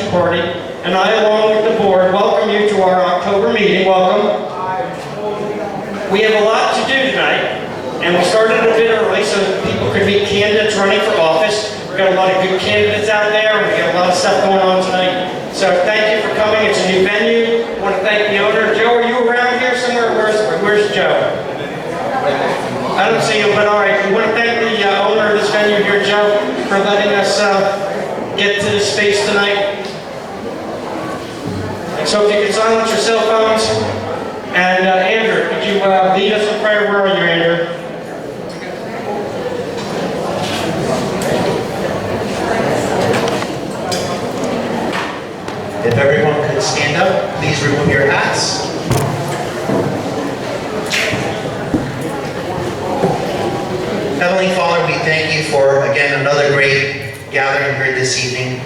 party, and I, along with the board, welcome you to our October meeting. Welcome. We have a lot to do tonight, and we started a bit early so that people could meet candidates running for office. We've got a lot of good candidates out there, and we've got a lot of stuff going on tonight. So thank you for coming. It's a new venue. I want to thank the owner. Joe, are you around here somewhere? Where's Joe? I don't see him, but all right. We want to thank the owner of this venue here, Joe, for letting us get to this space tonight. So if you could silence your cell phones. And Andrew, could you lead us in prayer? Where are you, Andrew? If everyone could stand up, please remove your hats. Heavenly Father, we thank you for, again, another great gathering here this evening.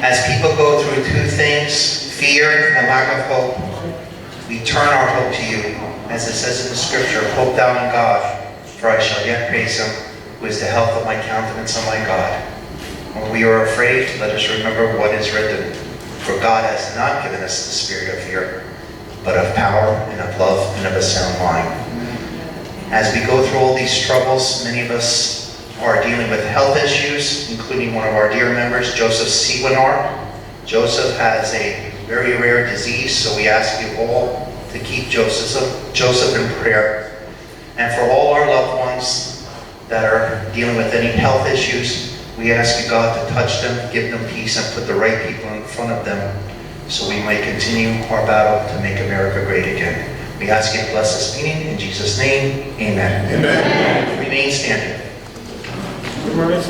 As people go through two things, fear and lack of hope, we turn our hope to you. As it says in the scripture, hope thou in God, for I shall yet praise him, who is the health of my countenance and my God. When we are afraid, let us remember what is written. For God has not given us the spirit of fear, but of power and of love and of a sound mind. As we go through all these troubles, many of us are dealing with health issues, including one of our dear members, Joseph Sewinar. Joseph has a very rare disease, so we ask you all to keep Joseph in prayer. And for all our loved ones that are dealing with any health issues, we ask you, God, to touch them, give them peace, and put the right people in front of them so we might continue our battle to make America great again. We ask you to bless this meeting. In Jesus' name, amen. Amen. Remain standing. Pledge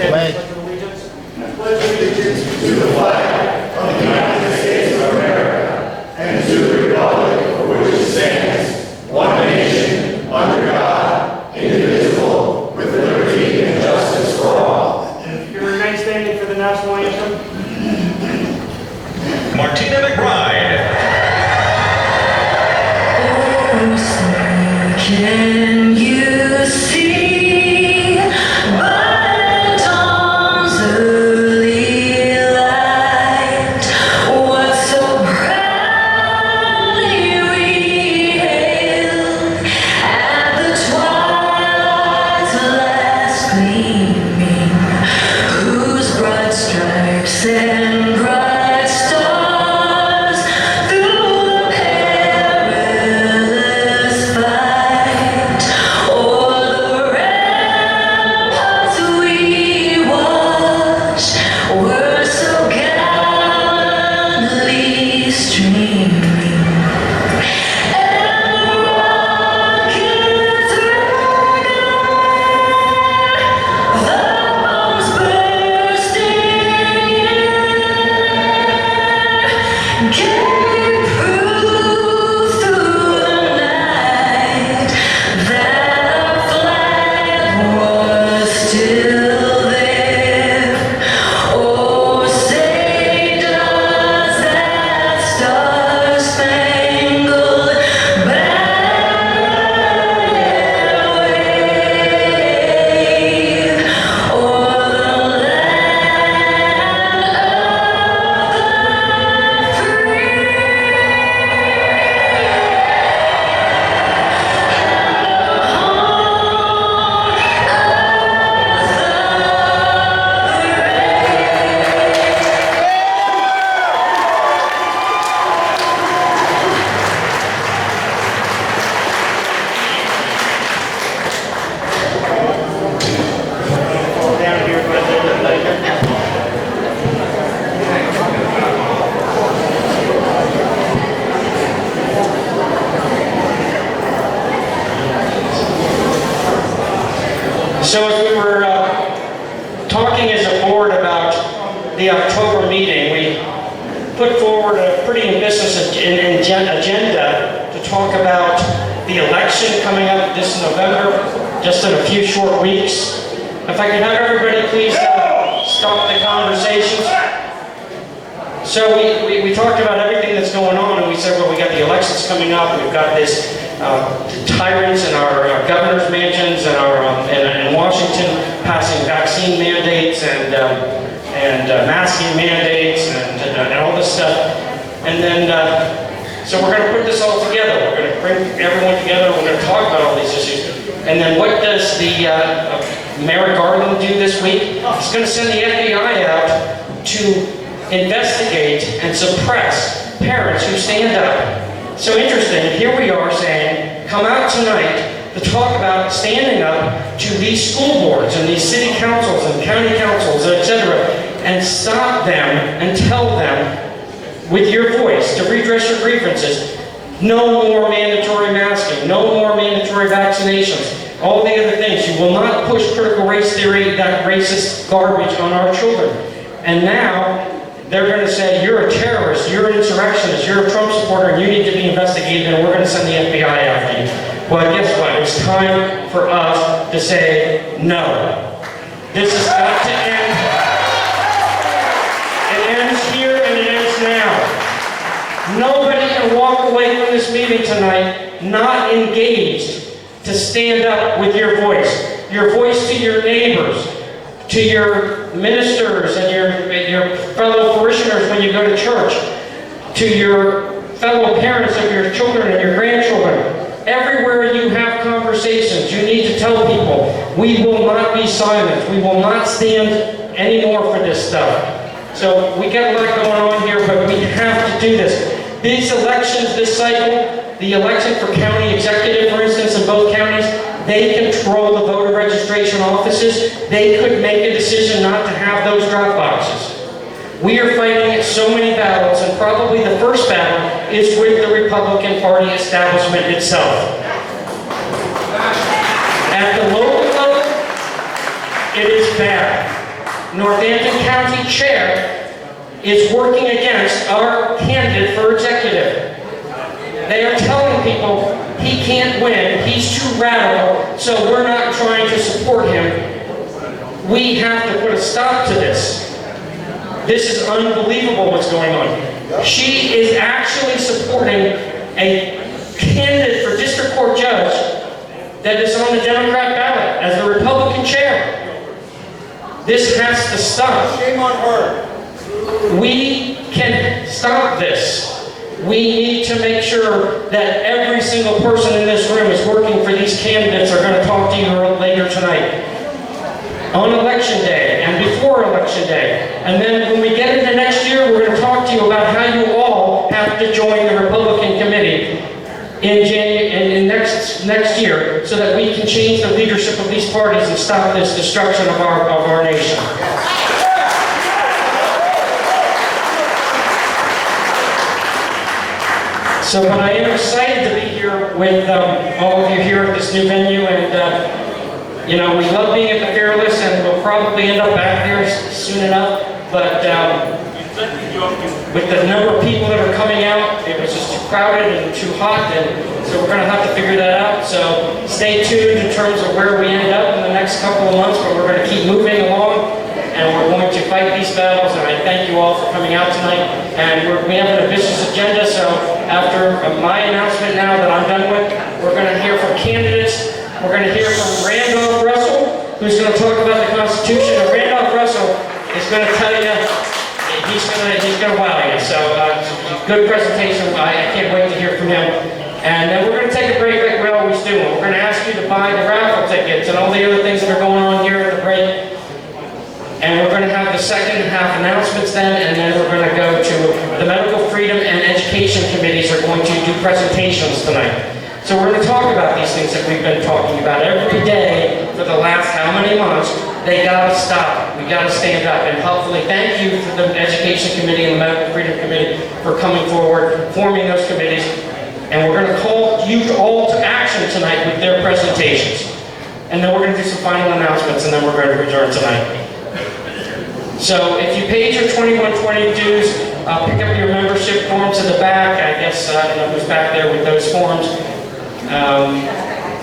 allegiance to the flag of the United States of America and to the republic for which it stands, one nation, under God, indivisible, with liberty and justice for all. You remain standing for the national anthem. Martina McBride. Can you see by dawn's early light what so proudly we hailed at the twilight's last gleaming, whose broad stripes and bright stars through the perilous fight o'er the ramparts we watched were so gallantly streaming, and the rockets rang the bombs bursting in gave proof through the night that our flag was still there. Oh, say does that star-spangled banner wave o'er the land of the free. Down here, but later. So as we were talking as a board about the October meeting, we put forward a pretty ambitious agenda to talk about the election coming up this November, just in a few short weeks. If I could have everybody please stop the conversations. So we talked about everything that's going on, and we said, well, we got the elections coming up, we've got this tyrants in our governor's mansions and in Washington passing vaccine mandates and masking mandates and this stuff. And then, so we're going to put this all together. We're going to bring everyone together. We're going to talk about all these issues. And then what does the Merrick Garland do this week? He's going to send the FBI out to investigate and suppress parents who stand up. So interesting, here we are saying, come out tonight to talk about standing up to these school boards and these city councils and county councils, etc., and stop them and tell them with your voice to redress your grievances. No more mandatory masking, no more mandatory vaccinations, all the other things. You will not push critical race theory, that racist garbage on our children. And now they're going to say, you're a terrorist, you're an insurrectionist, you're a Trump supporter, and you need to be investigated, and we're going to send the FBI after you. Well, guess what? It's time for us to say no. This has got to end. It ends here and it ends now. Nobody can walk away from this meeting tonight not engaged to stand up with your voice. Your voice to your neighbors, to your ministers and your fellow parishioners when you go to church, to your fellow parents of your children and your grandchildren. Everywhere you have conversations, you need to tell people, we will not be silent. We will not stand anymore for this stuff. So we got a lot going on here, but we have to do this. These elections this cycle, the election for county executive, for instance, in both counties, they control the voter registration offices. They could make a decision not to have those drop boxes. We are fighting so many battles, and probably the first battle is with the Republican Party establishment itself. At the local level, it is bad. Northampton County Chair is working against our candidate for executive. They are telling people he can't win, he's too radical, so we're not trying to support him. We have to put a stop to this. This is unbelievable what's going on. She is actually supporting a candidate for district court judge that is on the Democrat ballot as the Republican chair. This has to stop. Shame on her. We can stop this. We need to make sure that every single person in this room is working for these candidates. Are going to talk to you later tonight. On election day and before election day. And then when we get into next year, we're going to talk to you about how you all have to join the Republican committee in next year so that we can change the leadership of these parties and stop this destruction of our nation. So, but I am excited to be here with all of you here at this new venue, and you know, we love being at the Fearless, and we'll probably end up back there soon enough, but with the number of people that are coming out, it was just too crowded and too hot, and so we're going to have to figure that out. So stay tuned in terms of where we end up in the next couple of months, but we're going to keep moving along, and we're going to fight these battles, and I thank you all for coming out tonight. And we have an ambitious agenda, so after my announcement now that I'm done with, we're going to hear from candidates. We're going to hear from Randolph Russell, who's going to talk about the Constitution. And Randolph Russell is going to tell you, he's going to wow you. So, good presentation. I can't wait to hear from him. And then we're going to take a break like we always do. We're going to ask you to buy the raffle tickets and all the other things that are going on here at the break. And we're going to have the second half announcements then, and then we're going to go to the Medical Freedom and Education Committees are going to do presentations tonight. So we're going to talk about these things that we've been talking about every day for the last how many months. They got to stop. We got to stand up. And hopefully, thank you for the Education Committee and the Medical Freedom Committee for coming forward, forming those committees. And we're going to call you all to action tonight with their presentations. And then we're going to do some final announcements, and then we're going to adjourn tonight. So if you paid your 2120 dues, pick up your membership forms in the back. I guess who's back there with those forms.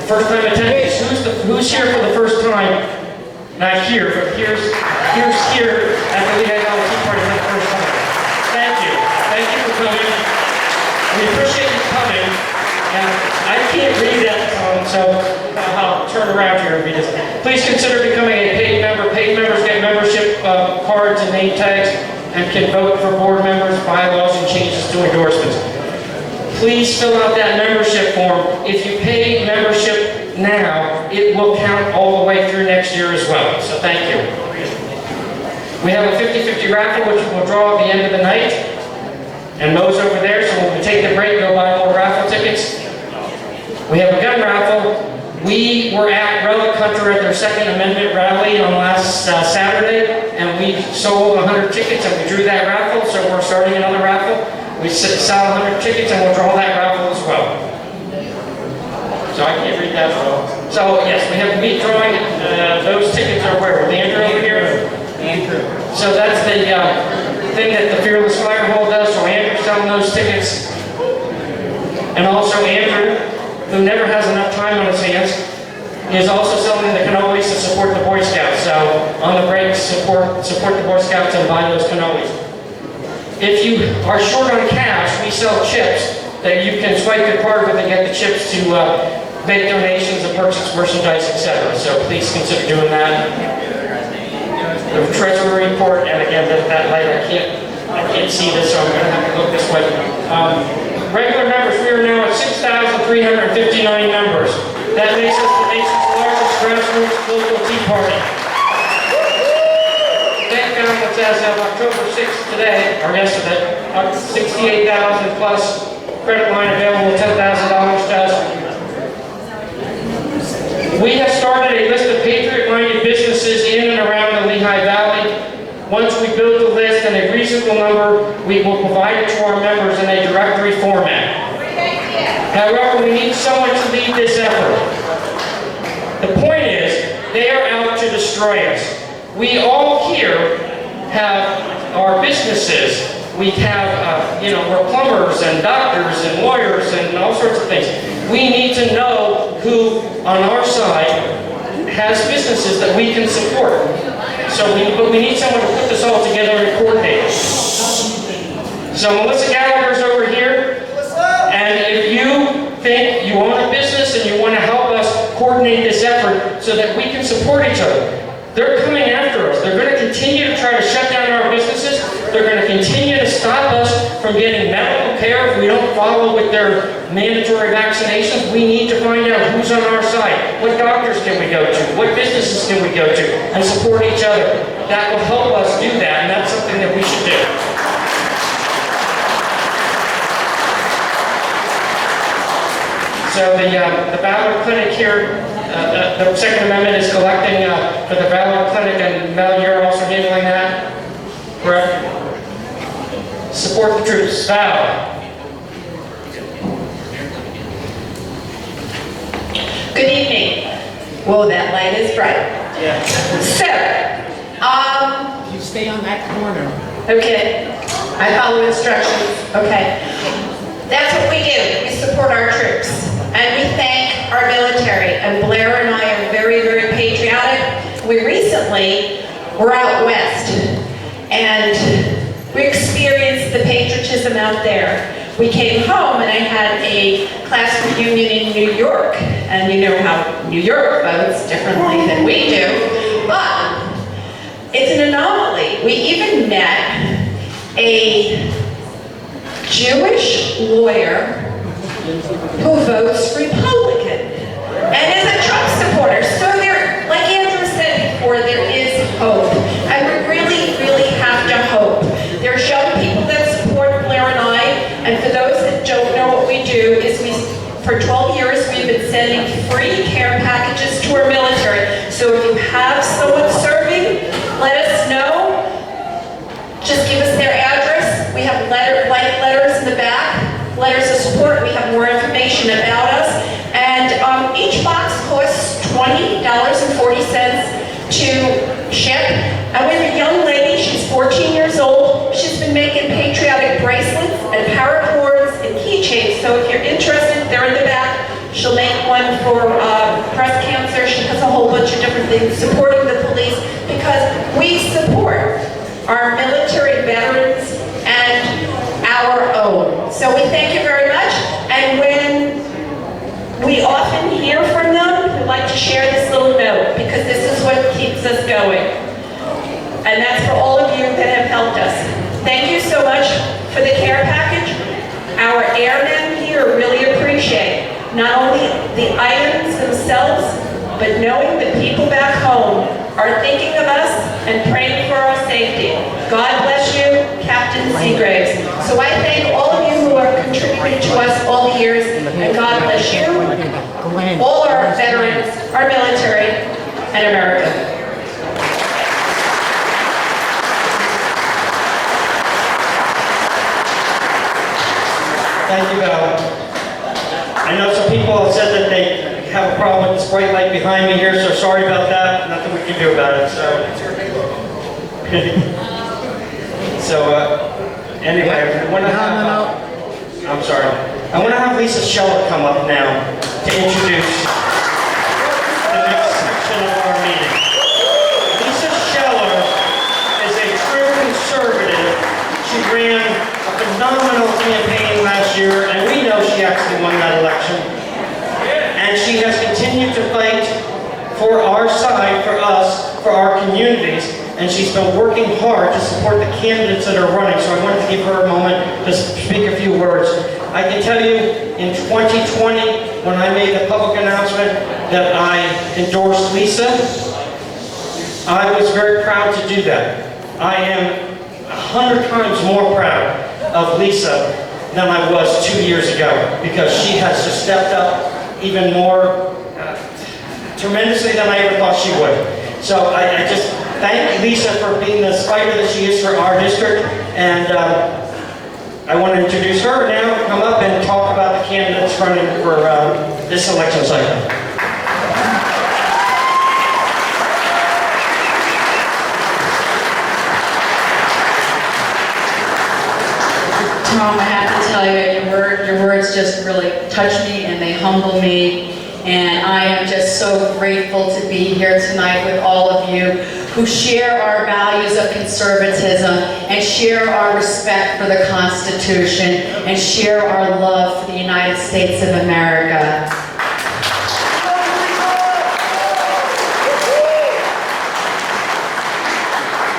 First time attendees, who's here for the first time? Not here, but here's here at the Lehigh Valley Tea Party for the first time. Thank you. Thank you for coming. We appreciate you coming. And I can't read that song, so I'll turn around here and read this. Please consider becoming a paid member. Paid members get membership cards and name tags and can vote for board members, bylaws, just two endorsements. Please fill out that membership form. If you pay membership now, it will count all the way through next year as well. So thank you. We have a 50-50 raffle, which we'll draw at the end of the night. And Mo's over there, so when we take the break, go buy more raffle tickets. We have a gun raffle. We were at Relic Hunter at their Second Amendment rally on last Saturday, and we sold 100 tickets, and we drew that raffle, so we're starting another raffle. We sell 100 tickets, and we'll draw that raffle as well. So I can't read that well. So yes, we have meat drawing. Those tickets are where? With Andrew over here? Andrew. So that's the thing that the Fearless Firehole does, so Andrew's selling those tickets. And also Andrew, who never has enough time on his hands, is also selling the cannolis to support the Boy Scouts. So on the break, support the Boy Scouts and buy those cannolis. If you are short on cash, we sell chips that you can swipe your card with and get the chips to make donations and purchase merchandise, etc. So please consider doing that. The treasury report, and again, that light, I can't see this, so I'm going to have to look this way. Regular members, we are now at 6,359 members. That makes us the nation's largest grassroots local tea party. Bank balance as of October 6th today, or yesterday, up to 68,000 plus. Credit line available, $10,000 to us. We have started a list of patriot-minded businesses in and around the Lehigh Valley. Once we build the list and a reasonable number, we will provide it to our members in a directory format. However, we need someone to lead this effort. The point is, they are out to destroy us. We all here have our businesses. We have, we're plumbers and doctors and lawyers and all sorts of things. We need to know who on our side has businesses that we can support. But we need someone to put this all together and coordinate it. So Melissa Gallagher's over here. And if you think you own a business and you want to help us coordinate this effort so that we can support each other, they're coming after us. They're going to continue to try to shut down our businesses. They're going to continue to stop us from getting medical care if we don't follow with their mandatory vaccinations. We need to find out who's on our side. What doctors can we go to? What businesses can we go to? And support each other. That will help us do that, and that's something that we should do. So the Ballard Clinic here, the Second Amendment is collecting for the Ballard Clinic, and Mel, you're also handling that, correct? Support the troops. Val. Good evening. Whoa, that light is bright. Yeah. So, You stay on that corner. okay, I follow instructions, okay. That's what we do, we support our troops, and we thank our military, and Blair and I are very, very patriotic. We recently were out west, and we experienced the patriotism out there. We came home and I had a class reunion in New York, and you know how New York votes differently than we do, but it's an anomaly. We even met a Jewish lawyer who votes Republican and is a Trump supporter. So there, like Andrew said before, there is hope. And we really, really have to hope. There's young people that support Blair and I, and for those that don't know what we do, is for 12 years we've been sending free care packages to our military. So if you have someone serving, let us know. Just give us their address. We have white letters in the back, letters of support. We have more information about us. And each box costs $20.40 to ship. And we have a young lady, she's 14 years old. She's been making patriotic bracelets and paracords and keychains. So if you're interested, they're in the back. She'll make one for breast cancer. She has a whole bunch of different things supporting the police, because we support our military veterans and our own. So we thank you very much. And when we often hear from them, we'd like to share this little note, because this is what keeps us going. And that's for all of you that have helped us. Thank you so much for the care package. Our airmen here really appreciate not only the items themselves, but knowing the people back home are thinking of us and praying for our safety. God bless you, Captain Seagraves. So I thank all of you who are contributing to us all the years, and God bless you, all our veterans, our military, and America. Thank you, Val. I know some people have said that they have a problem with this bright light behind me here, so sorry about that. Nothing we can do about it, so. Anyway, I want to have... I'm sorry. I want to have Lisa Scheller come up now to introduce the next section of our meeting. Lisa Scheller is a true conservative. She ran a phenomenal campaign last year, and we know she actually won that election. And she has continued to fight for our side, for us, for our communities, and she's been working hard to support the candidates that are running, so I wanted to give her a moment to speak a few words. I can tell you, in 2020, when I made the public announcement that I endorsed Lisa, I was very proud to do that. I am 100 times more proud of Lisa than I was 2 years ago, because she has just stepped up even more tremendously than I ever thought she would. So I just thank Lisa for being the fighter that she is for our district, and I want to introduce her now, come up and talk about the candidates running for this election cycle. Tom, I have to tell you, your words just really touch me and they humble me. And I am just so grateful to be here tonight with all of you who share our values of conservatism and share our respect for the Constitution and share our love for the United States of America.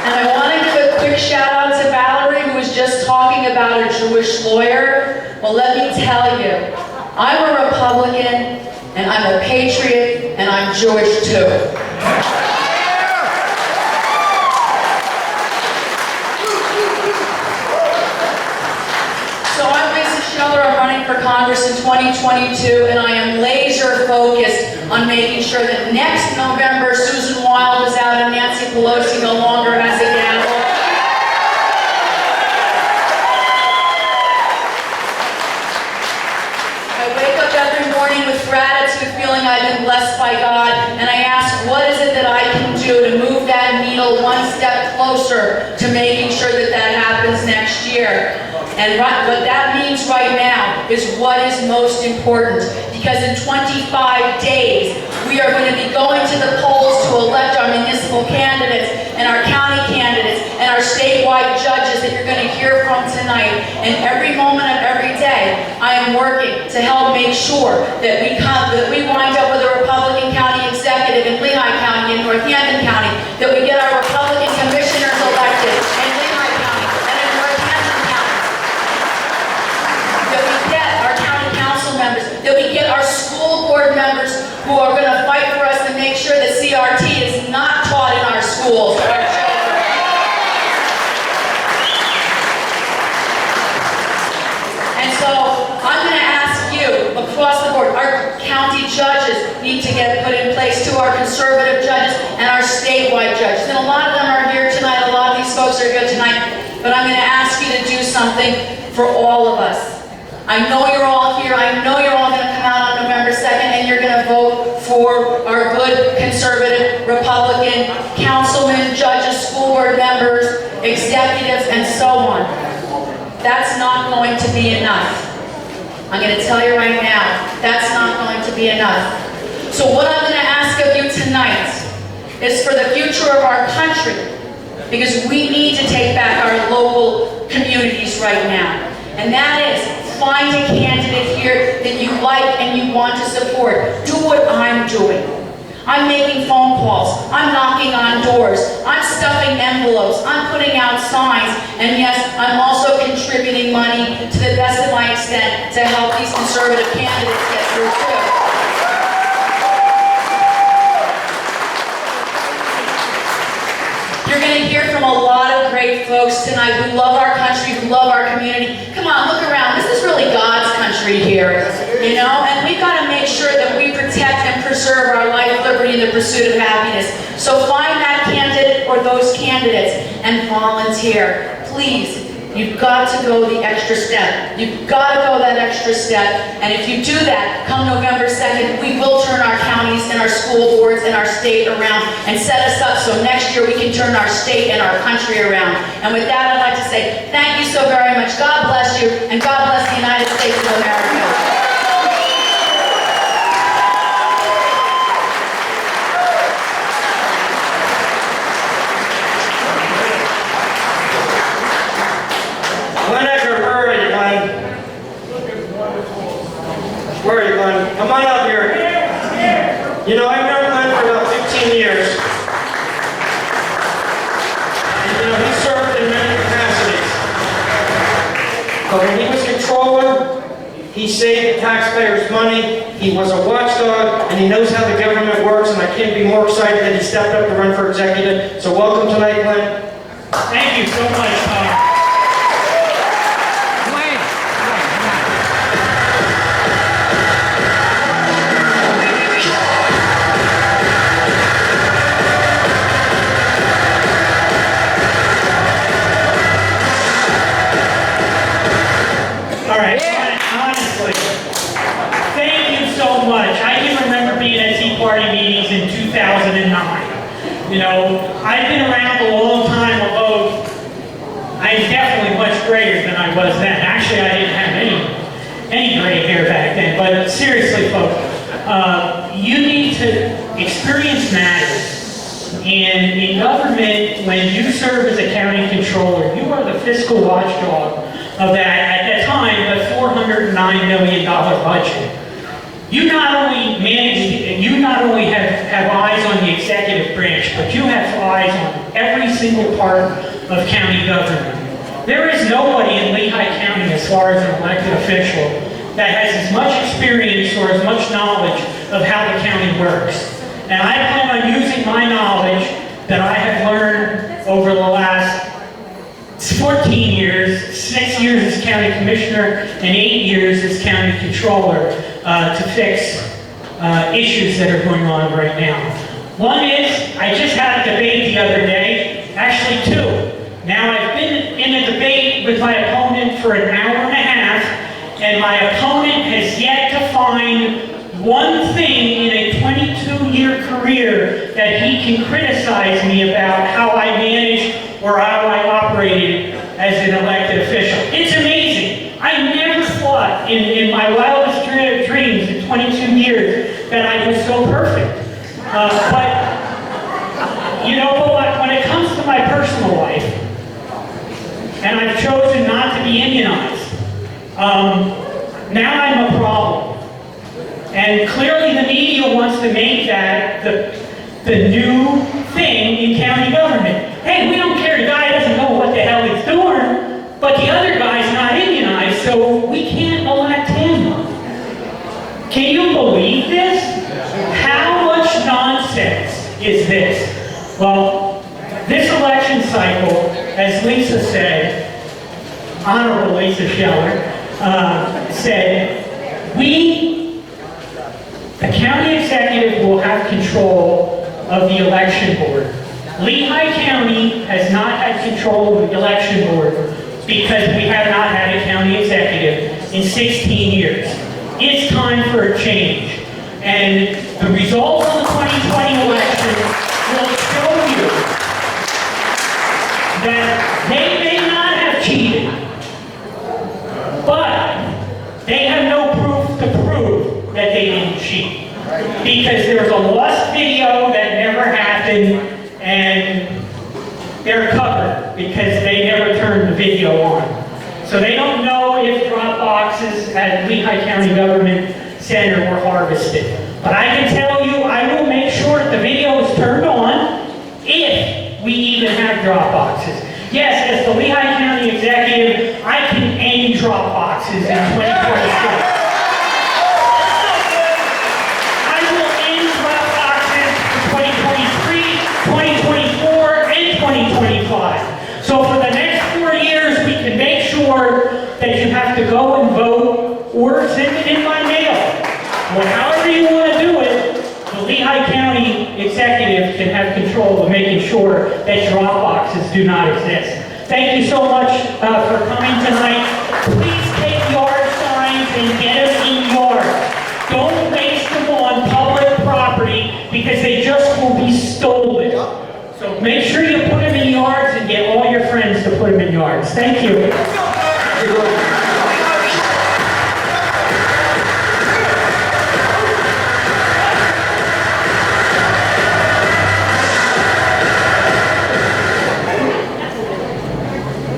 And I want to give a quick shout out to Valerie, who was just talking about a Jewish lawyer. Well, let me tell you, I'm a Republican, and I'm a patriot, and I'm Jewish too. So I'm Lisa Scheller, I'm running for Congress in 2022, and I am laser focused on making sure that next November, Susan Wild is out and Nancy Pelosi no longer has a gavel. With gratitude, feeling I've been blessed by God, and I ask, what is it that I can do to move that needle one step closer to making sure that that happens next year? And what that means right now is what is most important, because in 25 days, we are going to be going to the polls to elect our municipal candidates and our county candidates and our statewide judges that you're going to hear from tonight. And every moment of every day, I am working to help make sure that we wind up with a Republican county executive in Lehigh County and Northampton County, that we get our Republican commissioners elected in Lehigh County and in Northampton County, that we get our county council members, that we get our school board members who are going to fight for us to make sure that CRT is not taught in our schools. And so I'm going to ask you, across the board, our county judges need to get put in place too, our conservative judges and our statewide judges. And a lot of them are here tonight, a lot of these folks are here tonight, but I'm going to ask you to do something for all of us. I know you're all here, I know you're all going to come out on November 2nd and you're going to vote for our good conservative Republican councilmen, judges, school board members, executives, and so on. That's not going to be enough. I'm going to tell you right now, that's not going to be enough. So what I'm going to ask of you tonight is for the future of our country, because we need to take back our local communities right now. And that is, find a candidate here that you like and you want to support. Do what I'm doing. I'm making phone calls, I'm knocking on doors, I'm stuffing envelopes, I'm putting out signs, and yes, I'm also contributing money to the best of my extent great folks tonight who love our country, who love our community. Come on, look around. This is really God's country here, you know? And we've got to make sure that we protect and preserve our life, liberty, and the pursuit of happiness. So find that candidate or those candidates and volunteer. Please. You've got to go the extra step. You've got to go that extra step. And if you do that, come November 2nd, we will turn our counties and our school boards and our state around and set us up so next year we can turn our state and our country around. And with that, I'd like to say thank you so very much. God bless you, and God bless the United States of America. Where are you going? Come on up here. You know, I've known Glenn for about 15 years. And, you know, he served in many capacities. But when he was controller, he saved the taxpayers' money, he was a watchdog, and he knows how the government works, and I can't be more excited that he stepped up to run for executive. So welcome tonight, Glenn. Thank you so much, Tom. All right, honestly, thank you so much. I can remember being at Tea Party meetings in 2009. You know, I've been around a long time, although I'm definitely much grayer than I was then. Actually, I didn't have any gray hair back then. But seriously, folks, you need to experience matters. And in government, when you serve as a county controller, you are the fiscal watchdog of that, at that time, the $409 million budget. You not only have eyes on the executive branch, but you have eyes on every single part of county government. There is nobody in Lehigh County, as far as an elected official, that has as much experience or as much knowledge of how the county works. And I plan on using my knowledge that I have learned over the last 14 years, 6 years as county commissioner, and 8 years as county controller to fix issues that are going on right now. One is, I just had a debate the other day, actually two. Now I've been in a debate with my opponent for an hour and a half, and my opponent has yet to find one thing in a 22-year career that he can criticize me about how I managed or how I operated as an elected official. It's amazing. I never thought in my wildest dreams in 22 years that I was so perfect. But, you know what, when it comes to my personal life, and I've chosen not to be immunized, now I'm a problem. And clearly the media wants to make that the new thing in county government. Hey, we don't care, the guy doesn't know what the hell he's doing, but the other guy's not immunized, so we can't elect him. Can you believe this? How much nonsense is this? Well, this election cycle, as Lisa said, Honorable Lisa Scheller, said, the county executive will have control of the election board. Lehigh County has not had control of the election board because we have not had a county executive in 16 years. It's time for a change. And the results of the 2020 election will show you that they may not have cheated, but they have no proof to prove that they didn't cheat. Because there's a lost video that never happened, and they're covered because they never turned the video on. So they don't know if drop boxes at Lehigh County Government Center were harvested. But I can tell you, I will make sure the video is turned on if we even have drop boxes. Yes, as the Lehigh County executive, I can end drop boxes in 2026. I will end drop boxes in 2023, 2024, and 2025. So for that you have to go and vote or send it in by mail. Well, however you want to do it, the Lehigh County executive can have control of making sure that drop boxes do not exist. Thank you so much for coming tonight. Please take yard signs and get them in yards. Don't waste them on public property because they just will be stolen. So make sure you put them in yards and get all your friends to put them in yards. Thank you.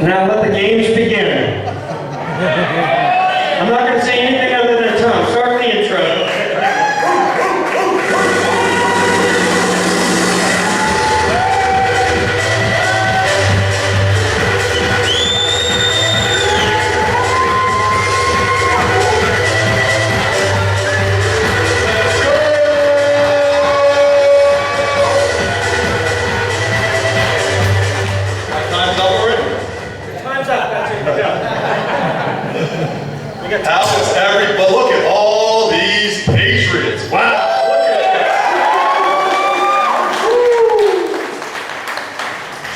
Now let the games begin. I'm not going to say anything other than Tom. Start the intro. How is everybody? Look at all these Patriots. Wow, look at that.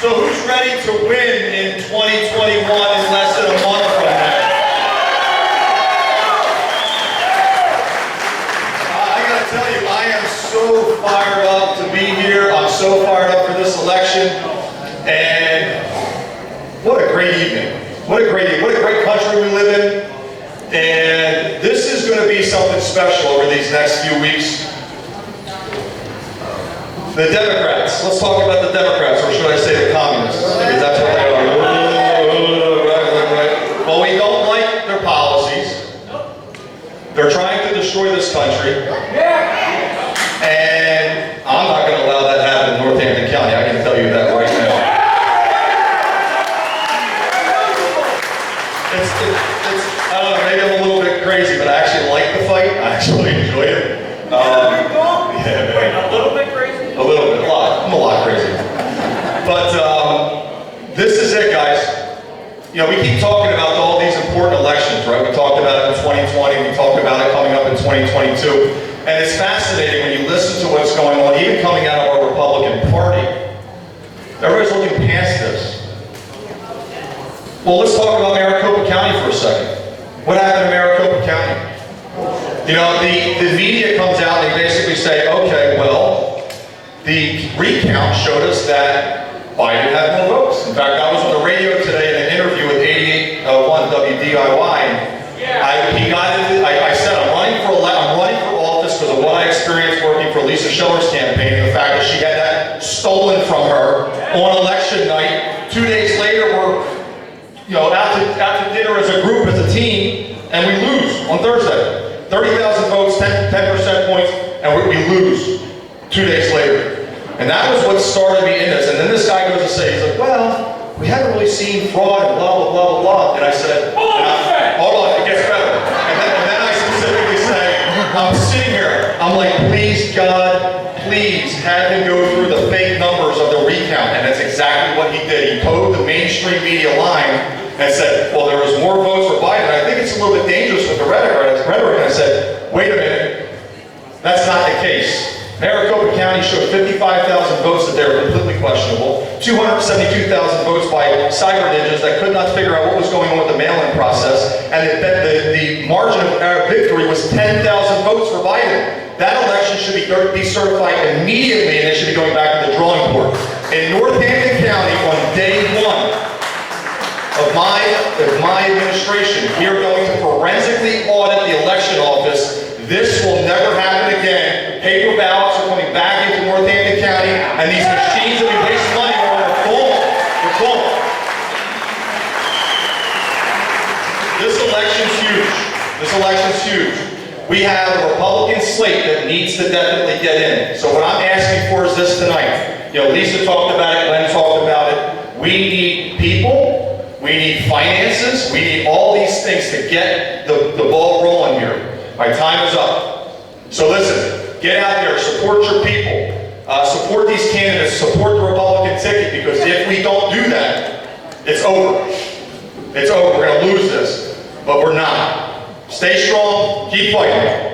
So who's ready to win in 2021 in less than a month from now? I gotta tell you, I am so fired up to be here. I'm so fired up for this election. And what a great evening. What a great country we live in. And this is going to be something special over these next few weeks. The Democrats. Let's talk about the Democrats, or should I say the communists? Because that's what they are. Right. Well, we don't like their policies. They're trying to destroy this country. And I'm not going to allow that to happen in Northampton County. I can tell you that right now. I don't know, maybe I'm a little bit crazy, but I actually like the fight. I actually enjoy it. A little bit crazy? A little bit, a lot. I'm a lot crazy. But this is it, guys. You know, we keep talking about all these important elections, right? We talked about it in 2020. We talked about it coming up in 2022. And it's fascinating when you listen to what's going on, even coming out of our Republican Party. Everybody's looking past this. Well, let's talk about Maricopa County for a second. What happened in Maricopa County? You know, the media comes out and they basically say, okay, well, the recount showed us that Biden had more votes. In fact, I was on the radio today in an interview with 88.1 WDIY. I said I'm running for office because of what I experienced working for Lisa Schiller's campaign and the fact that she had that stolen from her on election night. 2 days later, we're out to dinner as a group, as a team, and we lose on Thursday. 30,000 votes, 10% points, and we lose 2 days later. And that was what started me in this. And then this guy goes to say, he's like, well, we haven't really seen fraud and blah, blah, blah, blah, blah. And I said, hold on, it gets better. And then I specifically say, I'm sitting here, I'm like, please, God, please have him go through the fake numbers of the recount. And that's exactly what he did. He towed the mainstream media line and said, well, there was more votes for Biden. I think it's a little bit dangerous with the rhetoric. And I said, wait a minute, that's not the case. Maricopa County showed 55,000 votes that they were completely questionable, 272,000 votes by cyber ninjas that could not figure out what was going on with the mail-in process, and the margin of victory was 10,000 votes for Biden. That election should be certified immediately, and it should be going back to the drawing board. In Northampton County, on day one of my administration, we are going to forensically audit the election office. This will never happen again. Paper ballots are coming back into Northampton County, and these machines that we waste money on are full. They're full. This election's huge. This election's huge. We have a Republican slate that needs to definitely get in. So what I'm asking for is this tonight. You know, Lisa talked about it, Glenn talked about it. We need people, we need finances, we need all these things to get the ball rolling here. My time is up. So listen, get out there, support your people, support these candidates, support the Republican ticket, because if we don't do that, it's over. It's over. We're going to lose this. but we're not. Stay strong, keep fighting.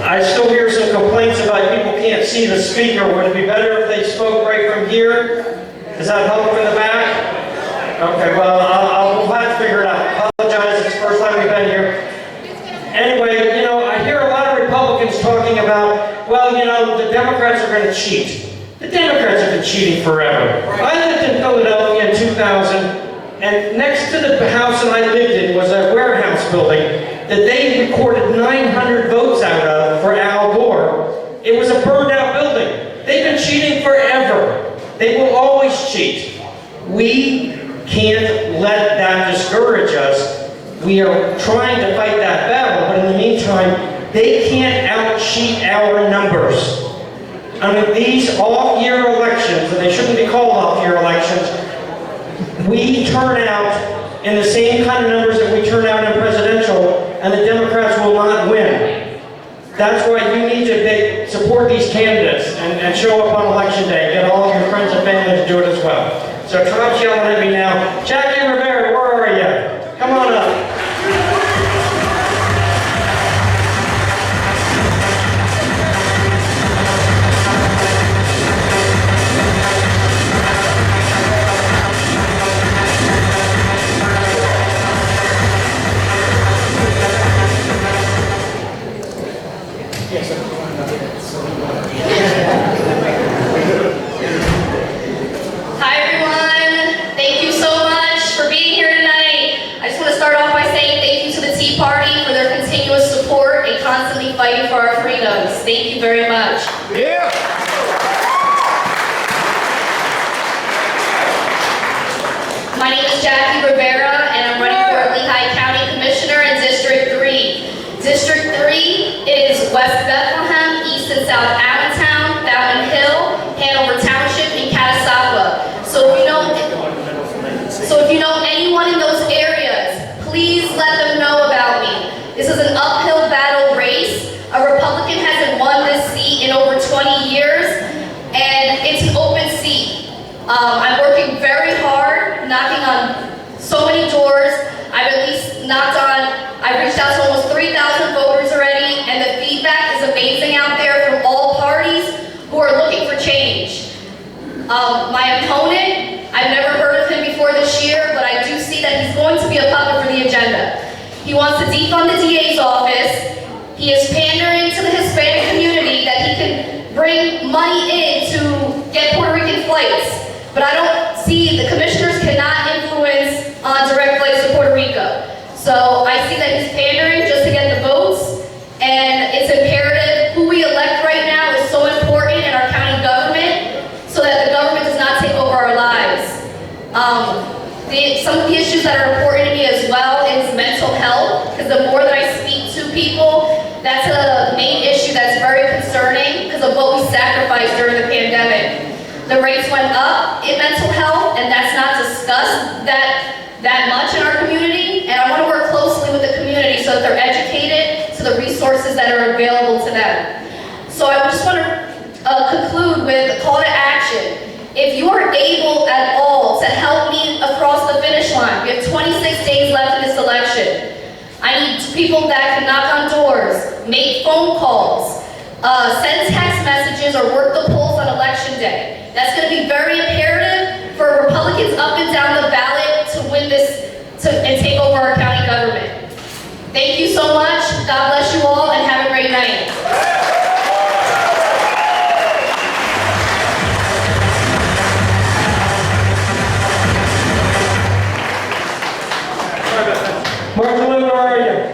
I still hear some complaints about people can't see the speaker. Would it be better if they spoke right from here? Does that help in the back? Okay, well, we'll have to figure it out. I apologize, it's the first time we've been here. Anyway, you know, I hear a lot of Republicans talking about, well, you know, the Democrats are going to cheat. The Democrats have been cheating forever. I lived in Philadelphia in 2000, and next to the house that I lived in was a warehouse building that they recorded 900 votes out of for Al Gore. It was a burned out building. They've been cheating forever. They will always cheat. We can't let that discourage us. We are trying to fight that battle, but in the meantime, they can't out-cheat our numbers. I mean, these off-year elections, and they shouldn't be called off-year elections, we turn out in the same kind of numbers that we turn out in presidential, and the Democrats will not win. That's why you need to support these candidates and show up on election day. Get all of your friends and family to do it as well. So Trump's yelling at me now. Jackie Rivera, where are you? Come on up. Hi everyone, thank you so much for being here tonight. I just want to start off by saying thank you to the Tea Party for their continuous support and constantly fighting for our freedoms. Thank you very much. Yeah. My name is Jackie Rivera and I'm running for Lehigh County Commissioner in District 3. District 3 is West Bethlehem, East and South Allentown, Fountain Hill, Hanover Township, and Catasauqua. So if you know anyone in those areas, please let them know about me. This is an uphill battle race. A Republican hasn't won this seat in over 20 years, and it's an open seat. I'm working very hard, knocking on so many doors. I've reached out to almost 3,000 voters already, and the feedback is amazing out there from all parties who are looking for change. My opponent, I've never heard of him before this year, but I do see that he's going to be a puppet for the agenda. He wants to defund the DA's office. He is pandering to the Hispanic community that he can bring money in to get Puerto Rican flights. But I don't see, the commissioners cannot influence direct flights to Puerto Rico. So I see that he's pandering just to get the votes, and it's imperative. Who we elect right now is so important in our county government so that the government does not take over our lives. Some of the issues that are important to me as well is mental health, because the more that I speak to people, that's a main issue that's very concerning because of what we sacrificed during the pandemic. The rates went up in mental health, and that's not discussed that much in our community, and I want to work closely with the community so that they're educated to the resources that are available to them. So I just want to conclude with a call to action. If you are able at all to help me across the finish line, we have 26 days left in this election. I need people that can knock on doors, make phone calls, send text messages, or work the polls on election day. That's going to be very imperative for Republicans up and down the ballot to win this and take over our county government. Thank you so much. God bless you all and have a great night. Martin, where are you?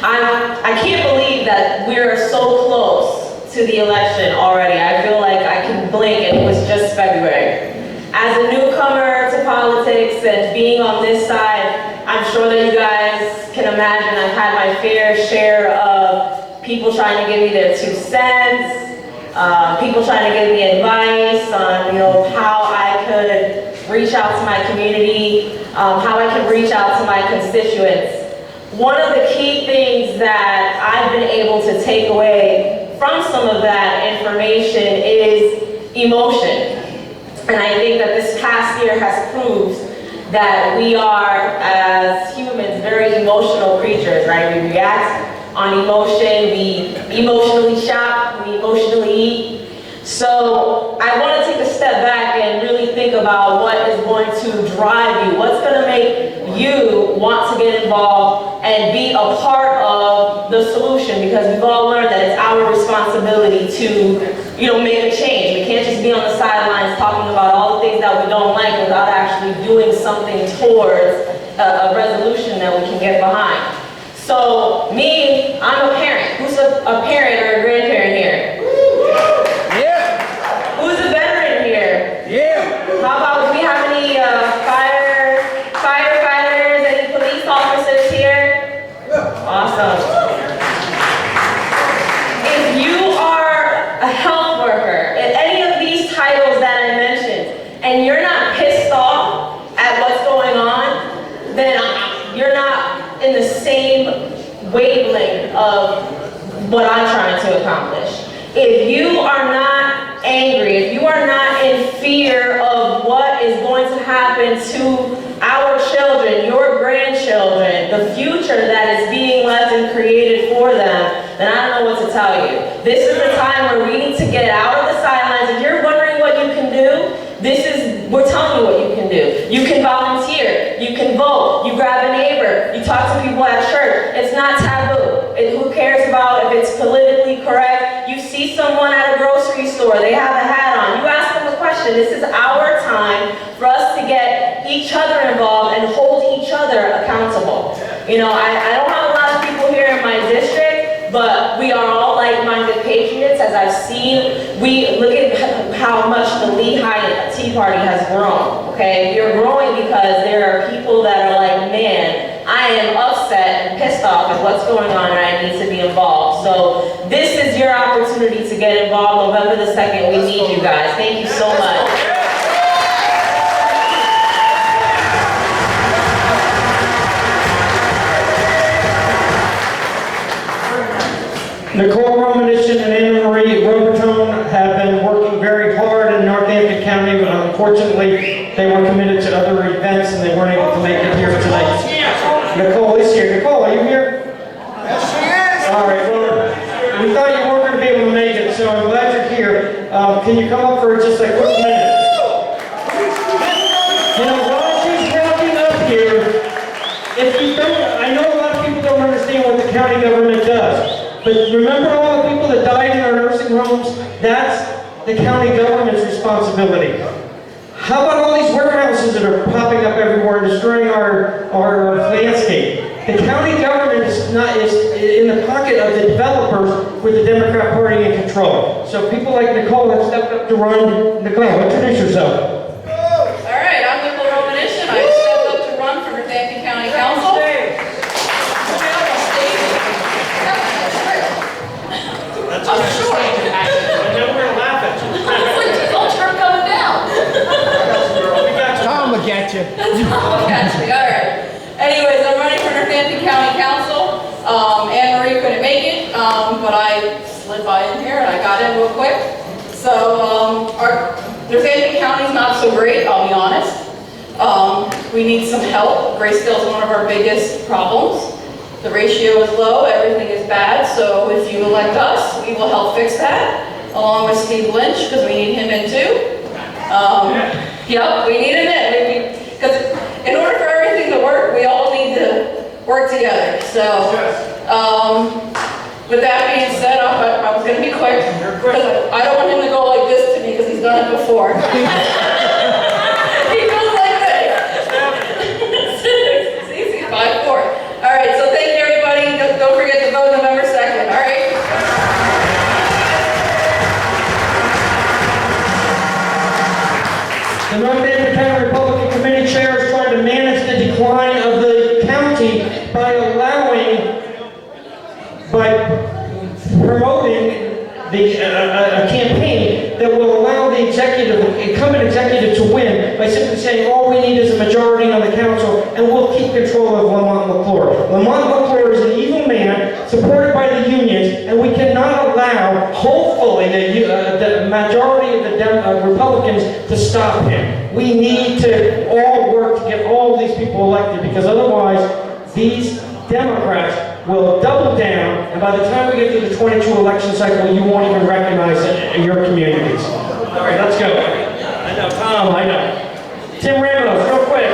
I can't believe that we're so close to the election already. I feel like I can blink and it was just February. As a newcomer to politics and being on this side, I'm sure that you guys can imagine I've had my fair share of people trying to give me their 2 cents, people trying to give me advice on, how I could reach out to my community, how I could reach out to my constituents. One of the key things that I've been able to take away from some of that information is emotion. And I think that this past year has proved that we are, as humans, very emotional creatures, right? We react on emotion, we emotionally shop, we emotionally eat. So I want to take a step back and really think about what is going to drive you, what's going to make you want to get involved and be a part of the solution, because we've all learned that it's our responsibility to, make a change. We can't just be on the sidelines talking about all the things that we don't like without actually doing something towards a resolution that we can get behind. So me, I'm a parent. Who's a parent or a grandparent here? Who's a veteran here? Yeah. How about, do we have any firefighters, any police officers here? Awesome. If you are a health worker, in any of these titles that I mentioned, and you're not pissed off at what's going on, then you're not in the same wavelength of what I'm trying to accomplish. If you are not angry, if you are not in fear of what is going to happen to our children, your grandchildren, the future that is being left and created for them, then I don't know what to tell you. This is the time where we need to get out of the sidelines. If you're wondering what you can do, we're telling you what you can do. You can volunteer, you can vote, you grab a neighbor, you talk to people at church. It's not taboo. Who cares about if it's politically correct? You see someone at a grocery store, they have a hat on, you ask them a question. This is our time for us to get each other involved and hold each other accountable. I don't have a lot of people here in my district, but we are all like-minded patriots. As I've seen, we look at how much the Lehigh Tea Party has grown, okay? We are growing because there are people that are like, man, I am upset and pissed off at what's going on and I need to be involved. So this is your opportunity to get involved. November the 2nd, we need you guys. Thank you so much. Nicole Romanishin and Anna Marie Robertone have been working very hard in Northampton County, but unfortunately they were committed to other events and they weren't able to make it here tonight. Nicole is here. Nicole, are you here? Yes, she is. All right, well, we thought you weren't going to be able to make it, so I'm glad you're here. Can you come up for just a quick minute? While she's walking up here, if you don't, I know a lot of people don't understand what the county government does. But remember all the people that died in our nursing homes? That's the county government's responsibility. How about all these warehouses that are popping up everywhere and destroying our landscape? The county government is in the pocket of the developers with the Democrat Party in control. So people like Nicole have stepped up to run. Nicole, introduce yourself. All right, I'm Nicole Romanishin. I stepped up to run for Northampton County Council. I'm sure. And then we're going to laugh at you. It's all turn coming down. Tom will get you. All right. Anyways, I'm running for Northampton County Council. Anne Marie couldn't make it, but I slid by in here and I got in real quick. So our Northampton County's not so great, I'll be honest. We need some help. Grayscale is one of our biggest problems. The ratio is low, everything is bad, so if you elect us, we will help fix that, along with Steve Lynch, because we need him in too. Yep, we need him in, because in order for everything to work, we all need to work together. So, with that being said, I was going to be quick, because I don't want him to go like this to me, because he's done it before. He goes like this. 6, 5, 4. All right, so thank you, everybody. Don't forget The North Hampton County Republican Committee Chair is trying to manage the decline of the county by promoting a campaign that will allow the incumbent executive to win by simply saying all we need is a majority on the council and we'll keep control of Lamont McClure. Lamont McClure is an evil man supported by the unions, and we cannot allow, hopefully, the majority of the Republicans to stop him. We need to all work to get all these people elected, because otherwise these Democrats will double down, and by the time we get to the 22 election cycle, you won't even recognize it in your communities. All right, let's go. I know, Tom, I know. Tim Ramos, real quick.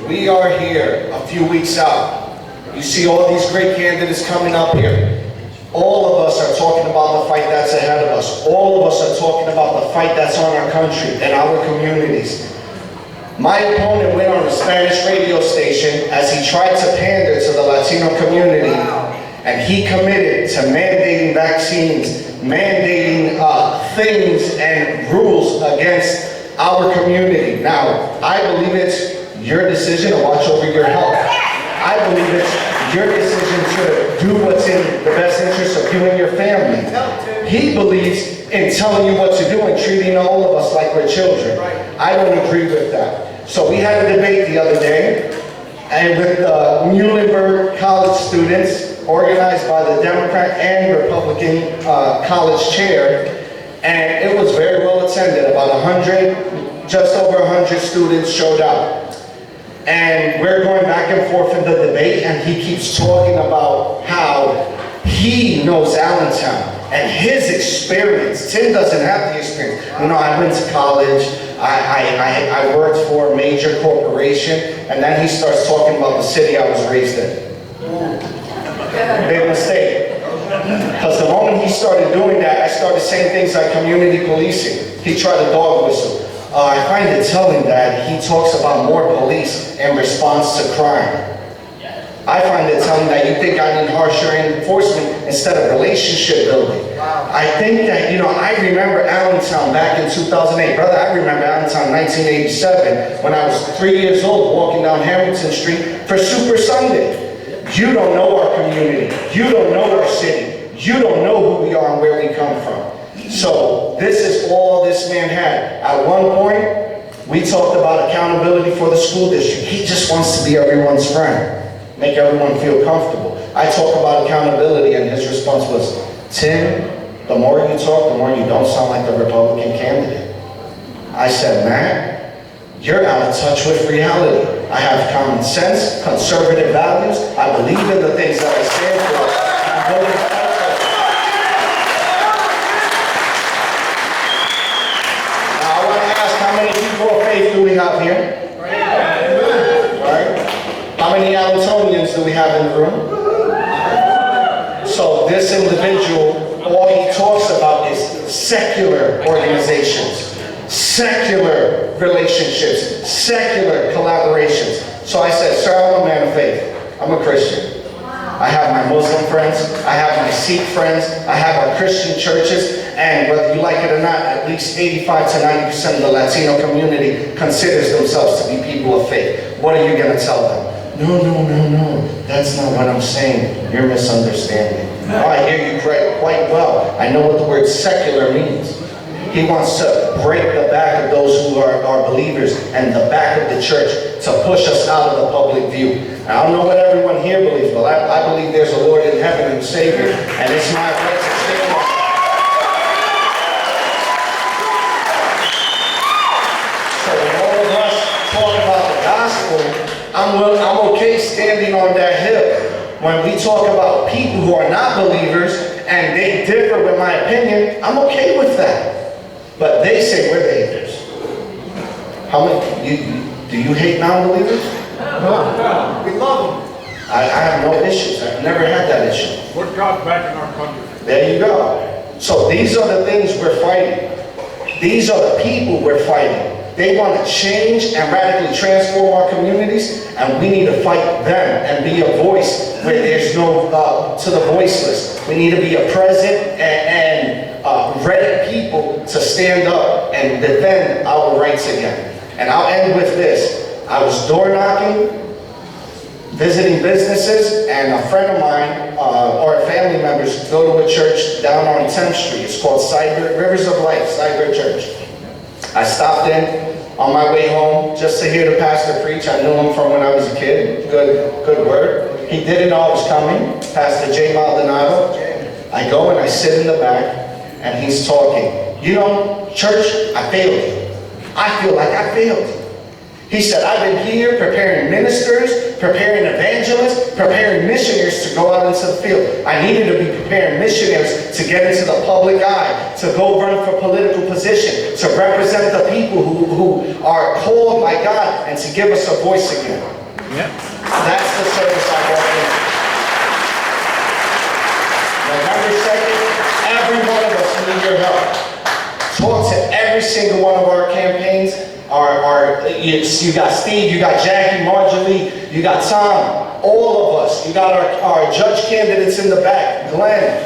We are here a few weeks out. You see all these great candidates coming up here. All of us are talking about the fight that's ahead of us. All of us are talking about the fight that's on our country and our communities. My opponent went on a Spanish radio station as he tried to pander to the Latino community, and he committed to mandating vaccines, mandating things and rules against our community. Now, I believe it's your decision to watch over your health. I believe it's your decision to do what's in the best interest of you and your family. He believes in telling you what to do and treating all of us like we're children. I don't agree with that. So we had a debate the other day, and with the Muhlenberg College students, organized by the Democrat and Republican college chair, and it was very well attended. About 100, just over 100 students showed up. And we're going back and forth in the debate, and he keeps talking about how he knows Allentown and his experience. Tim doesn't have the experience. You know, I went to college, I worked for a major corporation, and then he starts talking about the city I was raised in. Big mistake. Because the moment he started doing that, I started saying things like community policing. He tried to dog whistle. I find it telling that he talks about more police in response to crime. I find it telling that you think I need harsher enforcement instead of relationship building. I think that, you know, I remember Allentown back in 2008. Brother, I remember Allentown in 1987 when I was 3 years old walking down Hamilton Street for Super Sunday. You don't know our community. You don't know our city. You don't know who we are and where we come from. So this is all this man had. At one point, we talked about accountability for the school district. He just wants to be everyone's friend, make everyone feel comfortable. I talk about accountability, and his response was, Tim, the more you talk, the more you don't sound like the Republican candidate. I said, Matt, you're out of touch with reality. I have common sense, conservative values. I believe in the things that I stand for. I'm voting for. How many people of faith do we have here? Right? How many Allentonians do we have in the room? So this individual, all he talks about is secular organizations, secular relationships, secular collaborations. So I said, sir, I'm a man of faith. I'm a Christian. I have my Muslim friends, I have my Sikh friends, I have our Christian churches, and whether you like it or not, at least 85 to 90% of the Latino community considers themselves to be people of faith. What are you going to tell them? No, that's not what I'm saying. You're misunderstanding. Oh, I hear you quite well. I know what the word secular means. He wants to break the back of those who are believers and the back of the church to push us out of the public view. I don't know what everyone here believes, but I believe there's a Lord in heaven and Savior, and it's my right to stand up. So when all of us talk about the gospel, I'm okay standing on that hill. When we talk about people who are not believers and they differ with my opinion, I'm okay with that. But they say we're the haters. How many? Do you hate non-believers? No, we love them. I have no issues. I've never had that issue. Put God back in our country. There you go. So these are the things we're fighting. These are the people we're fighting. They want to change and radically transform our communities, and we need to fight them and be a voice where there's no, to the voiceless. We need to be a present and ready people to stand up and defend our rights again. And I'll end with this. I was door knocking, visiting businesses, and a friend of mine, or family members, go to a church down on 10th Street. It's called Rivers of Life, Cyber Church. I stopped in on my way home just to hear the pastor preach. I knew him from when I was a kid. Good word. He didn't know I was coming. Pastor J. Maldonado. I go and I sit in the back, and he's talking. You know, church, I failed you. I feel like I failed you. He said, I've been here preparing ministers, preparing evangelists, preparing missionaries to go out into the field. I needed to be preparing missionaries to get into the public eye, to go run for political position, to represent the people who are called by God, and to give us a voice again. Yep. That's the service I walk in. November 2nd, every one of us need your help. Talk to every single one of our campaigns. You got Steve, you got Jackie, Marjorie, you got Tom, all of us. You got our judge candidates in the back, Glenn.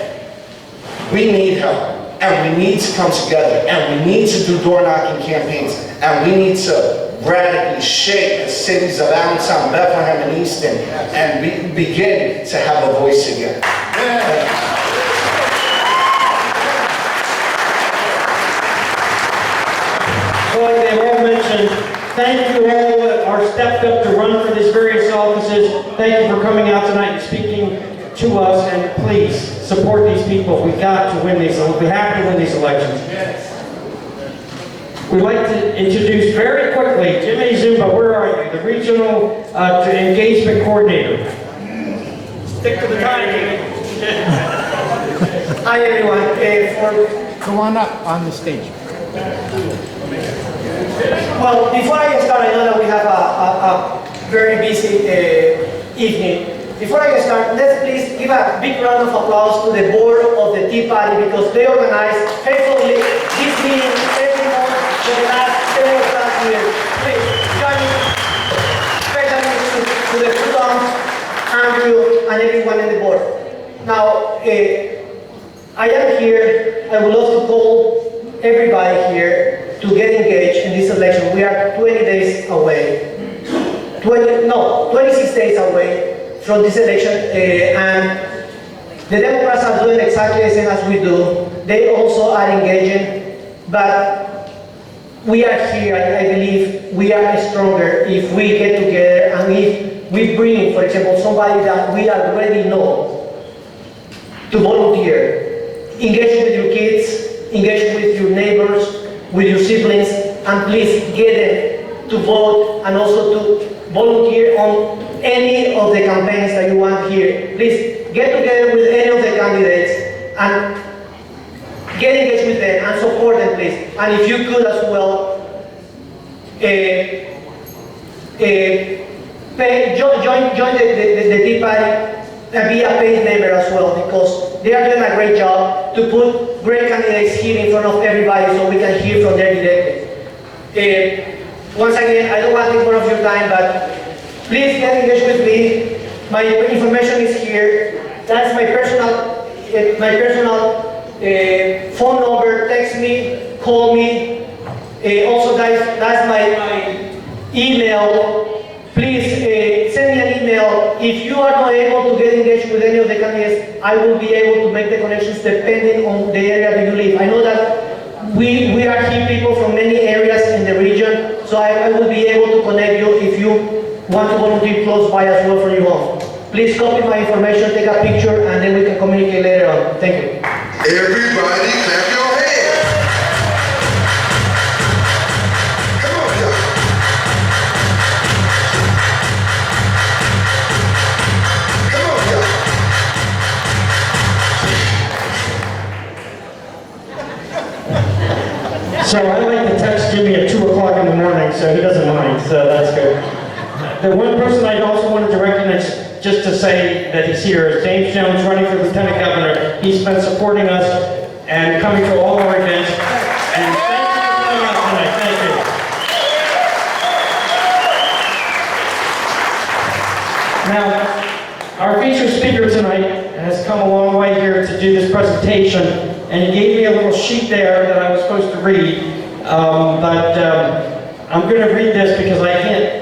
We need help, and we need to come together, and we need to do door knocking campaigns, and we need to radically shake the cities of Allentown, Bethlehem, and Easton, and begin to have a voice again. Like they all mentioned, thank you all that are stepped up to run for these various offices. Thank you for coming out tonight and speaking to us, and please support these people. We've got to win these, we have to win these elections. We'd like to introduce very quickly Jimmy Zumba. Where are you? The Regional Engagement Coordinator. Stick to the time, Jimmy. Hi everyone. Go on up on the stage. Well, before I start, I know that we have a very busy evening. Before I start, let's please give a big round of applause to the board of the Tea Party, because they organize faithfully this meeting every month for the last several years. Please join me, especially to the Prudence, Andrew, and everyone in the board. Now, I am here. I would love to call everybody here to get engaged in this election. We are 20 days away, 26 days away from this election, and the Democrats are doing exactly the same as we do. They also are engaging, but we are here. I believe we are stronger if we get together and if we bring, for example, somebody that we already know to volunteer. Engage with your kids, engage with your neighbors, with your siblings, and please get them to vote and also to volunteer on any of the campaigns that you want here. Please get together with any of the candidates and get engaged with them and support them, please. And if you could as well, join the Tea Party and be a paid member as well, because they are doing a great job to put great candidates here in front of everybody so we can hear from them directly. Once again, I don't want to take more of your time, but please get engaged with me. My information is here. That's my personal phone number. Text me, call me. Also, guys, that's my email. Please send me an email. If you are not able to get engaged with any of the candidates, I will be able to make the connections depending on the area that you live. I know that we are here people from many areas in the region, so I will be able to connect you if you want to volunteer close by as well for your home. Please copy my information, take a picture, and then we can communicate later on. Thank you. Everybody clap your hands. Come on, y'all. Come on, y'all. So I like to text Jimmy at 2 o'clock in the morning, so he doesn't mind, so that's good. the one person I also wanted to recognize, just to say that he's here, is James Jones, running for Lieutenant Governor. He's been supporting us and coming to all our events. And thank you for coming out tonight. Thank you. Now, our featured speaker tonight has come a long way here to do this presentation, and he gave me a little sheet there that I was supposed to read, I'm going to read this because I can't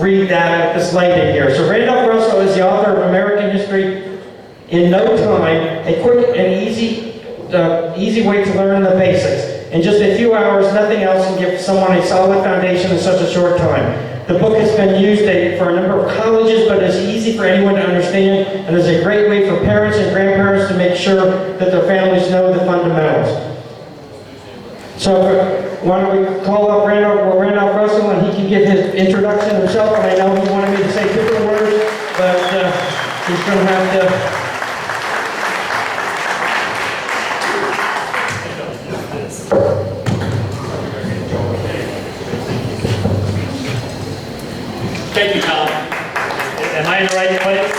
read that with this lighting here. So Randolph Russell is the author of American History in No Time, a quick and easy way to learn the basics. In just a few hours, nothing else can give someone a solid foundation in such a short time. The book has been used for a number of colleges, but is easy for anyone to understand, and is a great way for parents and grandparents to make sure that their families know the fundamentals. So why don't we call up Randolph Russell, and he can give his introduction himself, and I know he wanted me to say different words, but he's going to have to... Thank you, Tom. Am I in the right place?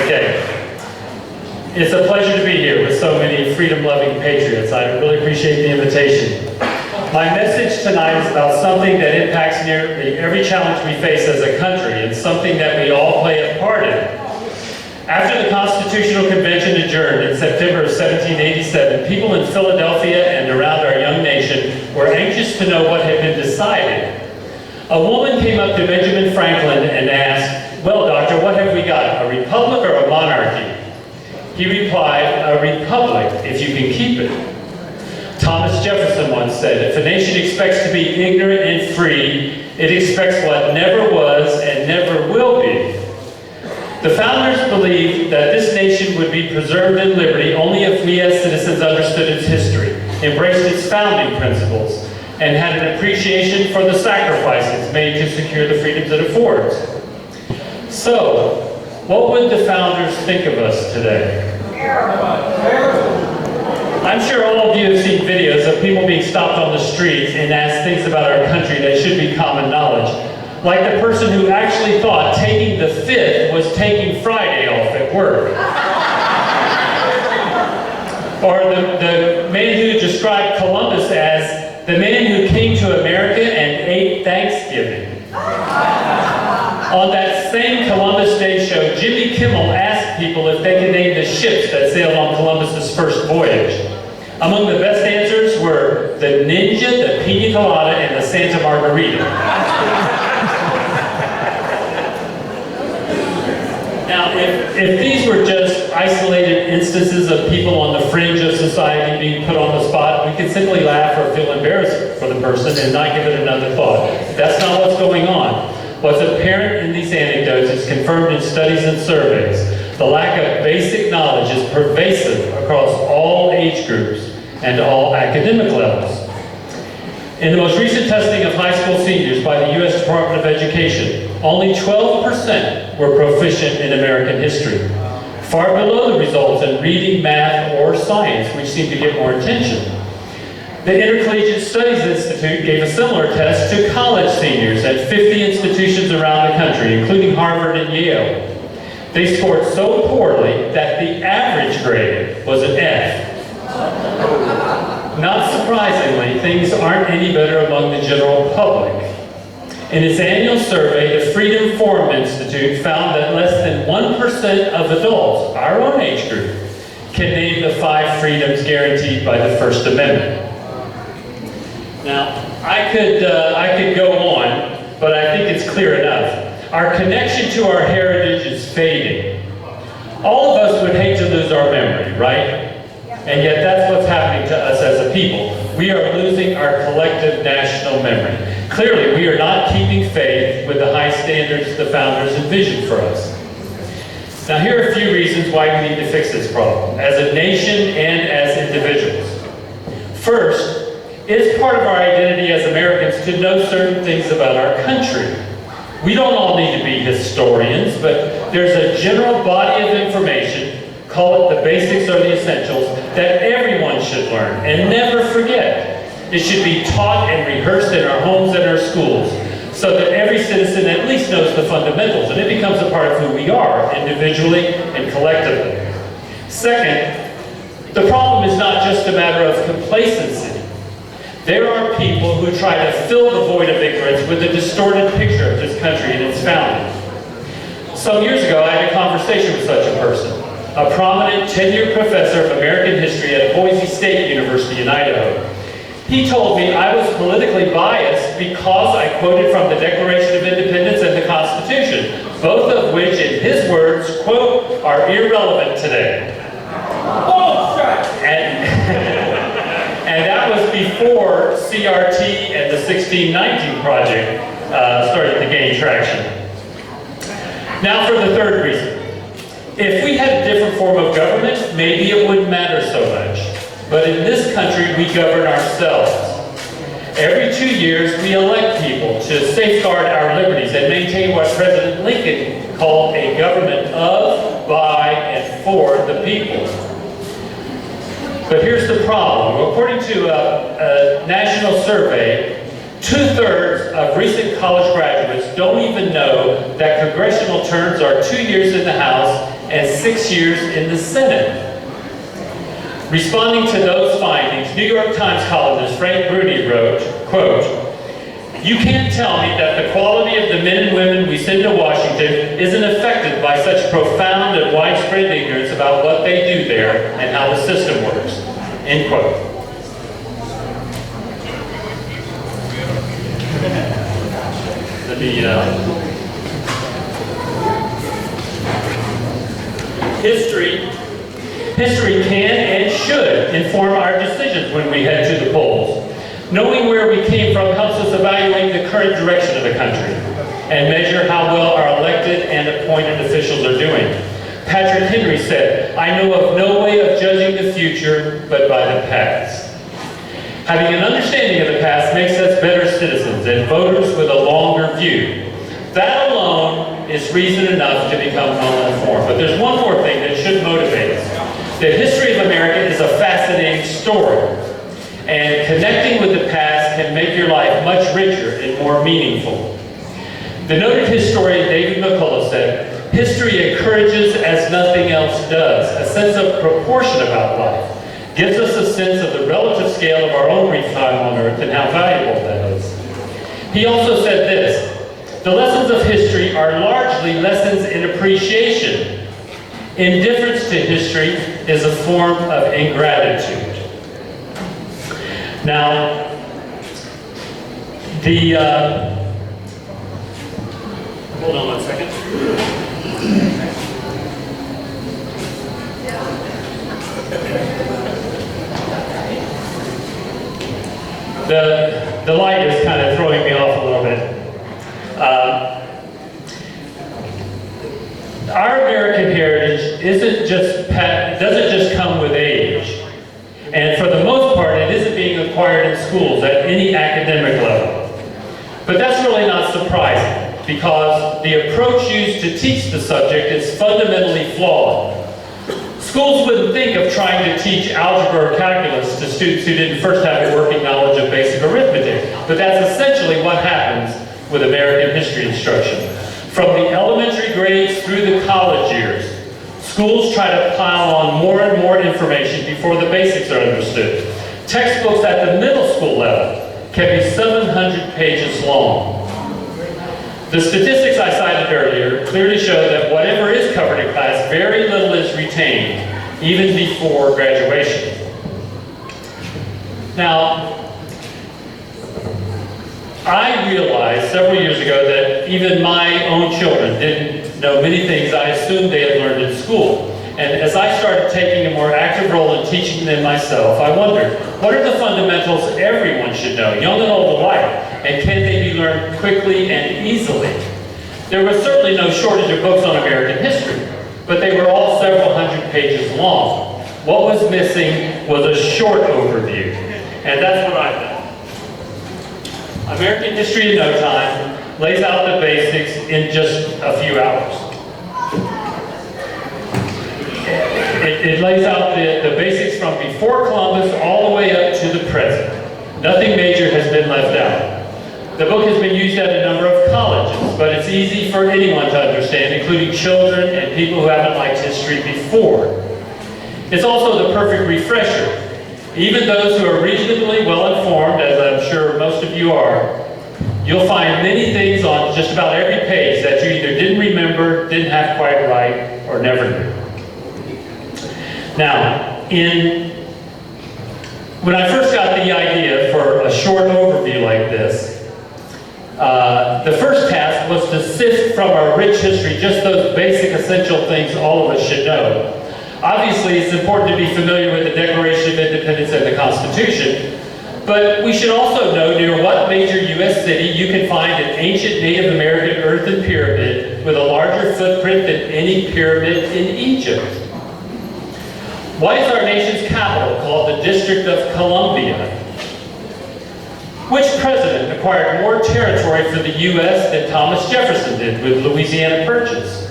Okay. It's a pleasure to be here with so many freedom-loving patriots. I really appreciate the invitation. My message tonight is about something that impacts nearly every challenge we face as a country, and something that we all play a part in. After the Constitutional Convention adjourned in September of 1787, people in Philadelphia and around our young nation were anxious to know what had been decided. A woman came up to Benjamin Franklin and asked, "Well, doctor, what have we got, a republic or a monarchy?" He replied, "A republic, if you can keep it." Thomas Jefferson once said, "If a nation expects to be ignorant and free, it expects what never was and never will be." The founders believed that this nation would be preserved in liberty only if we as citizens understood its history, embraced its founding principles, and had an appreciation for the sacrifices made to secure the freedoms it affords. So, what would the founders think of us today? I'm sure all of you have seen videos of people being stopped on the streets and asked things about our country that should be common knowledge. Like the person who actually thought taking the 5th was taking Friday off at work. Or the man who described Columbus as the man who came to America and ate Thanksgiving. On that same Columbus Day show, Jimmy Kimmel asked people if they could name the ships that sailed on Columbus's first voyage. Among the best answers were the Ninja, the Pina Colada, and the Santa Margarita. Now, if these were just isolated instances of people on the fringe of society being put on the spot, we could simply laugh or feel embarrassed for the person and not give it another thought. That's not what's going on. What's apparent in these anecdotes is confirmed in studies and surveys. The lack of basic knowledge is pervasive across all age groups and all academic levels. In the most recent testing of high school seniors by the U.S. Department of Education, only 12% were proficient in American history, far below the results in reading, math, or science, which seem to get more attention. The Intercollegiate Studies Institute gave a similar test to college seniors at 50 institutions around the country, including Harvard and Yale. They scored so poorly that the average grade was an F. Not surprisingly, things aren't any better among the general public. In its annual survey, the Freedom Forum Institute found that less than 1% of adults, our own age group, can name the 5 freedoms guaranteed by the First Amendment. Now, I could go on, but I think it's clear enough. Our connection to our heritage is fading. All of us would hate to lose our memory, right? And yet that's what's happening to us as a people. We are losing our collective national memory. Clearly, we are not keeping faith with the high standards the founders envisioned for us. Now, here are a few reasons why we need to fix this problem, as a nation and as individuals. First, it's part of our identity as Americans to know certain things about our country. We don't all need to be historians, but there's a general body of information, call it the basics or the essentials, that everyone should learn and never forget. It should be taught and rehearsed in our homes and our schools, so that every citizen at least knows the fundamentals, and it becomes a part of who we are, individually and collectively. Second, the problem is not just a matter of complacency. There are people who try to fill the void of ignorance with a distorted picture of this country and its founding. Some years ago, I had a conversation with such a person, a prominent tenured professor of American history at Boise State University in Idaho. He told me I was politically biased because I quoted from the Declaration of Independence and the Constitution, both of which, in his words, quote, are irrelevant today. And that was before CRT and the 1619 Project started to gain traction. Now for the third reason. If we had a different form of government, maybe it wouldn't matter so much. But in this country, we govern ourselves. Every 2 years, we elect people to safeguard our liberties and maintain what President Lincoln called a government of, by, and for the people. But here's the problem. According to a national survey, 2/3 of recent college graduates don't even know that congressional terms are 2 years in the House and 6 years in the Senate. Responding to those findings, New York Times columnist Frank Bruni wrote, quote, "You can't tell me that the quality of the men and women we send to Washington isn't affected by such profound and widespread ignorance about what they do there and how the system works." End quote. Let me, History can and should inform our decisions when we head to the polls. Knowing where we came from helps us evaluate the current direction of the country and measure how well our elected and appointed officials are doing. Patrick Henry said, "I know of no way of judging the future but by the past." Having an understanding of the past makes us better citizens and voters with a longer view. That alone is reason enough to become well-informed. But there's one more thing that should motivate us. The history of America is a fascinating story, and connecting with the past can make your life much richer and more meaningful. The noted historian David McCullough said, "History encourages as nothing else does, a sense of proportion about life, gives us a sense of the relative scale of our own brief time on earth and how valuable that is." He also said this, "The lessons of history are largely lessons in appreciation. Indifference to history is a form of ingratitude." Now, hold on one second. The light is kind of throwing me off a little bit. Our American heritage doesn't just come with age. And for the most part, it isn't being acquired in schools at any academic level. But that's really not surprising, because the approach used to teach the subject is fundamentally flawed. Schools wouldn't think of trying to teach algebra or calculus to students who didn't first have a working knowledge of basic arithmetic. But that's essentially what happens with American history instruction. From the elementary grades through the college years, schools try to pile on more and more information before the basics are understood. Textbooks at the middle school level can be 700 pages long. The statistics I cited earlier clearly show that whatever is covered in class, very little is retained, even before graduation. Now, I realized several years ago that even my own children didn't know many things I assumed they had learned in school. And as I started taking a more active role in teaching them myself, I wondered, what are the fundamentals everyone should know, young and old alike, and can they be learned quickly and easily? There was certainly no shortage of books on American history, but they were all several hundred pages long. What was missing was a short overview, and that's what I've done. American History in No Time lays out the basics in just a few hours. It lays out the basics from before Columbus all the way up to the present. Nothing major has been left out. The book has been used at a number of colleges, but it's easy for anyone to understand, including children and people who haven't liked history before. It's also the perfect refresher. Even those who are reasonably well informed, as I'm sure most of you are, you'll find many things on just about every page that you either didn't remember, didn't have quite right, or never knew. Now, when I first got the idea for a short overview like this, the first task was to sift from our rich history just those basic essential things all of us should know. Obviously, it's important to be familiar with the Declaration of Independence and the Constitution, but we should also know near what major U.S. city you can find an ancient Native American earthen pyramid with a larger footprint than any pyramid in Egypt. Why is our nation's capital called the District of Columbia? Which president acquired more territory for the U.S. than Thomas Jefferson did with Louisiana Purchase?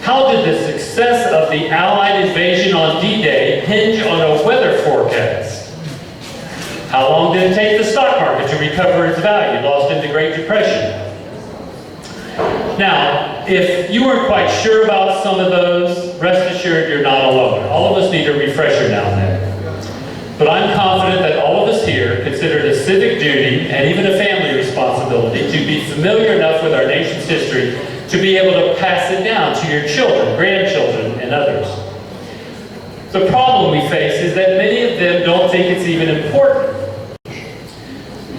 How did the success of the Allied invasion on D-Day hinge on a weather forecast? How long did it take the stock market to recover its value lost in the Great Depression? Now, if you weren't quite sure about some of those, rest assured you're not alone. All of us need a refresher now and then. But I'm confident that all of us here consider it a civic duty and even a family responsibility to be familiar enough with our nation's history to be able to pass it down to your children, grandchildren, and others. The problem we face is that many of them don't think it's even important.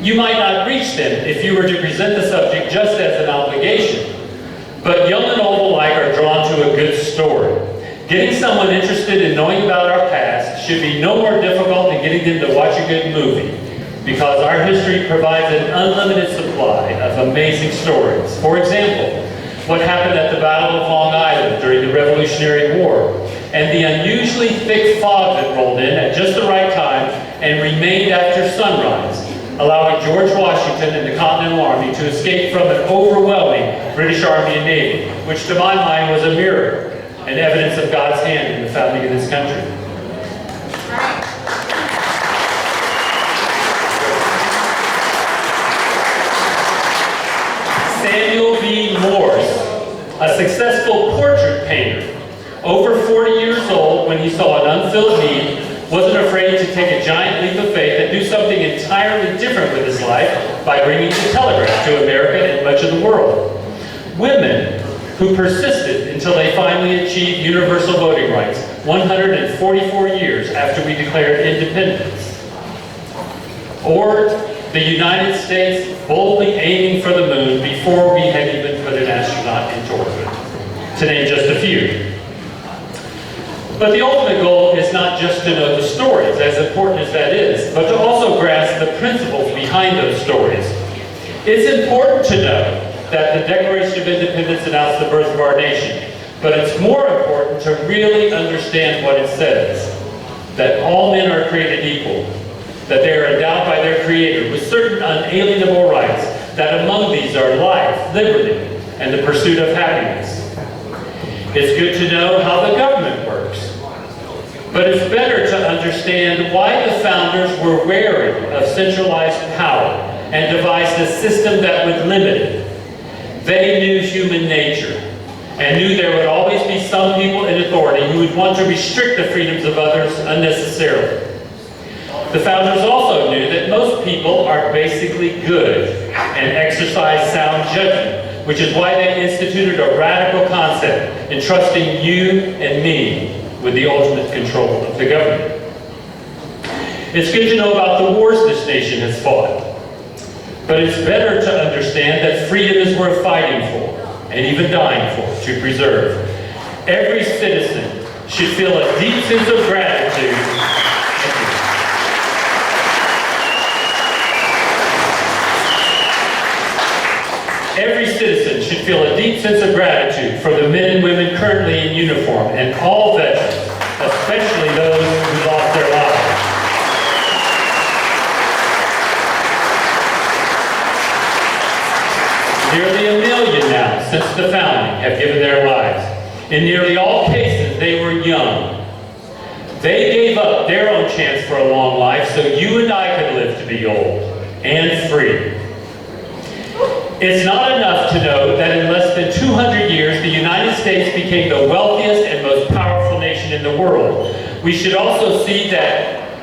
You might not reach them if you were to present the subject just as an obligation, but young and old alike are drawn to a good story. Getting someone interested in knowing about our past should be no more difficult than getting them to watch a good movie, because our history provides an unlimited supply of amazing stories. For example, what happened at the Battle of Long Island during the Revolutionary War, and the unusually thick fog that rolled in at just the right time and remained after sunrise, allowing George Washington and the Continental Army to escape from an overwhelming British Army and Navy, which to my mind was a miracle and evidence of God's hand in the founding of this country. Samuel V. Morse, a successful portrait painter, over 40 years old when he saw an unfilled need, wasn't afraid to take a giant leap of faith and do something entirely different with his life by bringing the telegraph to America and much of the world. Women who persisted until they finally achieved universal voting rights 144 years after we declared independence. Or the United States boldly aiming for the moon before we had even put an astronaut into orbit, to name just a few. But the ultimate goal is not just to know the stories, as important as that is, but to also grasp the principles behind those stories. It's important to know that the Declaration of Independence announced the birth of our nation, but it's more important to really understand what it says, that all men are created equal, that they are endowed by their Creator with certain unalienable rights, that among these are life, liberty, and the pursuit of happiness. It's good to know how the government works, but it's better to understand why the founders were wary of centralized power and devised a system that would limit it. They knew human nature and knew there would always be some people in authority who would want to restrict the freedoms of others unnecessarily. The founders also knew that most people are basically good and exercise sound judgment, which is why they instituted a radical concept, entrusting you and me with the ultimate control of the government. It's good to know about the wars this nation has fought, but it's better to understand that freedom is worth fighting for, and even dying for, to preserve. Every citizen should feel a deep sense of gratitude. Every citizen should feel a deep sense of gratitude for the men and women currently in uniform and all veterans, especially those who lost their lives. Nearly 1 million now, since the founding, have given their lives. In nearly all cases, they were young. They gave up their own chance for a long life so you and I could live to be old and free. It's not enough to know that in less than 200 years, the United States became the wealthiest and most powerful nation in the world. We should also see that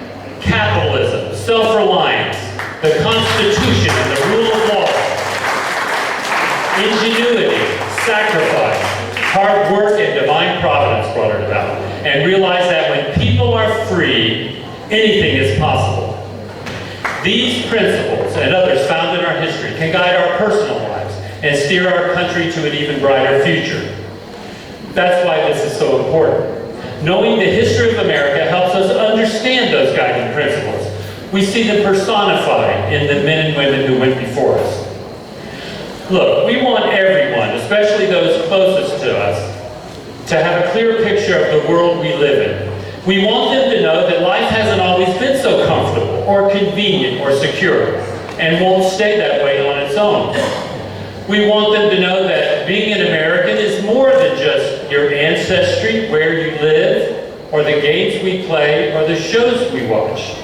capitalism, self-reliance, the Constitution and the rule of law, ingenuity, sacrifice, hard work, and divine providence brought it about. And realize that when people are free, anything is possible. These principles and others found in our history can guide our personal lives and steer our country to an even brighter future. That's why this is so important. Knowing the history of America helps us understand those guiding principles. We see them personified in the men and women who went before us. Look, we want everyone, especially those closest to us, to have a clear picture of the world we live in. We want them to know that life hasn't always been so comfortable or convenient or secure and won't stay that way on its own. We want them to know that being an American is more than just your ancestry, where you live, or the games we play, or the shows we watch.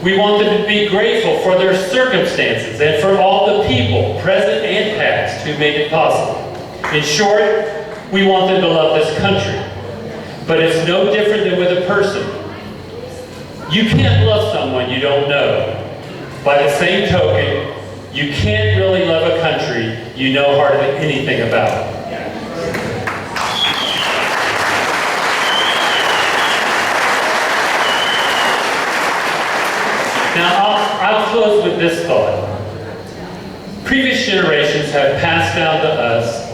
We want them to be grateful for their circumstances and for all the people, present and past, who made it possible. In short, we want them to love this country. But it's no different than with a person. You can't love someone you don't know. By the same token, you can't really love a country you know hardly anything about. Now, I'll close with this thought. Previous generations have passed down to us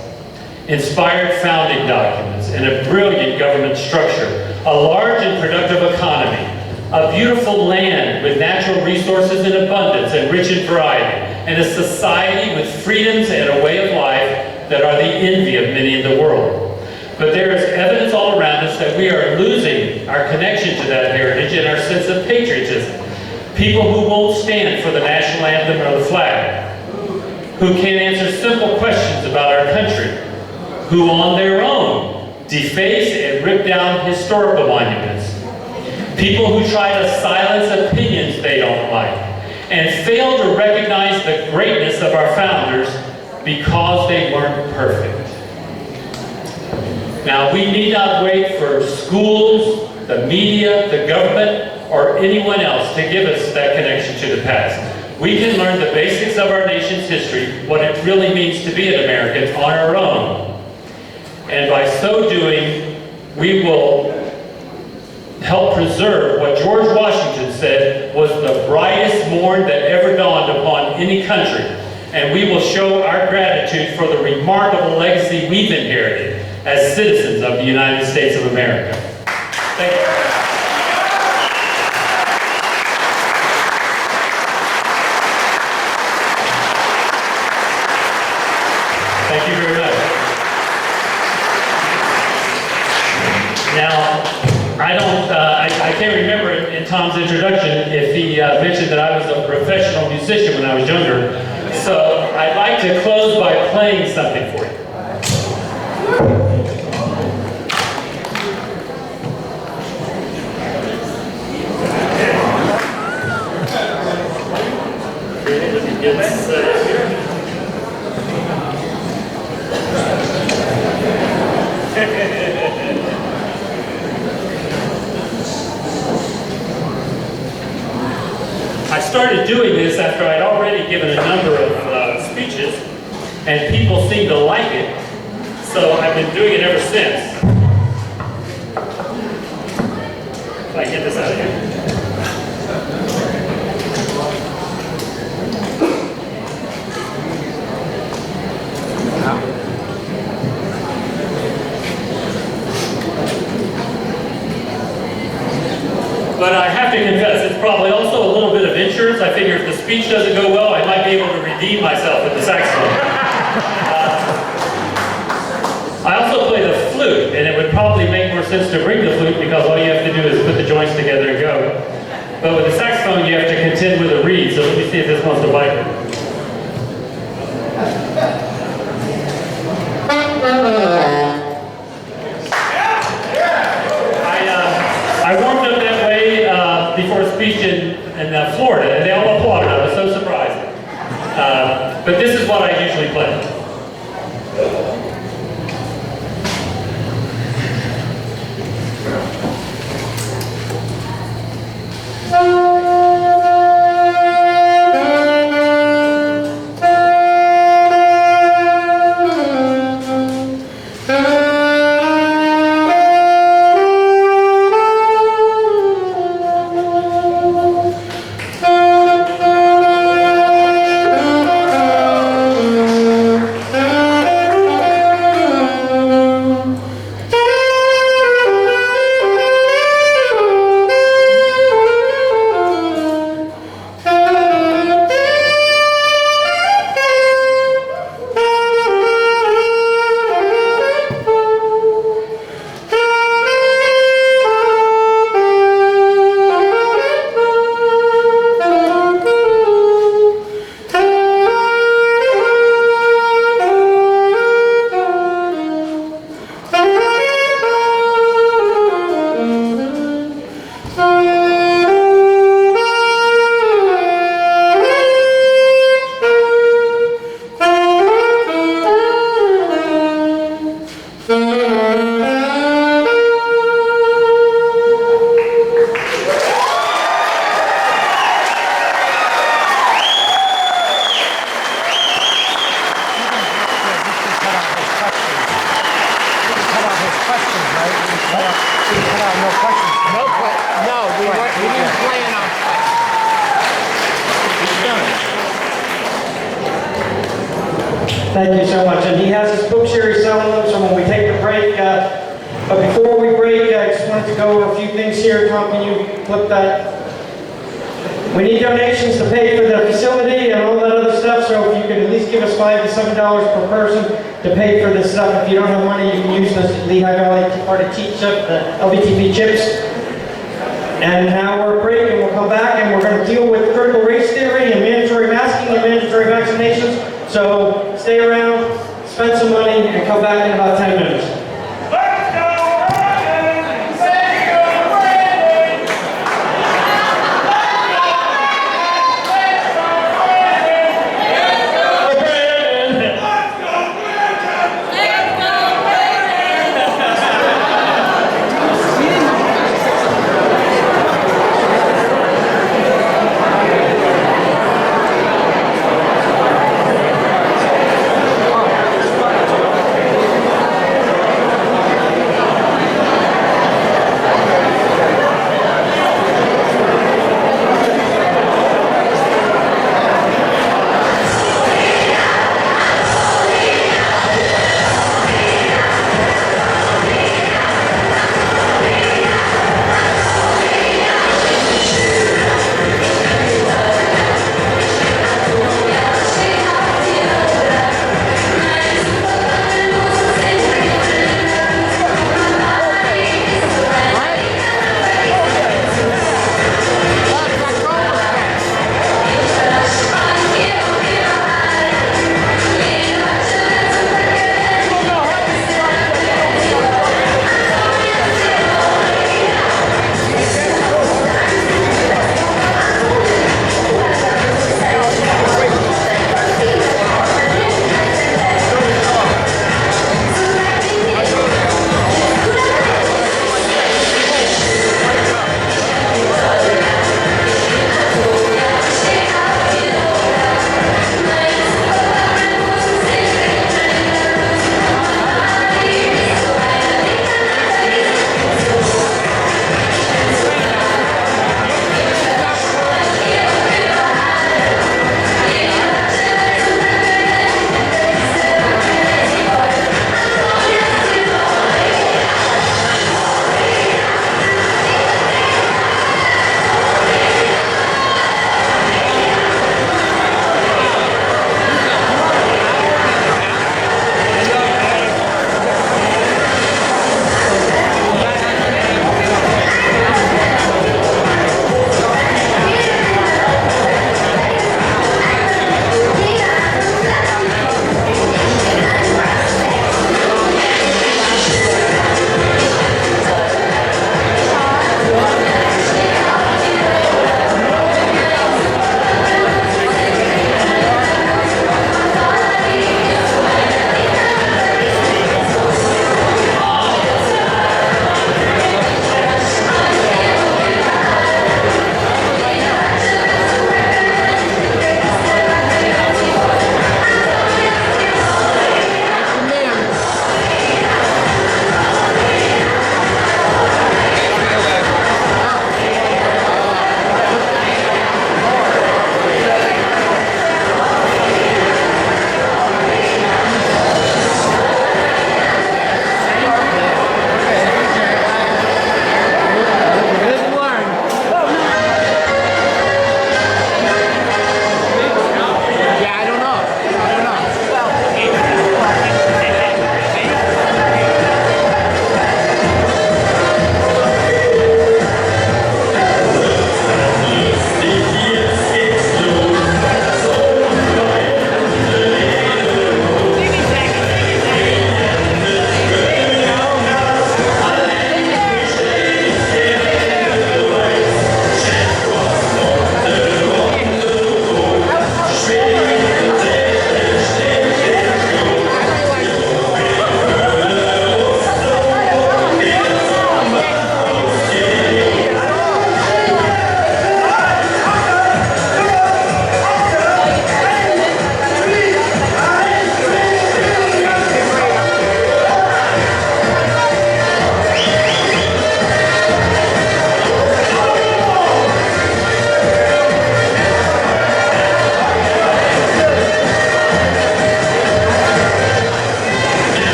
inspired founding documents and a brilliant government structure, a large and productive economy, a beautiful land with natural resources in abundance and rich in variety, and a society with freedoms and a way of life that are the envy of many in the world. But there is evidence all around us that we are losing our connection to that heritage and our sense of patriotism. People who won't stand for the national anthem or the flag, who can't answer simple questions about our country, who on their own deface and rip down historical monuments, people who try to silence opinions they don't like, and fail to recognize the greatness of our founders because they weren't perfect. Now, we need not wait for schools, the media, the government, or anyone else to give us that connection to the past. We can learn the basics of our nation's history, what it really means to be an American, on our own. And by so doing, we will help preserve what George Washington said was the brightest morn that ever dawned upon any country. And we will show our gratitude for the remarkable legacy we've inherited as citizens of the United States of America. Thank you. Thank you very much. Now, I can't remember in Tom's introduction if he mentioned that I was a professional musician when I was younger. So I'd like to close by playing something for you. I started doing this after I'd already given a number of speeches, and people seemed to like it, so I've been doing it ever since. If I get this out of here. But I have to confess, it's probably also a little bit of insurance. I figure if the speech doesn't go well, I might be able to redeem myself with the saxophone. I also play the flute, and it would probably make more sense to bring the flute because all you have to do is put the joints together and go. But with the saxophone, you have to contend with a reed, so let me see if this wants to vibrate. I warmed up that way before a speech in Florida, and they all applauded. I was so surprised. But this is what I questions, right? We put out no questions. No, we didn't plan on questions. Thank you so much. And he has his books here, he's selling them, so when we take the break, but before we break, I just wanted to go over a few things here. Tom, can you flip that? We need donations to pay for the facility and all that other stuff, so if you could at least give us $5 to $7 per person to pay for this stuff. If you don't have money, you can use the Lehigh Valley Party Cheat Chip, the LVTP chips. And now we're breaking, we'll come back and we're going to deal with critical race theory and mandatory masking and mandatory vaccinations. So stay around, spend some money, and come back in about 10 minutes.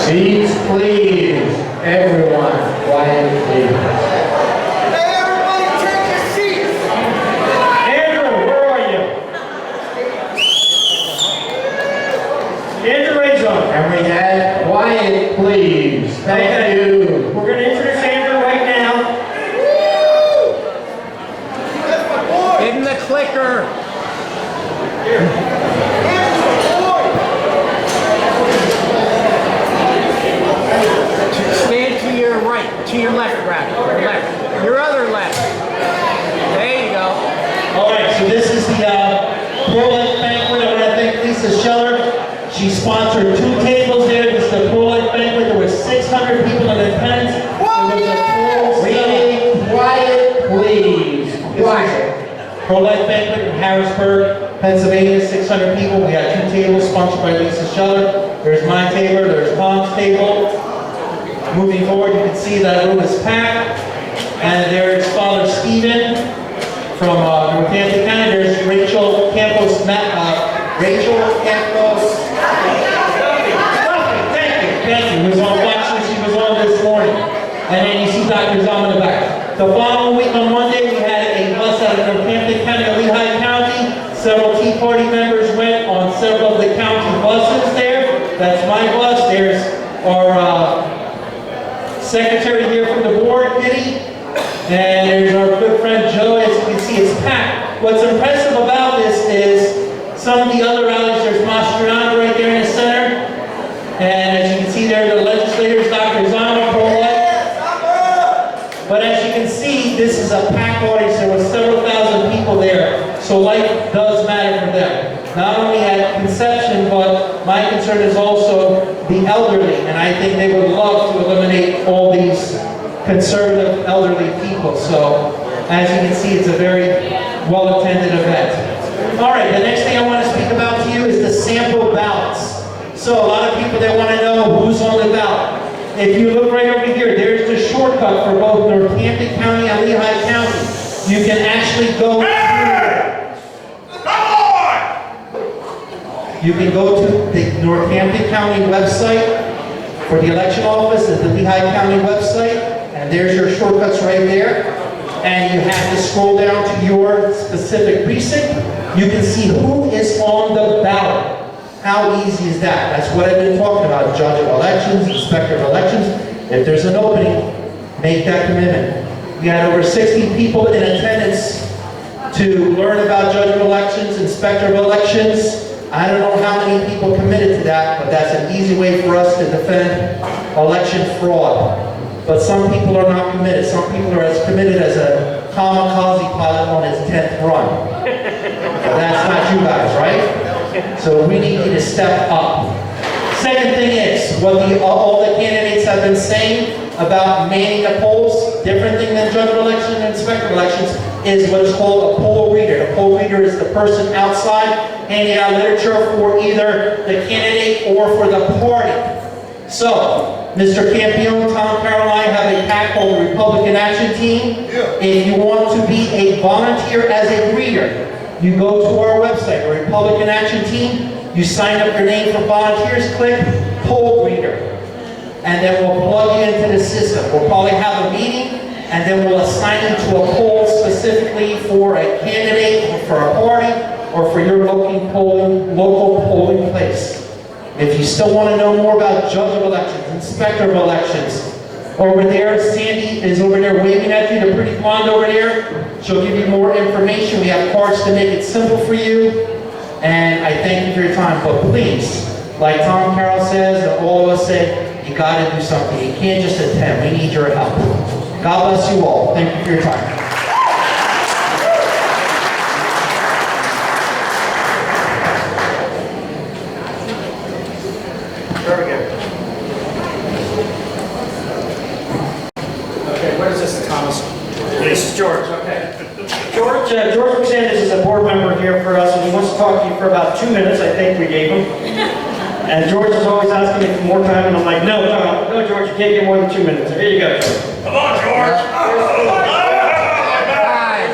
Seats, please. Everyone, quiet, please. Andrew, where are you? Andrew Razon. And we had quiet, please. Thank you. We're going to introduce Andrew right now. Give him the clicker. Stand to your right, to your left, rather. Your left. Your other left. There you go. All right, so this is the pro-life banquet. I want to thank Lisa Scheller. She sponsored 2 tables there. This is the pro-life banquet. There were 600 people in attendance. There was a full Quiet, please. Quiet. pro-life banquet in Harrisburg, Pennsylvania. 600 people. We had 2 tables sponsored by Lisa Scheller. There's my table. There's Tom's table. Moving forward, you can see that room is packed. And there's Father Stephen from Northampton County. There's Rachel Campos. Thank you. Who was on watch she was on this morning. And then you see Dr. Zom in the back. The following week on Monday, we had a bus out of Northampton County to Lehigh County. Several Tea Party members went on several of the county buses there. That's my bus. There's our secretary here from the board, Kitty. And there's our good friend Joe. As you can see, it's packed. What's impressive about this is some of the other rallies. There's Mastriano right there in the center. And as you can see there, the legislators, Dr. Zama, pro-life. But as you can see, this is a packed audience. There were several thousand people there. So life does matter for them. Not only at conception, but my concern is also the elderly. And I think they would love to eliminate all these conservative elderly people. So as you can see, it's a very well-attended event. All right, the next thing I want to speak about to you is the sample ballots. So a lot of people that want to know who's on the ballot. If you look right over here, there's the shortcut for both Northampton County and Lehigh County. You can actually go You can go to the Northampton County website for the election office at the Lehigh County website, and there's your shortcuts right there. And you have to scroll down to your specific precinct. You can see who is on the ballot. How easy is that? That's what I've been talking about. Judge of elections, inspector of elections. If there's an opening, make that commitment. We had over 60 people in attendance to learn about judge of elections, inspector of elections. I don't know how many people committed to that, but that's an easy way for us to defend election fraud. But some people are not committed. Some people are as committed as a kamikaze pilot on his 10th run. That's not you guys, right? So we need you to step up. Second thing is, what all the candidates have been saying about manning the polls, different thing than judge of elections and inspector of elections, is what is called a poll reader. A poll reader is the person outside handing out literature for either the candidate or for the party. So, Mr. Campione, Tom Carroll, and I have a pack called the Republican Action Team. If you want to be a volunteer as a reader, you go to our website, the Republican Action Team, you sign up your name for volunteers, click poll reader, and then we'll plug you into the system. We'll probably have a meeting, and then we'll assign you to a poll specifically for a candidate, or for a party, or for your local polling place. If you still want to know more about judge of elections, inspector of elections, over there, Sandy is over there waving at you, the pretty blonde over there. She'll give you more information. We have cards to make it simple for you. And I thank you for your time. But please, like Tom Carroll says, and all of us say, you got to do something. You can't just attend. We need your help. God bless you all. Thank you for your time. Very good. Okay, what is this, Thomas? This is George, okay. George McSanders is a board member here for us, and he wants to talk to you for about 2 minutes, I think we gave him. And George is always asking me for more time, and I'm like, no, Tom, no, George, you can't get more than 2 minutes. Here you go. Come on, George.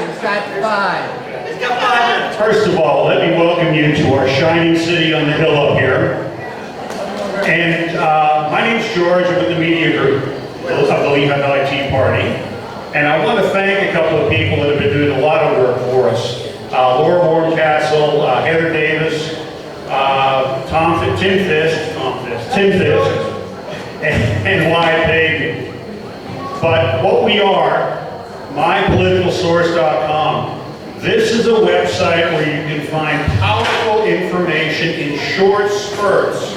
He's got 5. He's got 5 minutes. First of all, let me welcome you to our shining city on the hill up here. And my name's George with the media group of the Lehigh Tea Party. And I want to thank a couple of people that have been doing a lot of work for us. Laura Warmcastle, Heather Davis, Tim Fisk, and Wyatt Payton. But what we are, mypoliticalsource.com. This is a website where you can find powerful information in short spurts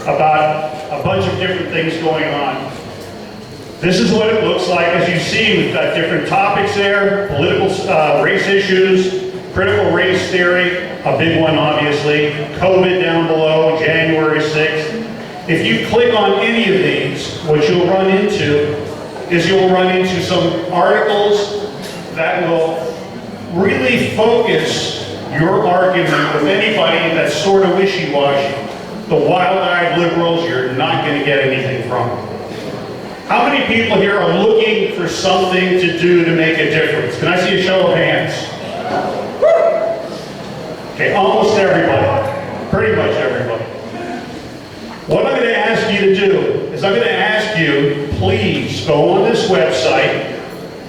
about a bunch of different things going on. This is what it looks like. As you see, we've got different topics there, political race issues, critical race theory, a big one obviously, COVID down below, January 6th. If you click on any of these, what you'll run into is you'll run into some articles that will really focus your argument with anybody that's sort of wishy-washy. The wild-eyed liberals, you're not going to get anything from them. How many people here are looking for something to do to make a difference? Can I see a show of hands? Okay, almost everybody. Pretty much everybody. What I'm going to ask you to do is I'm going to ask you, please go on this website,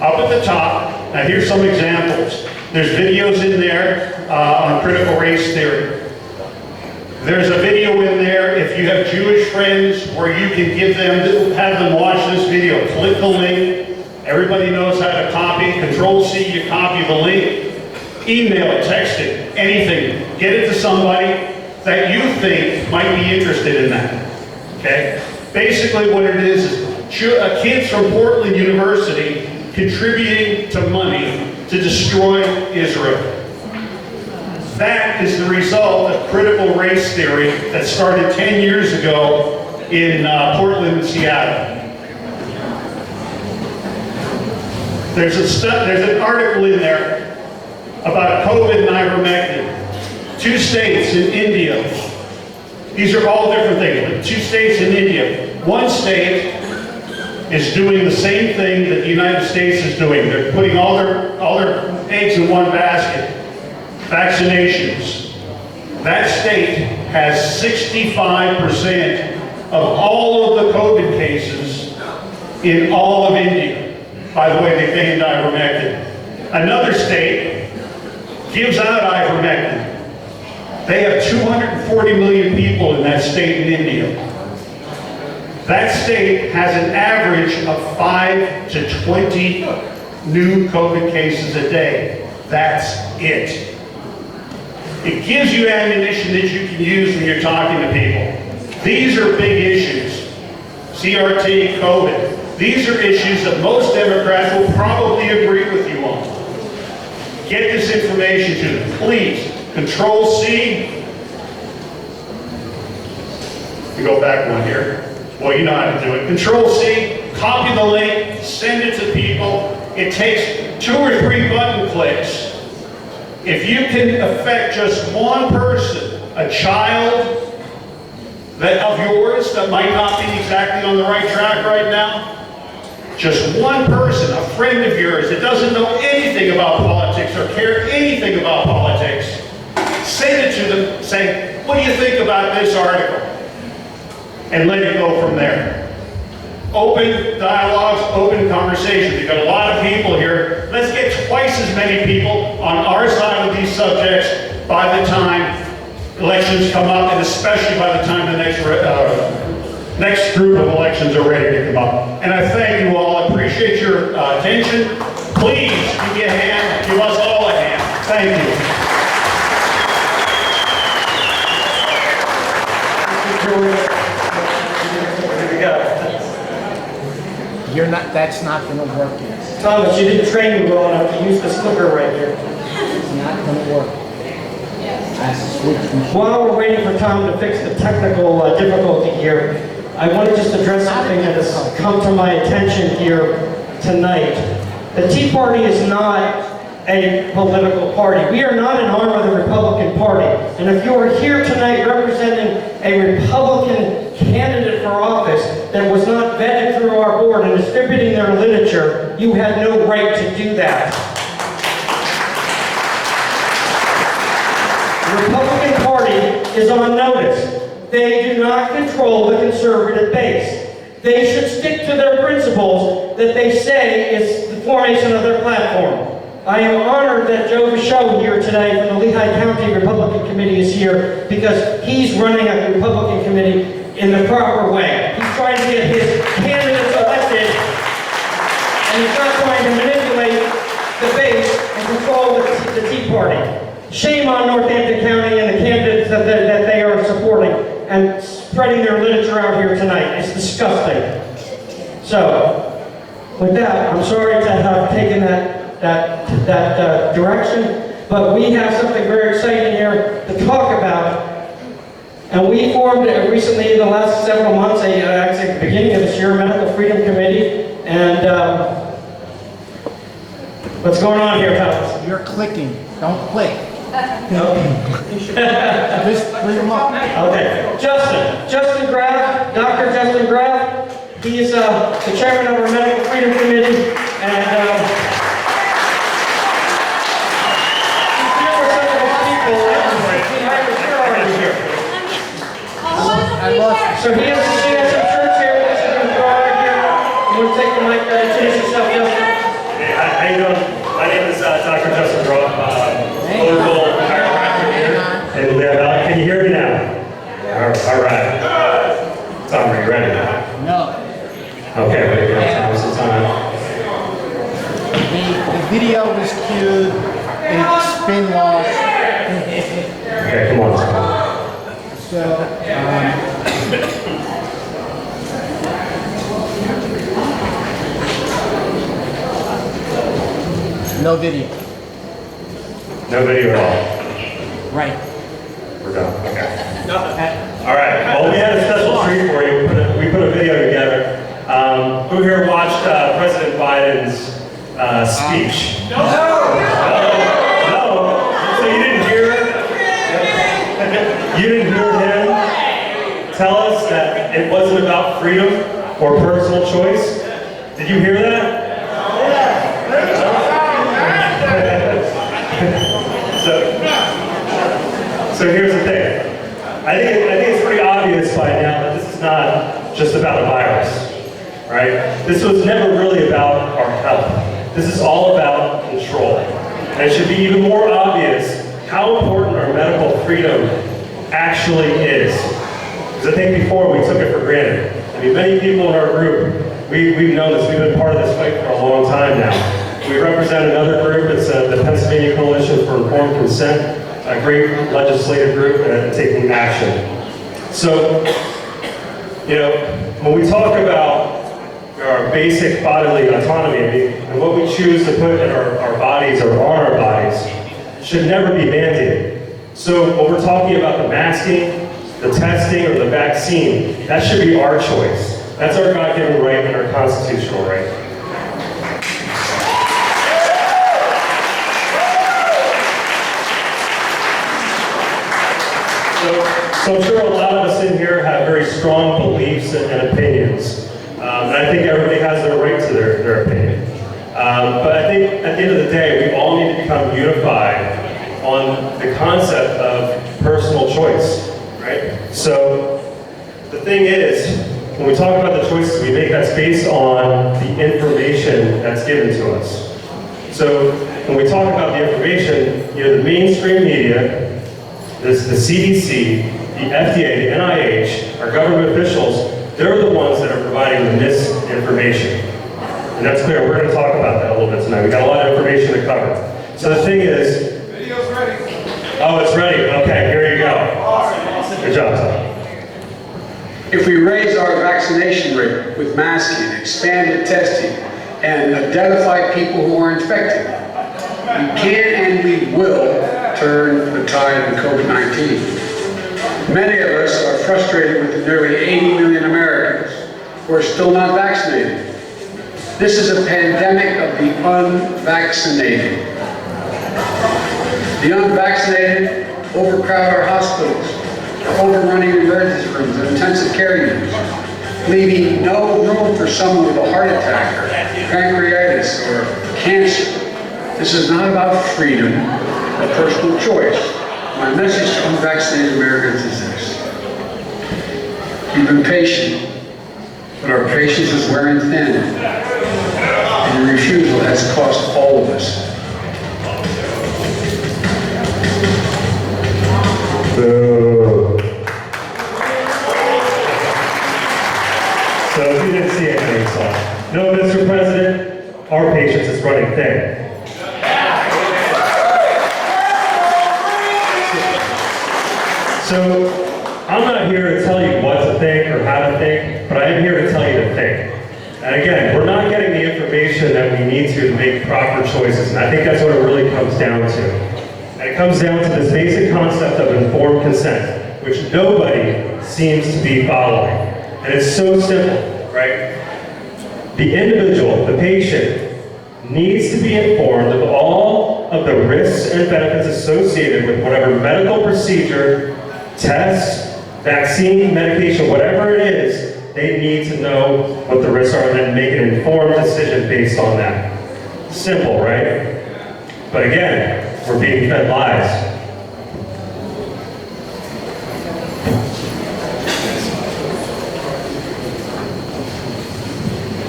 up at the top. Now here's some examples. There's videos in there on critical race theory. There's a video in there if you have Jewish friends where you can have them watch this video. Click the link. Everybody knows how to copy. Control-C, you copy the link. Email it, text it, anything. Get it to somebody that you think might be interested in that. Okay? Basically what it is kids from Portland University contributing to money to destroy Israel. That is the result of critical race theory that started 10 years ago in Portland and Seattle. There's an article in there about COVID and ivermectin. 2 states in India. These are all different things, but 2 states in India. One state is doing the same thing that the United States is doing. They're putting all their eggs in one basket. Vaccinations. That state has 65% of all of the COVID cases in all of India. By the way, they banned ivermectin. Another state gives out ivermectin. They have 240 million people in that state in India. That state has an average of 5 to 20 new COVID cases a day. That's it. It gives you ammunition that you can use when you're talking to people. These are big issues. CRT, COVID. These are issues that most Democrats will probably agree with you on. Get this information to them, please. Control-C. You go back one here. Well, you know how to do it. Control-C, copy the link, send it to people. It takes 2 or 3 button clicks. If you can affect just one person, a child of yours that might not be exactly on the right track right now, just one person, a friend of yours that doesn't know anything about politics or care anything about politics, send it to them, say, what do you think about this article? And let it go from there. Open dialogues, open conversations. We've got a lot of people here. Let's get twice as many people on our side of these subjects by the time elections come up, and especially by the time the next group of elections are ready to come up. And I thank you all. I appreciate your attention. Please give me a hand. Give us all a hand. Thank you. That's not gonna work yet. Thomas, you didn't train me well enough to use this clicker right here. It's not gonna work. That's a switch machine. While we're waiting for Tom to fix the technical difficulty here, I want to just address something that has come to my attention here tonight. The Tea Party is not a political party. We are not an arm of the Republican Party. And if you are here tonight representing a Republican candidate for office that was not vetted through our board and distributing their literature, you had no right to do that. The Republican Party is on notice. They do not control the conservative base. they should stick to their principles that they say is the formation of their platform. I am honored that Joe Michaud here today from the Lehigh County Republican Committee is here because he's running a Republican committee in the proper way. He's trying to get his candidates elected, and he's not trying to manipulate the base and control the Tea Party. Shame on Northampton County and the candidates that they are supporting and spreading their literature out here tonight. It's disgusting. So, with that, I'm sorry to have taken that direction, but we have something very exciting here to talk about. And we formed recently, in the last several months, actually at the beginning of this year, a Medical Freedom Committee. And what's going on here, fellas? You're clicking. Don't click. No. Just bring them up. Okay. Justin Graff, Dr. Justin Graff. He is the chairman of our Medical Freedom Committee. And so he has some shirts here. This is going to go right here. You want to take the mic and introduce yourself, Justin? Hey, how you doing? My name is Dr. Justin Groff, local chiropractor here in Lehigh Valley. Can you hear me now? All right. Tom, are you ready? No. Okay, wait, give some time. The video was queued. It's been lost. Okay, come on. So, no video. No video at all. Right. We're done. Okay. All right. Well, we had a special treat for you. We put a video together. Who here watched President Biden's speech? No. So you didn't hear? You didn't hear him tell us that it wasn't about freedom or personal choice? Did you hear that? So here's the thing. I think it's pretty obvious by now that this is not just about a virus, right? This was never really about our health. This is all about control. And it should be even more obvious how important our medical freedom actually is. Because I think before we took it for granted. I mean, many people in our group, we've known this, we've been part of this fight for a long time now. We represent another group, it's the Pennsylvania Coalition for Informed Consent, a great legislative group taking action. So, you know, when we talk about our basic bodily autonomy, and what we choose to put in our bodies or on our bodies should never be mandated. So when we're talking about the masking, the testing, or the vaccine, that should be our choice. That's our God-given right and our constitutional right. So I'm sure a lot of us in here have very strong beliefs and opinions. And I think everybody has their right to their opinion. But I think at the end of the day, we all need to become unified on the concept of personal choice, right? So the thing is, when we talk about the choices we make, that's based on the information that's given to us. So when we talk about the information, you know, the mainstream media, the CDC, the FDA, the NIH, our government officials, they're the ones that are providing the misinformation. And that's clear. We're going to talk about that a little bit tonight. We got a lot of information to cover. So the thing is... Video's ready. Oh, it's ready. Okay, here you go. Good job, Tom. If we raise our vaccination rate with masking, expanded testing, and identify people who are infected, we can and we will turn the tide of COVID-19. Many of us are frustrated with the nearly 80 million Americans who are still not vaccinated. This is a pandemic of the unvaccinated. The unvaccinated overcrowd our hospitals, overrunning emergency rooms and intensive care units, leaving no room for someone with a heart attack or pancreatitis or cancer. This is not about freedom or personal choice. My message to unvaccinated Americans is this. You've been patient. but our patience is wearing thin, and your refusal has cost all of us. Boo. So if you didn't see anything, so no, Mr. President, our patience is running thin. So I'm not here to tell you what to think or how to think, but I am here to tell you to think. And again, we're not getting the information that we need to make proper choices, and I think that's what it really comes down to. And it comes down to this basic concept of informed consent, which nobody seems to be following. And it's so simple, right? The individual, the patient, needs to be informed of all of the risks and benefits associated with whatever medical procedure, test, vaccine, medication, whatever it is. They need to know what the risks are and then make an informed decision based on that. Simple, right? But again, we're being fed lies.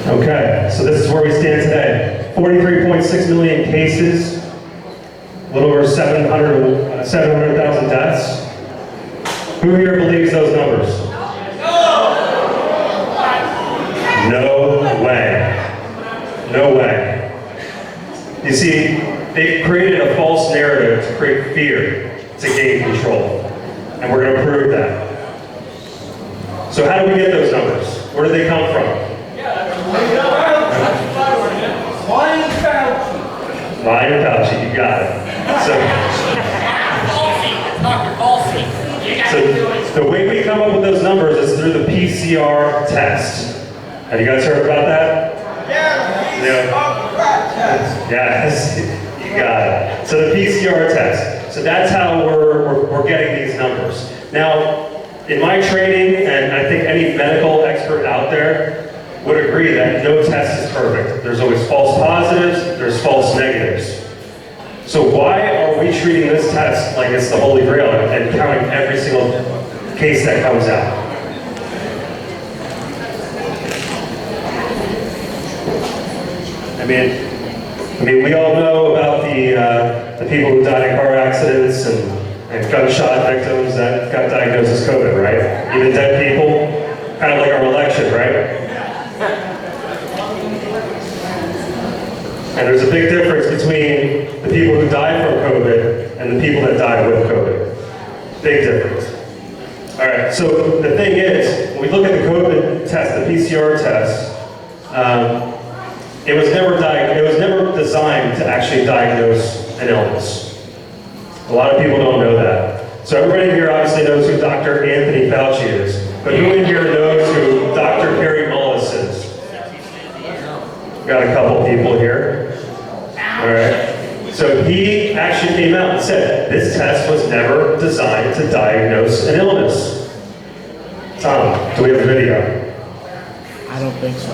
Okay, so this is where we stand today. 43.6 million cases, a little over 700,000 deaths. Who here believes those numbers? No way. No way. You see, they've created a false narrative to create fear, to gain control. And we're going to prove that. So how do we get those numbers? Where do they come from? Ryan Fauci, you got it. So the way we come up with those numbers is through the PCR test. Have you guys heard about that? Yeah. Yes, you got it. So the PCR test. So that's how we're getting these numbers. Now, in my training, and I think any medical expert out there would agree that no test is perfect. There's always false positives, there's false negatives. So why are we treating this test like it's the Holy Grail and counting every single case that comes out? I mean, we all know about the people who died in car accidents and gunshot victims that got diagnosed as COVID, right? Even dead people, kind of like our election, right? And there's a big difference between the people who died from COVID and the people that died with COVID. Big difference. All right, so the thing is, when we look at the COVID test, the PCR test, it was never designed to actually diagnose an illness. A lot of people don't know that. So everybody here obviously knows who Dr. Anthony Fauci is, but who in here knows who Dr. Perry Mullis is? Got a couple people here. All right. So he actually came out and said, this test was never designed to diagnose an illness. Tom, do we have a video? I don't think so.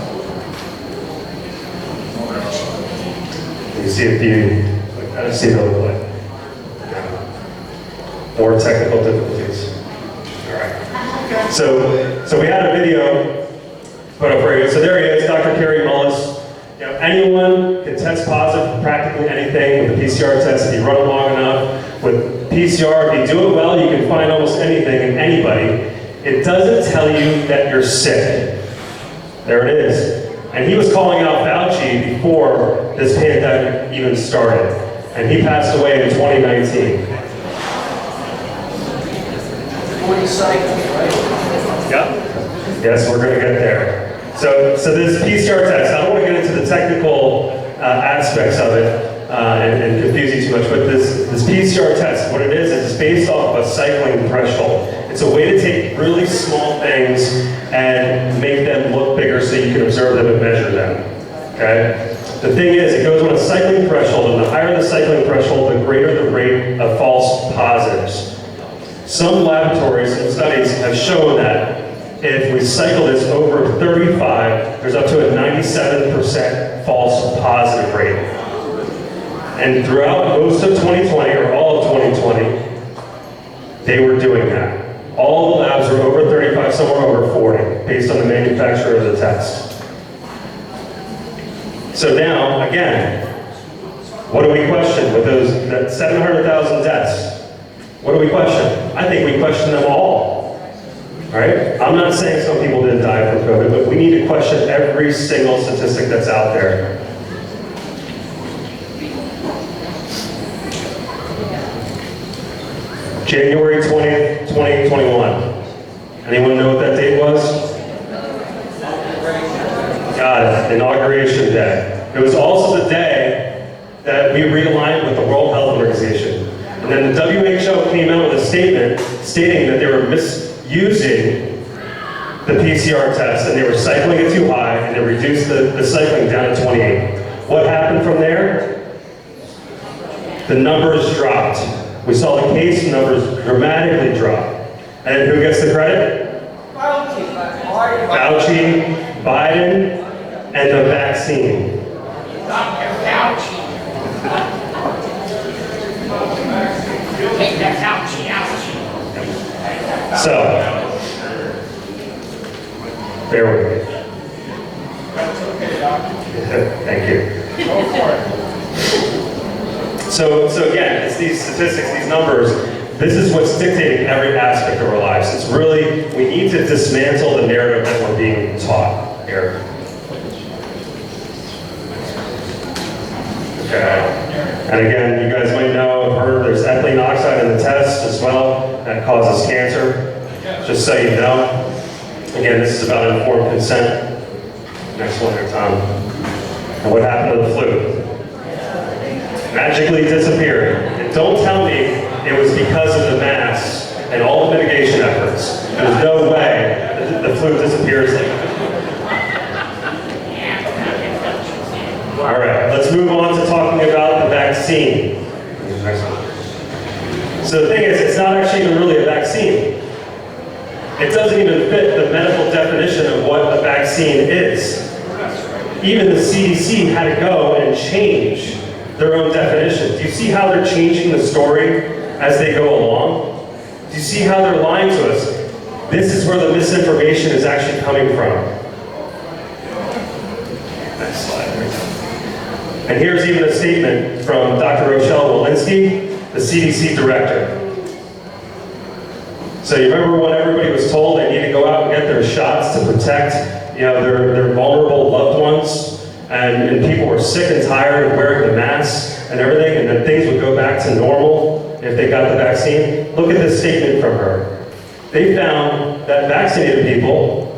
You see if you, I don't see the look like. More technical difficulties. All right. So we had a video put up for you. So there he is, Dr. Perry Mullis. You know, anyone can test positive for practically anything with a PCR test if you run it long enough. With PCR, if you do it well, you can find almost anything in anybody. It doesn't tell you that you're sick. There it is. And he was calling out Fauci before this pandemic even started. And he passed away in 2019. Yep. Yes, we're going to get there. So this PCR test, I don't want to get into the technical aspects of it and confuse you too much, but this PCR test, what it is it's based off of a cycling threshold. It's a way to take really small things and make them look bigger so you can observe them and measure them, okay? The thing is, it goes on a cycling threshold, and the higher the cycling threshold, the greater the rate of false positives. Some laboratories and studies have shown that if we cycle this over 35, there's up to a 97% false positive rate. And throughout most of 2020, or all of 2020, they were doing that. All the labs were over 35, some were over 40, based on the manufacturer. manufacturer of the test. So now, again, what do we question with that 700,000 deaths? What do we question? I think we question them all. Right? I'm not saying some people didn't die from COVID, but we need to question every single statistic that's out there. January 20th, 2021. Anyone know what that date was? Got it, Inauguration Day. It was also the day that we realigned with the World Health Organization. And then the WHO came out with a statement stating that they were misusing the PCR test and they were cycling it too high and they reduced the cycling down to 28. What happened from there? The numbers dropped. We saw the case numbers dramatically drop. And who gets the credit? Fauci, Biden, and the vaccine. Dr. Fauci. Take that Fauci out. So, bear with me. Thank you. Go for it. So again, it's these statistics, these numbers, this is what's dictating every aspect of our lives. It's really, we need to dismantle the narrative that we're being taught here. Okay. And again, you guys might know, I've heard there's ethylene oxide in the test as well that causes cancer. Just so you know. Again, this is about informed consent. Next one here, Tom. And what happened to the flu? Magically disappeared. And don't tell me it was because of the masks and all the mitigation efforts. There's no way that the flu disappears like that. All right, let's move on to talking about the vaccine. So the thing is, it's not actually even really a vaccine. It doesn't even fit the medical definition of what a vaccine is. Even the CDC had to go and change their own definition. Do you see how they're changing the story as they go along? Do you see how they're lying to us? This is where the misinformation is actually coming from. Next slide. And here's even a statement from Dr. Rochelle Walensky, the CDC director. So you remember when everybody was told they need to go out and get their shots to protect, their vulnerable loved ones? And people were sick and tired of wearing the masks and everything, and then things would go back to normal if they got the vaccine. Look at this statement from her. They found that vaccinated people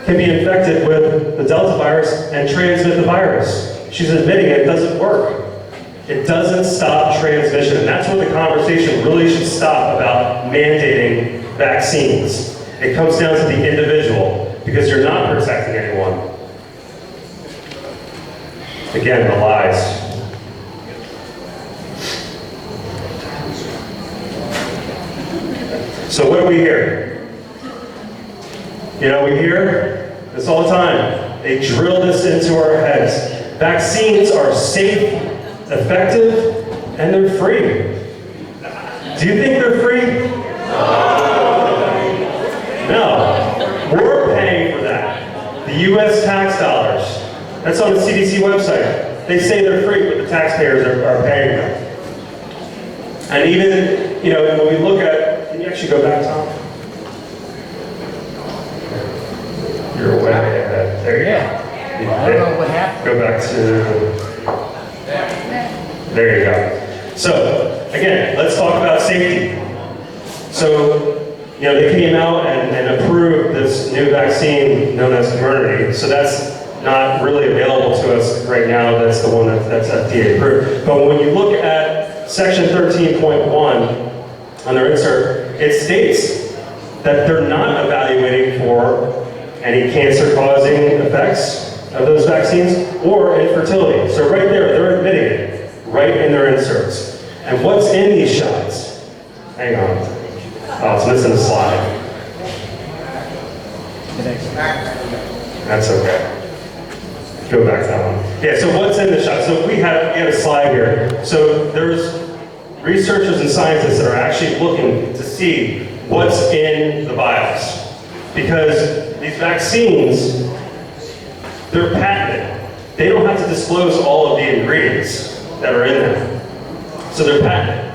can be infected with the Delta virus and transmit the virus. She's admitting it doesn't work. It doesn't stop transmission, and that's where the conversation really should stop about mandating vaccines. It comes down to the individual, because you're not protecting anyone. Again, the lies. So what do we hear? We hear this all the time. They drill this into our heads. Vaccines are safe, effective, and they're free. Do you think they're free? No. We're paying for that. The U.S. tax dollars. That's on the CDC website. They say they're free, but the taxpayers are paying them. And even, when we look at, can you actually go back, Tom? You're way ahead. There you go. I don't know what happened. Go back to, there you go. So, again, let's talk about safety. So, they came out and approved this new vaccine known as Comirnaty. So that's not really available to us right now. That's the one that's FDA approved. But when you look at section 13.1 on their insert, it states that they're not evaluating for any cancer-causing effects of those vaccines or infertility. So right there, they're admitting it, right in their inserts. And what's in these shots? Hang on. Oh, it's missing a slide. That's okay. Go back to that one. Yeah, so what's in the shot? So we have a slide here. So there's researchers and scientists that are actually looking to see what's in the vials. because these vaccines, they're patented. They don't have to disclose all of the ingredients that are in them. So they're patented.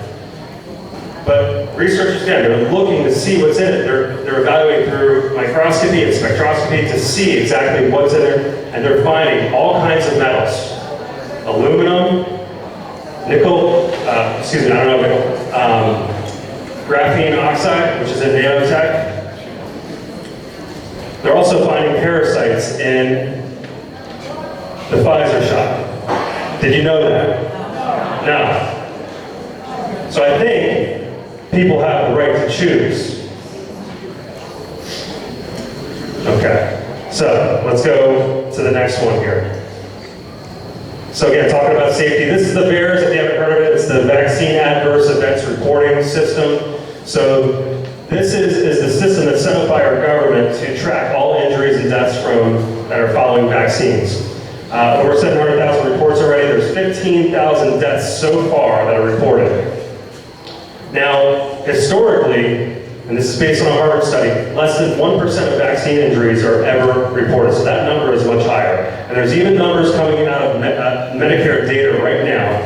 But researchers, again, they're looking to see what's in it. They're evaluating through microscopy and spectroscopy to see exactly what's in there, and they're finding all kinds of metals. Aluminum, nickel, excuse me, I don't know nickel, graphene oxide, which is in nanotech. They're also finding parasites in the Pfizer shot. Did you know that? No. So I think people have the right to choose. Okay, so let's go to the next one here. So again, talking about safety, this is the VAERS, if you haven't heard of it, it's the Vaccine Adverse Events Reporting System. So this is the system that's set up by our government to track all injuries and deaths that are following vaccines. Over 700,000 reports already, there's 15,000 deaths so far that are reported. Now, historically, and this is based on a Harvard study, less than 1% of vaccine injuries are ever reported, so that number is much higher. And there's even numbers coming out of Medicare data right now.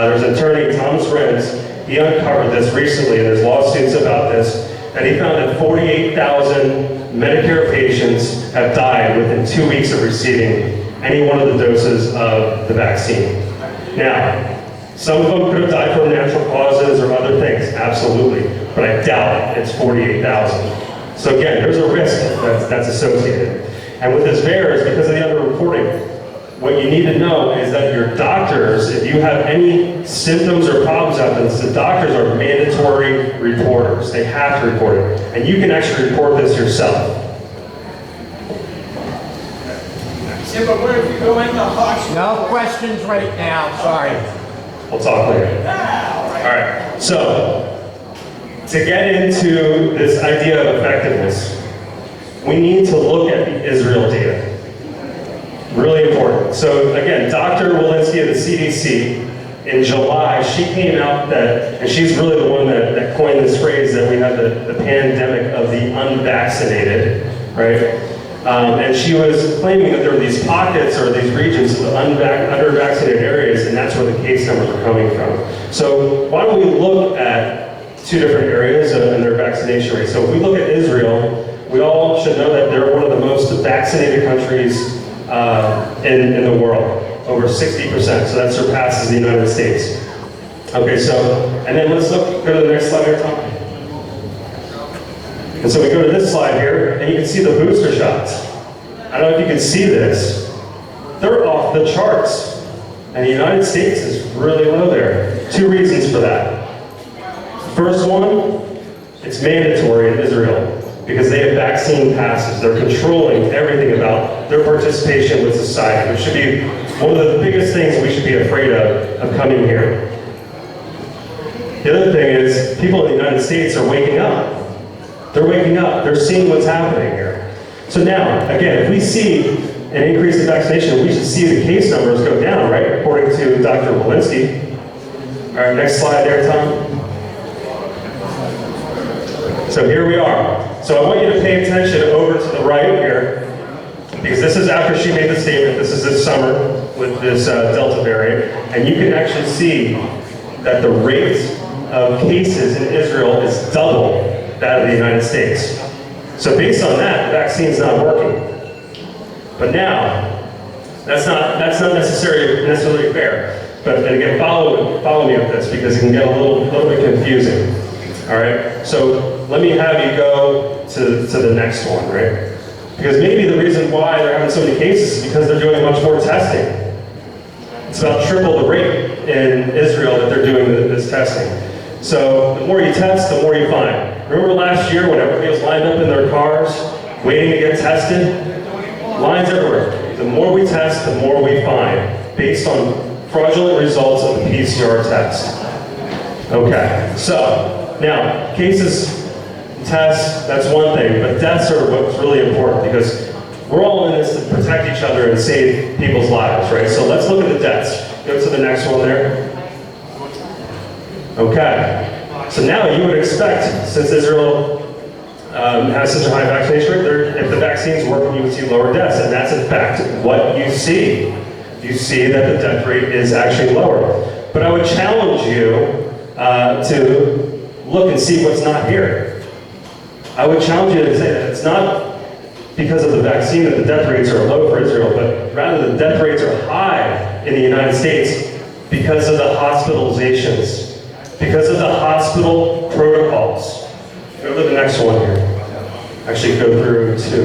There's an attorney, Thomas Renz, he uncovered this recently, and there's lawsuits about this, and he found that 48,000 Medicare patients have died within 2 weeks of receiving any one of the doses of the vaccine. Now, some of them could have died from natural causes or other things, absolutely, but I doubt it's 48,000. So again, there's a risk that's associated. And with this VAERS, because of the underreporting, what you need to know is that your doctors, if you have any symptoms or problems out there, the doctors are mandatory reporters. They have to report it. And you can actually report this yourself. Yeah, but what if you go into hospital? No questions right now, sorry. We'll talk later. All right, so to get into this idea of effectiveness, we need to look at the Israel data. Really important. So again, Dr. Walensky of the CDC, in July, she came out that, and she's really the one that coined this phrase that we have the pandemic of the unvaccinated, right? And she was claiming that there were these pockets or these regions of the under-vaccinated areas, and that's where the case numbers are coming from. So why don't we look at two different areas and their vaccination rates. So if we look at Israel, we all should know that they're one of the most vaccinated countries in the world, over 60%, so that surpasses the United States. Okay, so, and then let's go to the next slide here, Tom. And so we go to this slide here, and you can see the booster shots. I don't know if you can see this. They're off the charts, and the United States is really low there. Two reasons for that. First one, it's mandatory in Israel, because they have vaccine passes. They're controlling everything about their participation with society, which should be one of the biggest things we should be afraid of coming here. The other thing is, people in the United States are waking up. They're waking up. They're seeing what's happening here. So now, again, if we see an increase in vaccination, we should see the case numbers go down, right? According to Dr. Walensky. All right, next slide there, Tom. So here we are. So I want you to pay attention over to the right here, because this is after she made the statement. This is this summer with this Delta variant, and you can actually see that the rate of cases in Israel is double that of the United States. So based on that, the vaccine's not working. But now, that's not necessarily fair. But and again, follow me with this, because it can get a little bit confusing. All right, so let me have you go to the next one, right? Because maybe the reason why they're having so many cases is because they're doing much more testing. It's about triple the rate in Israel that they're doing this testing. So the more you test, the more you find. Remember last year when everybody was lined up in their cars, waiting to get tested? Lines everywhere. The more we test, the more we find, based on fraudulent results of the PCR test. Okay, so now, cases, tests, that's one thing, but deaths are what's really important, because we're all in this to protect each other and save people's lives, right? So let's look at the deaths. Go to the next one there. Okay, so now you would expect, since Israel has such a high vaccination rate, vaccines work, you would see lower deaths, and that's in fact what you see. You see that the death rate is actually lower. But I would challenge you to look and see what's not here. I would challenge you to say that it's not because of the vaccine that the death rates are low for Israel, but rather the death rates are high in the United States because of the hospitalizations, because of the hospital protocols. Go to the next one here. Actually, go through to,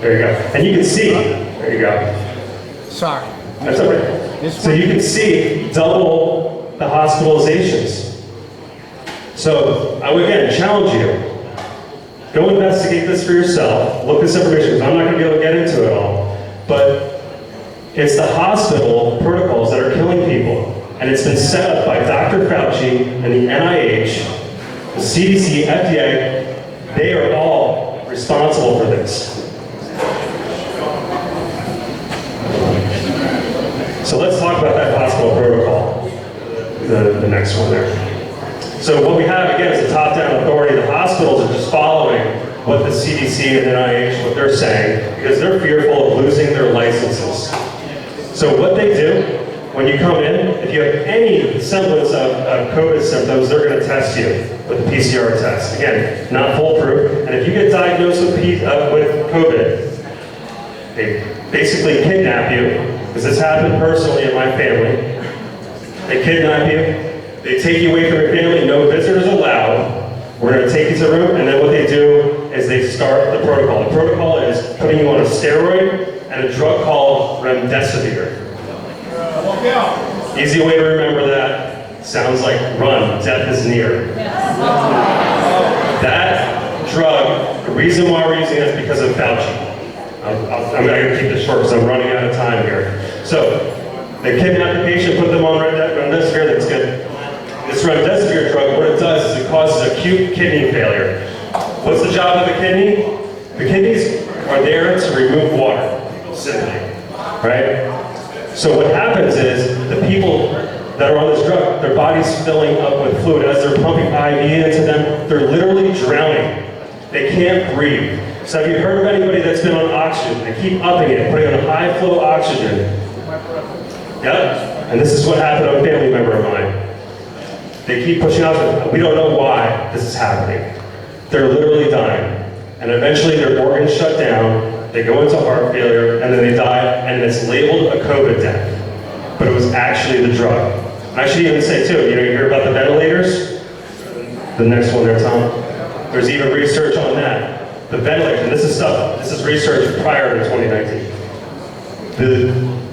there you go. And you can see, there you go. Sorry. That's okay. So you can see double the hospitalizations. So I would again challenge you. Go investigate this for yourself. Look this information, because I'm not going to be able to get into it all. But it's the hospital protocols that are killing people. And it's been set up by Dr. Fauci and the NIH, the CDC, FDA. They are all responsible for this. So let's talk about that hospital protocol, the next one there. So what we have, again, is a top-down authority. The hospitals are just following what the CDC and NIH, what they're saying, because they're fearful of losing their licenses. So what they do, when you come in, if you have any semblance of COVID symptoms, they're going to test you with a PCR test. Again, not foolproof. And if you get diagnosed with COVID, they basically kidnap you, because this happened personally in my family. They kidnap you. They take you away from your family, no visitors allowed. We're going to take you to the room, and then what they do is they start the protocol. The protocol is putting you on a steroid and a drug called remdesivir. Easy way to remember that. Sounds like run, death is near. That drug, the reason why we're using it is because of Fauci. I'm going to keep this short because I'm running out of time here. So, they kidnap the patient, put them on remdesivir, that's good. This remdesivir drug, what it does is it causes acute kidney failure. What's the job of the kidney? The kidneys are there to remove water, simply, right? So what happens is the people that are on this drug, their body's filling up with fluid. As they're pumping IV into them, they're literally drowning. They can't breathe. So have you heard of anybody that's been on oxygen? They keep upping it, putting on a high flow oxygen. Yep, and this is what happened to a family member of mine. They keep pushing oxygen. We don't know why this is happening. They're literally dying. And eventually their organs shut down, they go into heart failure, and then they die, and it's labeled a COVID death. But it was actually the drug. I should even say too, you hear about the ventilators? The next one there, Tom. There's even research on that. The ventilators, and this is research prior to 2019.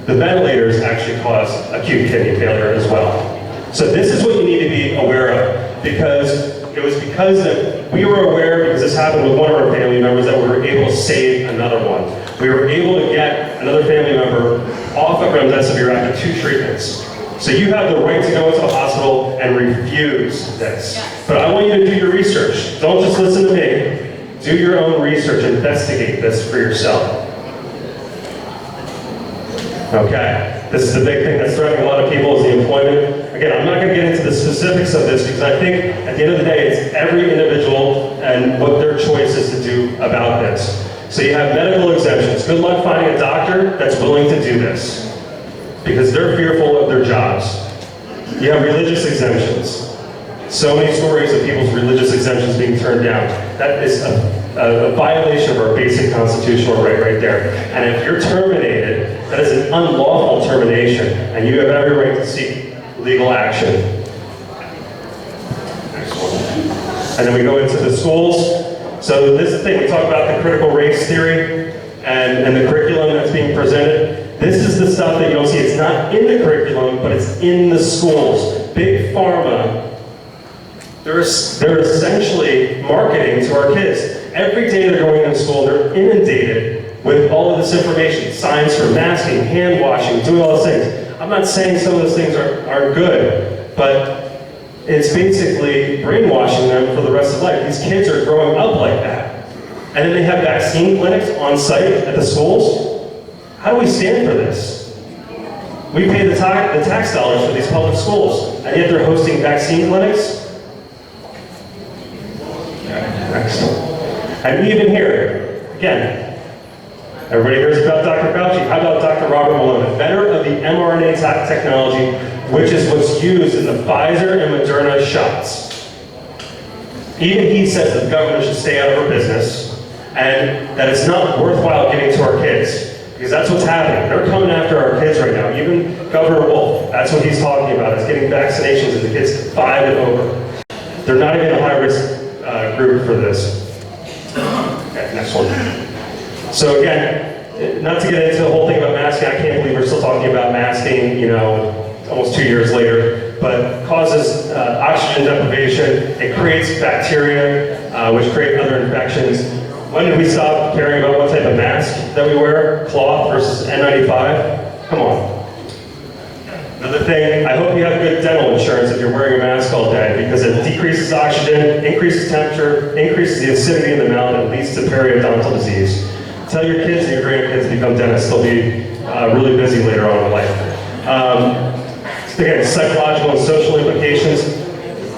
The ventilators actually cause acute kidney failure as well. So this is what you need to be aware of, because it was because that we were aware, because this happened with one of our family members, that we were able to save another one. We were able to get another family member off of remdesivir after 2 treatments. So you have the right to go into a hospital and refuse this. But I want you to do your research. Don't just listen to me. Do your own research, investigate this for yourself. Okay, this is the big thing that's threatening a lot of people is the employment. Again, I'm not going to get into the specifics of this because I think at the end of the day, it's every individual and what their choice is to do about this. So you have medical exemptions. Good luck finding a doctor that's willing to do this because they're fearful of their jobs. You have religious exemptions. So many stories of people's religious exemptions being turned down. That is a violation of our basic constitutional right there. And if you're terminated, that is an unlawful termination, and you have every right to seek legal action. Next one. And then we go into the schools. So this is the thing, we talk about the critical race theory and the curriculum that's being presented. This is the stuff that you don't see. It's not in the curriculum, but it's in the schools. Big Pharma, they're essentially marketing to our kids. Every day they're going into school, they're inundated with all of this information. Signs for masking, hand washing, doing all those things. I'm not saying some of those things are good, but it's basically brainwashing them for the rest of life. These kids are growing up like that. And then they have vaccine clinics on site at the schools. How do we stand for this? We pay the tax dollars for these public schools, and yet they're hosting vaccine clinics? Next. And even here, again, Everybody hears about Dr. Fauci. How about Dr. Robert Malone, inventor of the mRNA technology, which is what's used in the Pfizer and Moderna shots. Even he says that the government should stay out of our business and that it's not worthwhile giving to our kids, because that's what's happening. They're coming after our kids right now. Even Governor Wolf, that's what he's talking about, is getting vaccinations of the kids 5 and over. They're not even a high-risk group for this. Okay, next one. So again, not to get into the whole thing about masking, I can't believe we're still talking about masking, almost 2 years later, but causes oxygen deprivation. It creates bacteria, which create other infections. When did we stop caring about what type of mask that we wear? Cloth versus N95? Come on. Another thing, I hope you have good dental insurance if you're wearing a mask all day, because it decreases oxygen, increases temperature, increases the acidity in the mouth, and leads to periodontal disease. Tell your kids and your grandkids to become dentists. They'll be really busy later on in life. Again, psychological and social implications.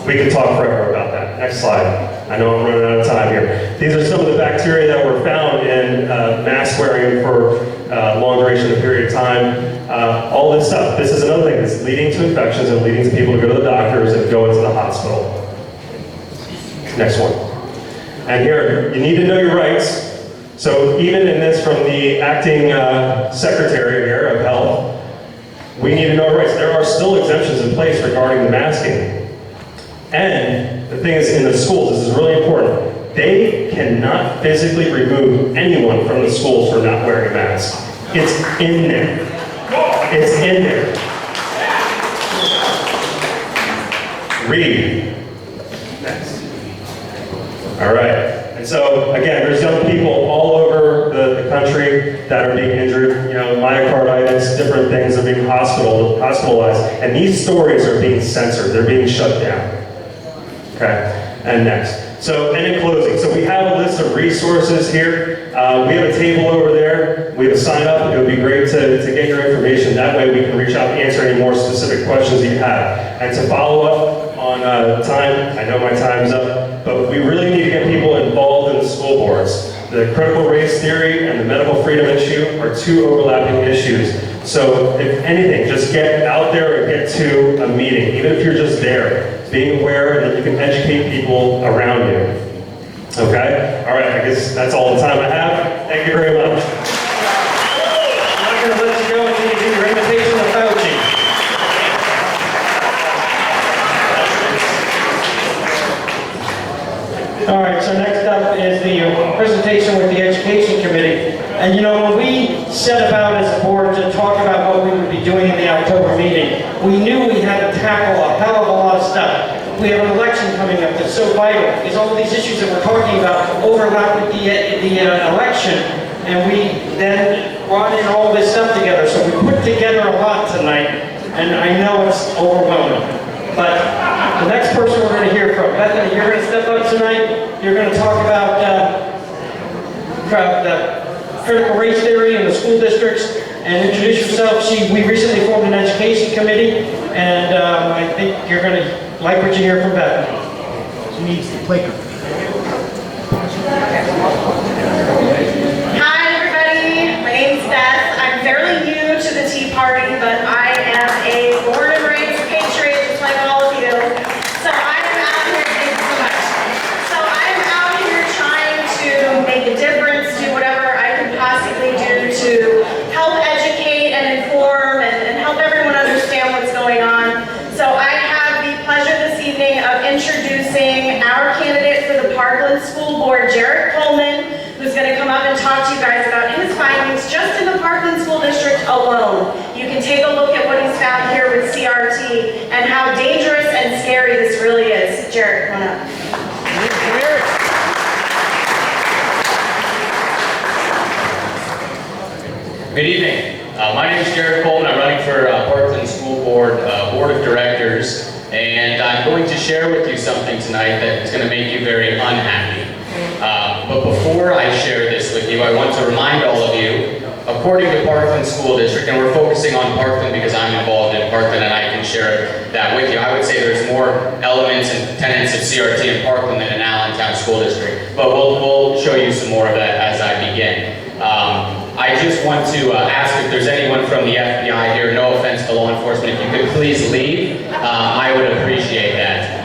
We could talk forever about that. Next slide. I know I'm running out of time here. These are some of the bacteria that were found in mask wearing for long duration of period of time. All this stuff. This is another thing that's leading to infections and leading to people to go to the doctors and go into the hospital. Next one. And here, you need to know your rights. So even in this, from the acting secretary here of health, we need to know our rights. There are still exemptions in place regarding the masking. And the thing is, in the schools, this is really important, they cannot physically remove anyone from the schools for not wearing a mask. It's in there. It's in there. Read. Next. All right. And so, again, there's young people all over the country that are being injured, myocarditis, different things are being hospitalized, and these stories are being censored, they're being shut down. Okay, and next. So, and in closing, so we have a list of resources here. We have a table over there. We have a sign up. It would be great to get your information. That way we can reach out and answer any more specific questions you have. And to follow up on time, I know my time's up, but we really need to get people involved in the school boards. The critical race theory and the medical freedom issue are two overlapping issues. So if anything, just get out there and get to a meeting, even if you're just there. Being aware that you can educate people around you. Okay? All right, I guess that's all the time I have. Thank you very much. I'm not going to let you go until you do your invitation to Fauci. All right, so next up is the presentation with the Education Committee. And when we set about as a board to talk about what we would be doing in the October meeting, we knew we had to tackle a hell of a lot of stuff. We have an election coming up that's so vital, because all of these issues that we're talking about overlap with the election, and we then brought in all this stuff together. So we put together a lot tonight, and I know it's overwhelming. But the next person we're going to hear from, Bethany, you're going to step up tonight. You're going to talk about the critical race theory in the school districts and introduce yourself. We recently formed an education committee, and I think you're going to like what you hear from Bethany. She needs the clicker. Hi everybody, my name's Beth. I'm fairly new to the Tea Party, but I am a born and raised patriot just like all of you. So I am out here, thank you so much. So I'm out here trying to make a difference, do whatever I can possibly do to help educate and inform and help everyone understand what's going on. So I have the pleasure this evening of introducing our candidate for the Parkland School Board, Jared Coleman, who's going to come up and talk to you guys about his findings just in the Parkland School District alone. You can take a look at what he's found here with CRT and how dangerous and scary this really is. Jared, come on up. Good evening. My name is Jared Coleman. I'm running for Parkland School Board Board of Directors, and I'm going to share with you something tonight that is going to make you very unhappy. But before I share this with you, I want to remind all of you, according to Parkland School District, and we're focusing on Parkland because I'm involved in Parkland and I can share that with you. I would say there's more elements and tenets of CRT in Parkland than in Allentown School District, but we'll show you some more of that as I begin. I just want to ask if there's anyone from the FBI here, no offense to law enforcement, if you could please leave, I would appreciate that.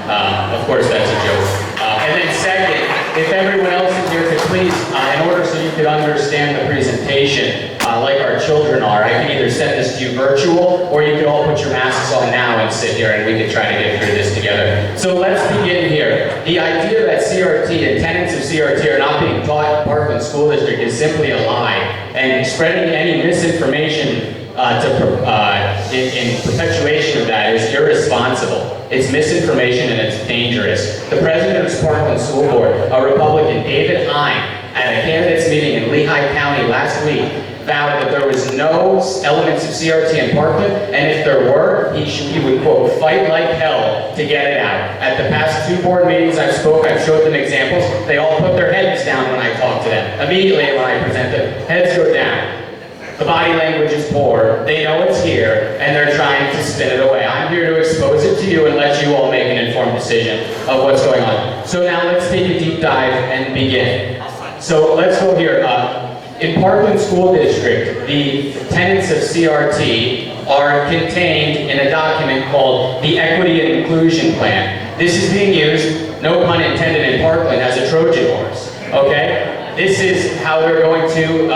Of course, that's a joke. And then second, if everyone else in here could please, in order so you could understand the presentation, like our children are, I can either send this to you virtual, or you could all put your masks on now and sit here and we could try to get through this together. So let's begin here. The idea that CRT and tenants of CRT are not being taught in Parkland School District is simply a lie, and spreading any misinformation in perpetuation of that is irresponsible. It's misinformation and it's dangerous. The president of Parkland School Board, a Republican, David Hine, at a candidates meeting in Lehigh County last week, vowed that there was no elements of CRT in Parkland, and if there were, he would, quote, fight like hell to get it out. At the past 2 board meetings I've showed them examples. They all put their heads down when I talk to them. Immediately when I present them, heads go down. The body language is poor, they know it's here, and they're trying to spin it away. I'm here to expose it to you and let you all make an informed decision of what's going on. So now let's take a deep dive and begin. So let's go here. In Parkland School District, the tenets of CRT are contained in a document called the Equity and Inclusion Plan. This is being used, no pun intended, in Parkland as a Trojan horse, okay? This is how they're going to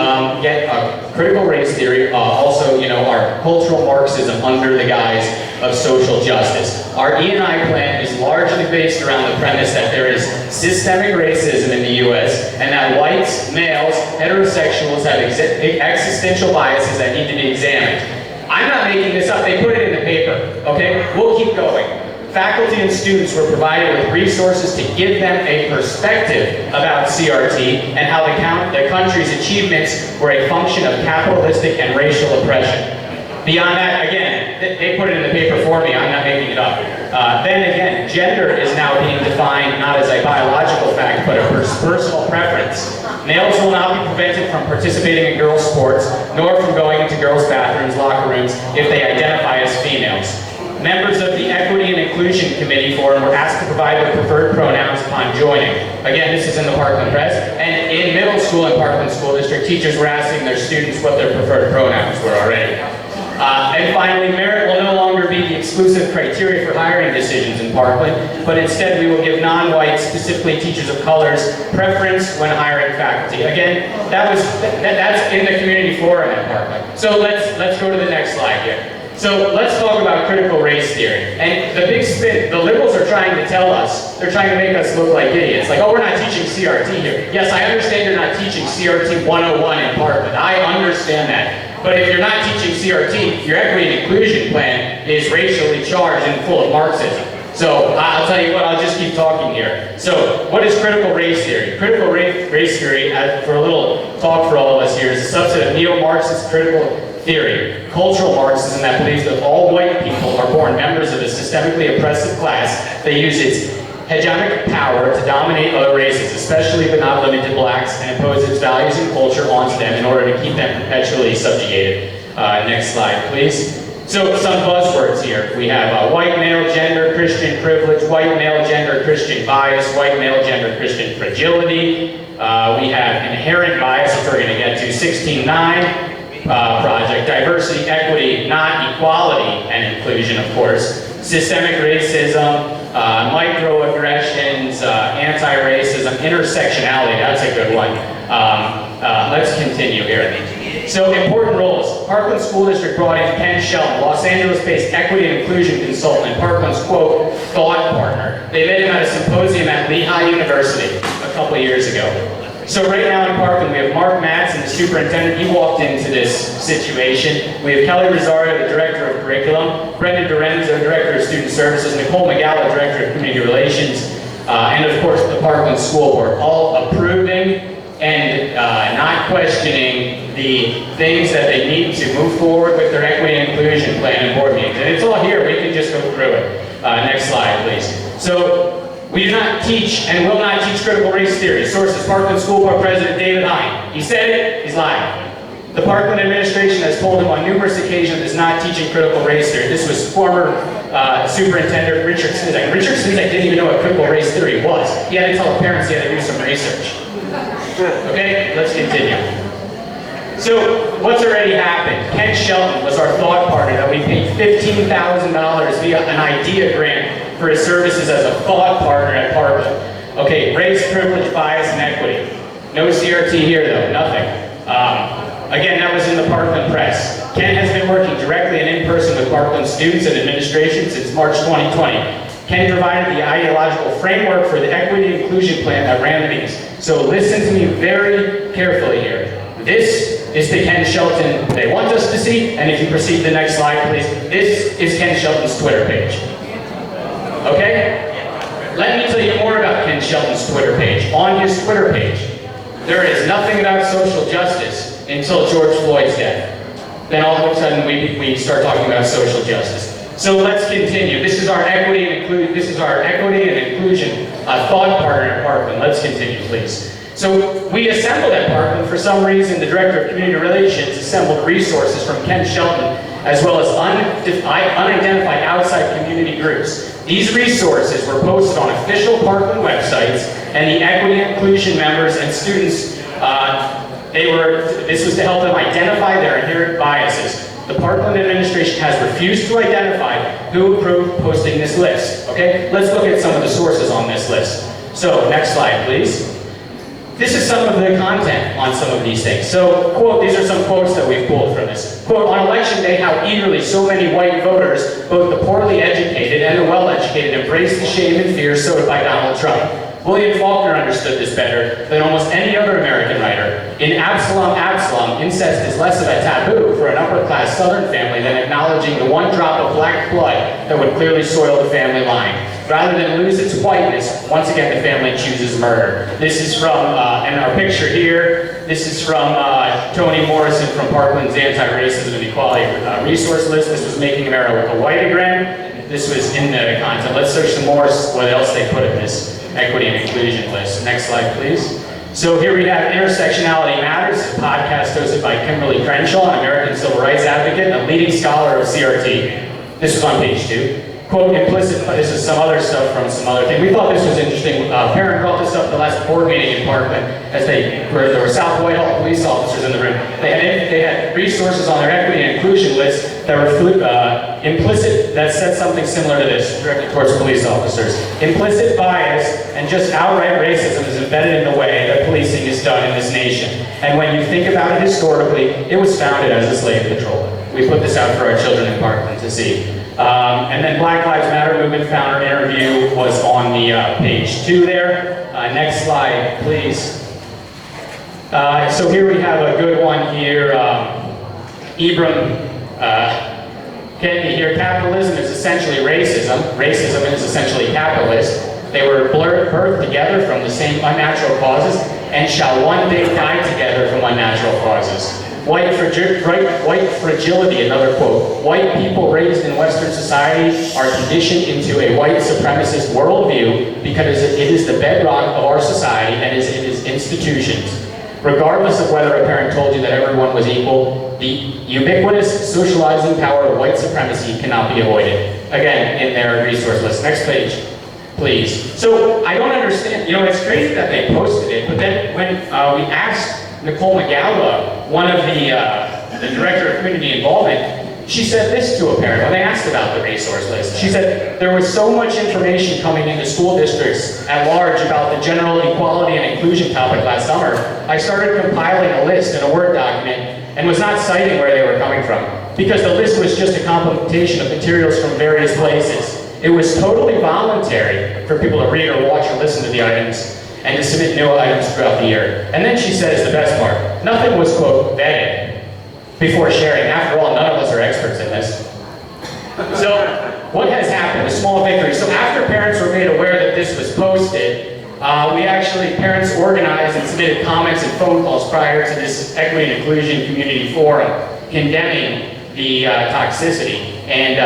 get critical race theory, also, our cultural Marxism under the guise of social justice. Our E&I plan is largely based around the premise that there is systemic racism in the U.S. and that whites, males, heterosexuals have existential biases that need to be examined. I'm not making this up, they put it in the paper, okay? We'll keep going. Faculty and students were provided with resources to give them a perspective about CRT and how the country's achievements were a function of capitalistic and racial oppression. Beyond that, again, they put it in the paper for me, I'm not making it up. Then again, gender is now being defined not as a biological fact, but a personal preference. Males will not be prevented from participating in girls' sports, nor from going into girls' bathrooms, locker rooms, if they identify as females. Members of the Equity and Inclusion Committee Forum were asked to provide their preferred pronouns upon joining. Again, this is in the Parkland Press. And in middle school in Parkland School District, teachers were asking their students what their preferred pronouns were already. And finally, merit will no longer be the exclusive criteria for hiring decisions in Parkland, but instead we will give non-whites, specifically teachers of colors, preference when hiring faculty. Again, that's in the community forum at Parkland. So let's go to the next slide here. So let's talk about critical race theory. And the big spin, the liberals are trying to tell us, they're trying to make us look like idiots. Like, oh, we're not teaching CRT here. Yes, I understand you're not teaching CRT 101 in Parkland. I understand that. But if you're not teaching CRT, your equity and inclusion plan is racially charged and full of Marxism. So I'll tell you what, I'll just keep talking here. So what is critical race theory? Critical race theory, for a little talk for all of us here, is a subset of neo-Marxist critical theory, cultural Marxism that believes that all white people are born members of a systemically oppressive class that uses its hegemonic power to dominate other races, especially but not limited to blacks, and impose its values and culture onto them in order to keep them perpetually subjugated. Next slide, please. So some buzzwords here. We have white male gender Christian privilege, white male gender Christian bias, white male gender Christian fragility. We have inherent bias, which we're going to get to, 16.9. Project, diversity, equity, not equality, and inclusion, of course, systemic racism, microaggressions, anti-racism, intersectionality, that's a good one. Let's continue here. So important roles. Parkland School District brought in Ken Shelton, Los Angeles-based equity and inclusion consultant, and Parkland's, quote, thought partner. They met him at a symposium at Lehigh University a couple years ago. So right now in Parkland, we have Mark Madsen, the superintendent. He walked into this situation. We have Kelly Rosario, the director of curriculum, Brendan Dorenzo, director of student services, Nicole Magala, director of community relations, and of course the Parkland School Board, all approving and not questioning the things that they need to move forward with their equity and inclusion plan and board meetings. And it's all here, we can just go through it. Next slide, please. So, we do not teach and will not teach critical race theory. Sources, Parkland School Board President David Hine. He said it, he's lying. The Parkland administration has told him on numerous occasions it's not teaching critical race theory. This was former Superintendent Richard Snizek. Richard Snizek didn't even know what critical race theory was. He had to tell the parents he had to do some research. Okay, let's continue. So, what's already happened? Ken Shelton was our thought partner that we paid $15,000 via an IDEA grant for his services as a thought partner at Parkland. Okay, race, privilege, bias, and equity. No CRT here though, nothing. Again, that was in the Parkland Press. Ken has been working directly and in person with Parkland students and administration since March 2020. Ken provided the ideological framework for the equity and inclusion plan that ran the meetings. So listen to me very carefully here. This is the Ken Shelton they want us to see, and if you proceed to the next slide, please. This is Ken Shelton's Twitter page. Okay? Let me tell you more about Ken Shelton's Twitter page. On his Twitter page, there is nothing about social justice until George Floyd's death. Then all of a sudden we start talking about social justice. So let's continue. This is our equity and inclusion thought partner at Parkland. Let's continue, please. So we assembled at Parkland, for some reason, the Director of Community Relations assembled resources from Ken Shelton, as well as unidentified outside community groups. These resources were posted on official Parkland websites, and the equity and inclusion members and students, this was to help them identify their inherent biases. The Parkland administration has refused to identify who approved posting this list. Okay, let's look at some of the sources on this list. So, next slide, please. This is some of the content on some of these things. So, quote, these are some quotes that we've pulled from this. Quote, on election day, how eagerly so many white voters, both the poorly educated and the well-educated, embraced the shame and fear sowed by Donald Trump. William Faulkner understood this better than almost any other American writer. In Absalom, Absalom, incest is less of a taboo for an upper-class Southern family than acknowledging the one drop of black blood that would clearly soil the family line. Rather than lose its whiteness, once again the family chooses murder. This is from, in our picture here, this is from Toni Morrison from Parkland's Anti-Racism and Equality Resource List. This was Making America White Again. This was in the content. Let's search some more what else they put in this equity and inclusion list. Next slide, please. So here we have Intersectionality Matters, a podcast hosted by Kimberly Crenshaw, an American civil rights advocate and a leading scholar of CRT. This was on page 2. Quote, implicit, this is some other stuff from some other thing. We thought this was interesting. A parent brought this up at the last board meeting in Parkland as there were South Whitehall police officers in the room. They had resources on their equity and inclusion list that were implicit, that said something similar to this, directed towards police officers. Implicit bias and just outright racism is embedded in the way that policing is done in this nation. And when you think about it historically, it was founded as a slave patrol. We put this out for our children in Parkland to see. And then Black Lives Matter movement founder interview was on the page 2 there. Next slide, please. So here we have a good one here. Ibram Kendi here. Capitalism is essentially racism. Racism is essentially capitalist. They were birthed together from the same unnatural causes and shall one day die together from unnatural causes. White fragility, another quote. White people raised in Western society are conditioned into a white supremacist worldview because it is the bedrock of our society and it is institutions. Regardless of whether a parent told you that everyone was equal, the ubiquitous socializing power of white supremacy cannot be avoided. Again, in their resource list. Next page, please. So I don't understand, it's crazy that they posted it, but then when we asked Nicole McGowa, one of the director of community involvement, she said this to a parent when they asked about the resource list. She said, there was so much information coming into school districts at large about the general equality and inclusion topic last summer. I started compiling a list in a Word document and was not citing where they were coming from because the list was just a compilation of materials from various places. It was totally voluntary for people to read or watch or listen to the items and to submit new items throughout the year. And then she says the best part, nothing was, quote, vetted before sharing. After all, none of us are experts in this. So, what has happened? A small victory. So after parents were made aware that this was posted, parents organized and submitted comments and phone calls prior to this Equity and Inclusion Community Forum, condemning the toxicity. And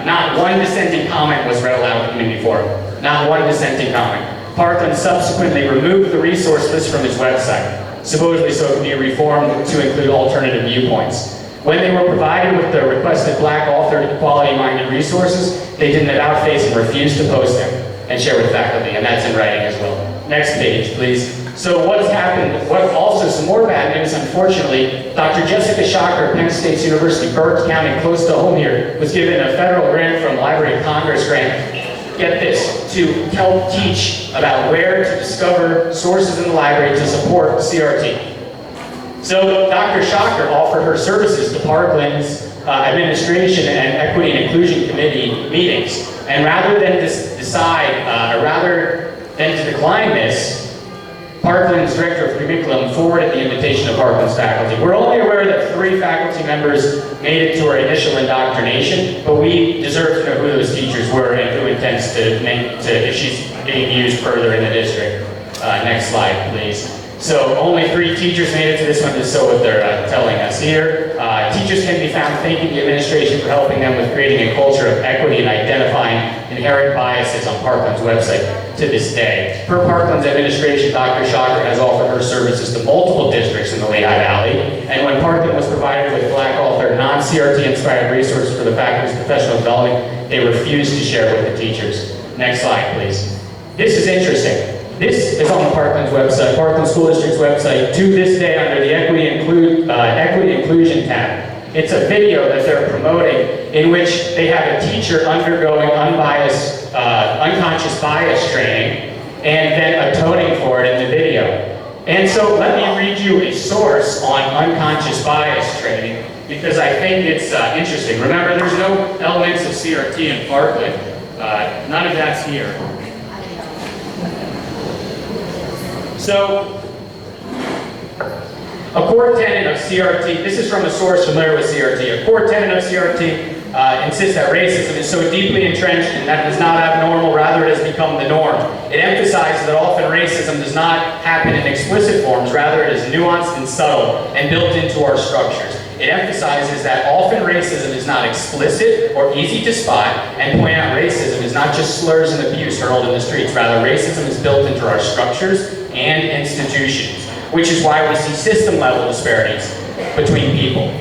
not one dissenting comment was read aloud at the Community Forum. Not one dissenting comment. Parkland subsequently removed the resource list from its website, supposedly so it could be reformed to include alternative viewpoints. When they were provided with the requested black authored equality-minded resources, they did an about-face and refused to post them and share with faculty, and that's in writing as well. Next page, please. So what's happened, what also some more bad news, unfortunately, Dr. Jessica Shocker, Penn State University, Burke County, close to home here, was given a federal grant from Library of Congress grant, get this, to help teach about where to discover sources in the library to support CRT. So Dr. Shocker offered her services to Parkland's Administration and Equity and Inclusion Committee meetings. And rather than rather than to decline this, Parkland's Director of Curriculum forwarded the invitation to Parkland's faculty. We're only aware that 3 faculty members made it to our initial indoctrination, but we deserve to know who those teachers were and who intends if she's being used further in the district. Next slide, please. So only 3 teachers made it to this one, is so what they're telling us here. Teachers can be found thanking the administration for helping them with creating a culture of equity and identifying inherent biases on Parkland's website to this day. Per Parkland's administration, Dr. Shocker has offered her services to multiple districts in the Lehigh Valley, and when Parkland was provided with Black Author non-CRT inspired resources for the faculty's professional development, they refused to share with the teachers. Next slide, please. This is interesting. This is on the Parkland's website, Parkland School District's website, to this day under the Equity Inclusion tab. It's a video that they're promoting in which they have a teacher undergoing unconscious bias training and then atoning for it in the video. And so let me read you a source on unconscious bias training because I think it's interesting. Remember, there's no elements of CRT in Parkland. None of that's here. So, a core tenet of CRT, this is from a source familiar with CRT, a core tenet of CRT insists that racism is so deeply entrenched and that it is not abnormal, rather it has become the norm. It emphasizes that often racism does not happen in explicit forms, rather it is nuanced and subtle and built into our structures. It emphasizes that often racism is not explicit or easy to spot, and point out racism is not just slurs and abuse hurled in the streets, rather racism is built into our structures and institutions, which is why we see system-level disparities between people.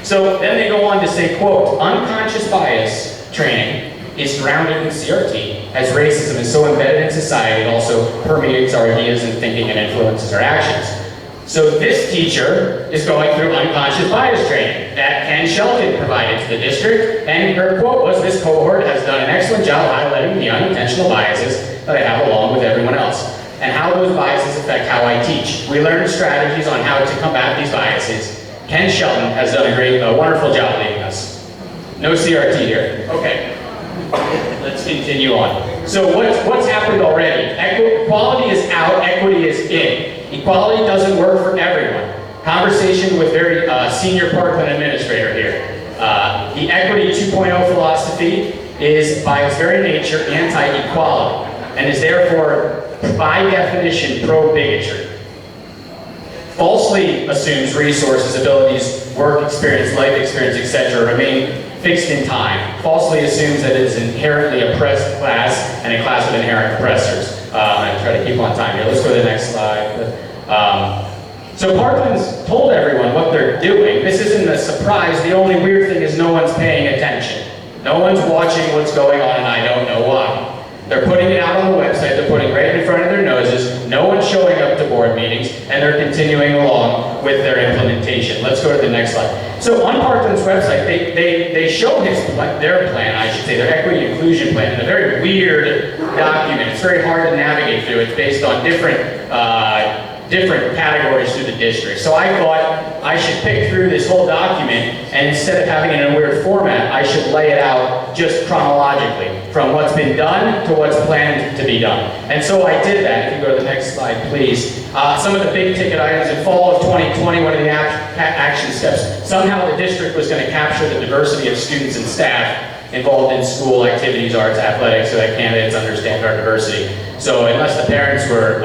So then they go on to say, quote, unconscious bias training is grounded in CRT, as racism is so embedded in society, it also permeates our ideas and thinking and influences our actions. So this teacher is going through unconscious bias training that Ken Shelton provided to the district, and her quote was, this cohort has done an excellent job highlighting the unintentional biases that I have along with everyone else, and how those biases affect how I teach. We learned strategies on how to combat these biases. Ken Shelton has done a wonderful job leading us. No CRT here. Okay, let's continue on. So what's happened already? Equality is out, equity is in. Equality doesn't work for everyone. Conversation with very senior Parkland administrator here. The Equity 2.0 philosophy is by its very nature anti-equality and is therefore by definition pro-bigotry. Falsely assumes resources, abilities, work experience, life experience, etc. remain fixed in time. Falsely assumes that it is an inherently oppressed class and a class of inherent oppressors. I'm going to try to keep on time here. Let's go to the next slide. So Parkland's told everyone what they're doing. This isn't a surprise. The only weird thing is no one's paying attention. No one's watching what's going on, and I don't know why. They're putting it out on the website, they're putting right in front of their noses, no one's showing up to board meetings, and they're continuing along with their implementation. Let's go to the next slide. So on Parkland's website, they show their plan, I should say, their equity inclusion plan, in a very weird document. It's very hard to navigate through. It's based on different categories through the district. So I thought I should pick through this whole document, and instead of having it in a weird format, I should lay it out just chronologically, from what's been done to what's planned to be done. And so I did that. If you go to the next slide, please. Some of the big ticket items in fall of 2020, one of the action steps, somehow the district was going to capture the diversity of students and staff involved in school activities, arts, athletics, so that candidates understand our diversity. So unless the parents were,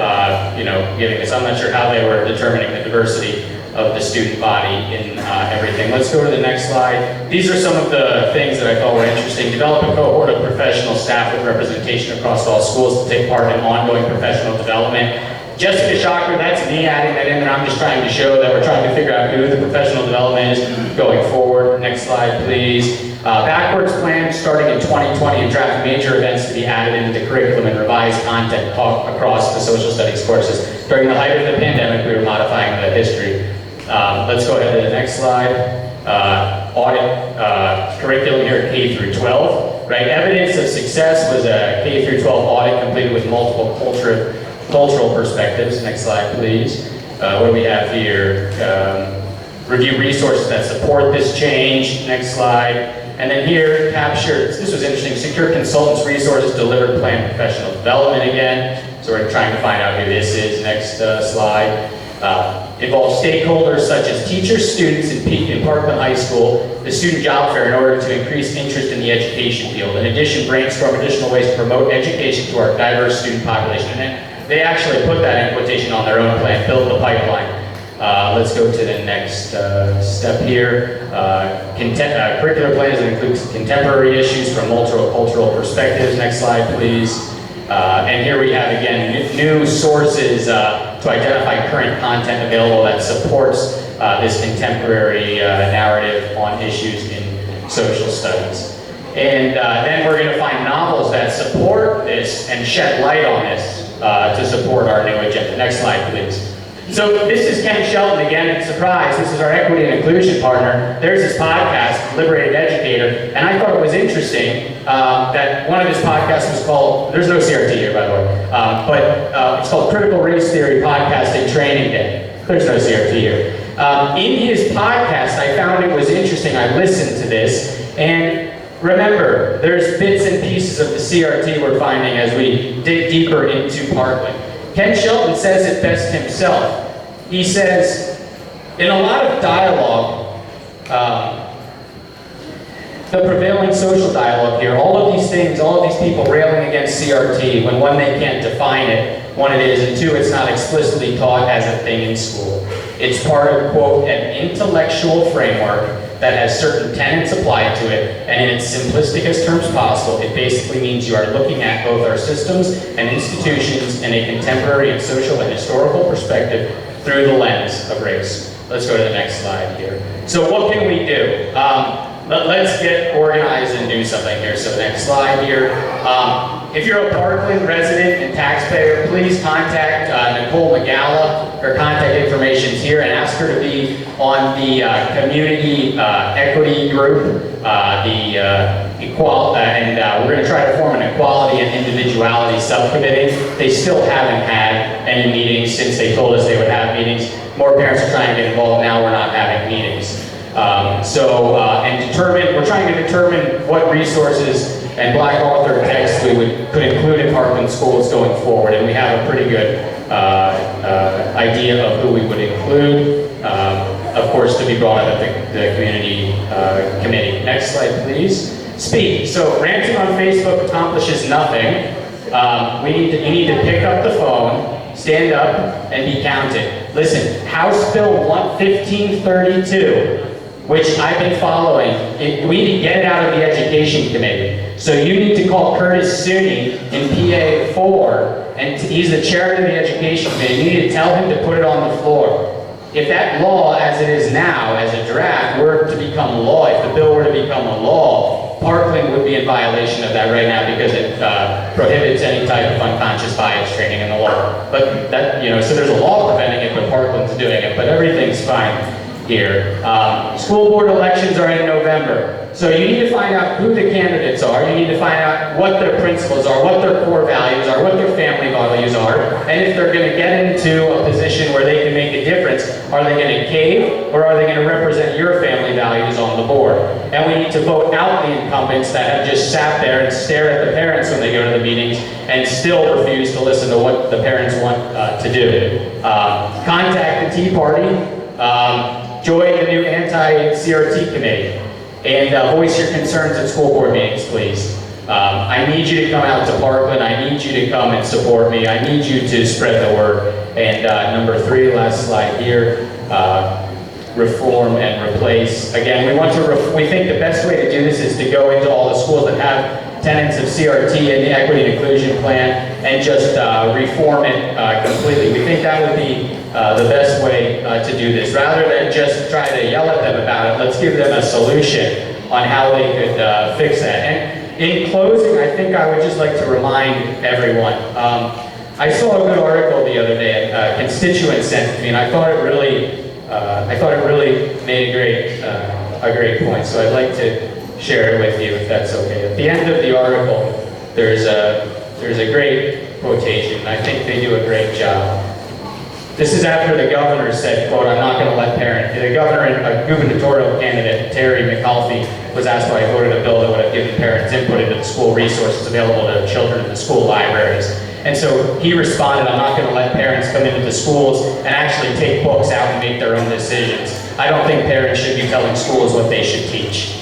giving this, I'm not sure how they were determining the diversity of the student body in everything. Let's go to the next slide. These are some of the things that I thought were interesting. Develop a cohort of professional staff with representation across all schools to take part in ongoing professional development. Jessica Shocker, that's me adding that in there. I'm just trying to show that we're trying to figure out who the professional development is going forward. Next slide, please. Backwards plan starting in 2020 and draft major events to be added into the curriculum and revised content across the social studies courses. During the height of the pandemic, we were modifying the history. Let's go ahead to the next slide. Audit curriculum here at K through 12. Right, evidence of success was a K through 12 audit completed with multiple cultural perspectives. Next slide, please. What do we have here? Review resources that support this change. Next slide. And then here, capture, this was interesting, secure consultants, resources, delivered planned professional development again. So we're trying to find out who this is. Next slide. Involve stakeholders such as teachers, students in Parkland High School, the student job fair in order to increase interest in the education field. In addition, brainstorm additional ways to promote education to our diverse student population. And they actually put that in quotation on their own plan, build the pipeline. Let's go to the next step here. Curricular plans that includes contemporary issues from multicultural perspectives. Next slide, please. And here we have, again, new sources to identify current content available that supports this contemporary narrative on issues in social studies. And then we're going to find novels that support this and shed light on this to support our new agenda. Next slide, please. So this is Ken Shelton again, surprise, this is our equity and inclusion partner. There's his podcast, Liberated Educator, and I thought it was interesting that one of his podcasts was called, there's no CRT here by the way, but it's called Critical Race Theory Podcasting Training Day. There's no CRT here. In his podcast, I found it was interesting, I listened to this, and remember, there's bits and pieces of the CRT we're finding as we dig deeper into Parkland. Ken Shelton says it best himself. He says, in a lot of dialogue, the prevailing social dialogue here, all of these things, all of these people railing against CRT, when one, they can't define it, one, it is, and two, it's not explicitly taught as a thing in school. It's part of, quote, an intellectual framework that has certain tenets applied to it, and in its simplistic terms possible, it basically means you are looking at both our systems and institutions in a contemporary and social and historical perspective through the lens of race. Let's go to the next slide here. So what can we do? Let's get organized and do something here. So next slide here. If you're a Parkland resident and taxpayer, please contact Nicole Magala. Her contact information is here, and ask her to be on the community equity group, and we're going to try to form an equality and individuality subcommittee. They still haven't had any meetings since they told us they would have meetings. More parents are trying to get involved now. We're not having meetings. We're trying to determine what resources and Black author texts could include in Parkland schools going forward, and we have a pretty good idea of who we would include, of course, to be brought up at the community committee. Next slide, please. Speak. So ranting on Facebook accomplishes nothing. You need to pick up the phone, stand up, and be counted. Listen, House Bill 1532, which I've been following, we need to get it out of the Education Committee. So you need to call Curtis Sooney in PA 4, and he's the chairman of the Education Committee. You need to tell him to put it on the floor. If that law, as it is now, as a draft, were to become law, if the bill were to become a law, Parkland would be in violation of that right now because it prohibits any type of unconscious bias training in the law. But that, so there's a law preventing it, but Parkland's doing it, but everything's fine here. School board elections are in November. So you need to find out who the candidates are. You need to find out what their principles are, what their core values are, what their family values are, and if they're going to get into a position where they can make a difference, are they going to cave, or are they going to represent your family values on the board? And we need to vote out the incumbents that have just sat there and stare at the parents when they go to the meetings and still refuse to listen to what the parents want to do. Contact the Tea Party. Join the new anti-CRT committee, and voice your concerns at school board meetings, please. I need you to come out to Parkland. I need you to come and support me. I need you to spread the word. And number 3, last slide here, reform and replace. Again, we think the best way to do this is to go into all the schools that have tenets of CRT and the equity and inclusion plan and just reform it completely. We think that would be the best way to do this. Rather than just try to yell at them about it, let's give them a solution on how they could fix that. And in closing, I think I would just like to remind everyone, I saw a good article the other day, a constituent sent to me, and I thought it really made a great point. So I'd like to share it with you, if that's okay. At the end of the article, there's a great quotation, and I think they do a great job. This is after the governor said, quote, "I'm not going to let parents." The governor and a gubernatorial candidate, Terry McAuliffe, was asked why he voted a bill that would have given parents input into the school resources available to children in the school libraries. And so he responded, "I'm not going to let parents come into the schools and actually take books out and make their own decisions. I don't think parents should be telling schools what they should teach."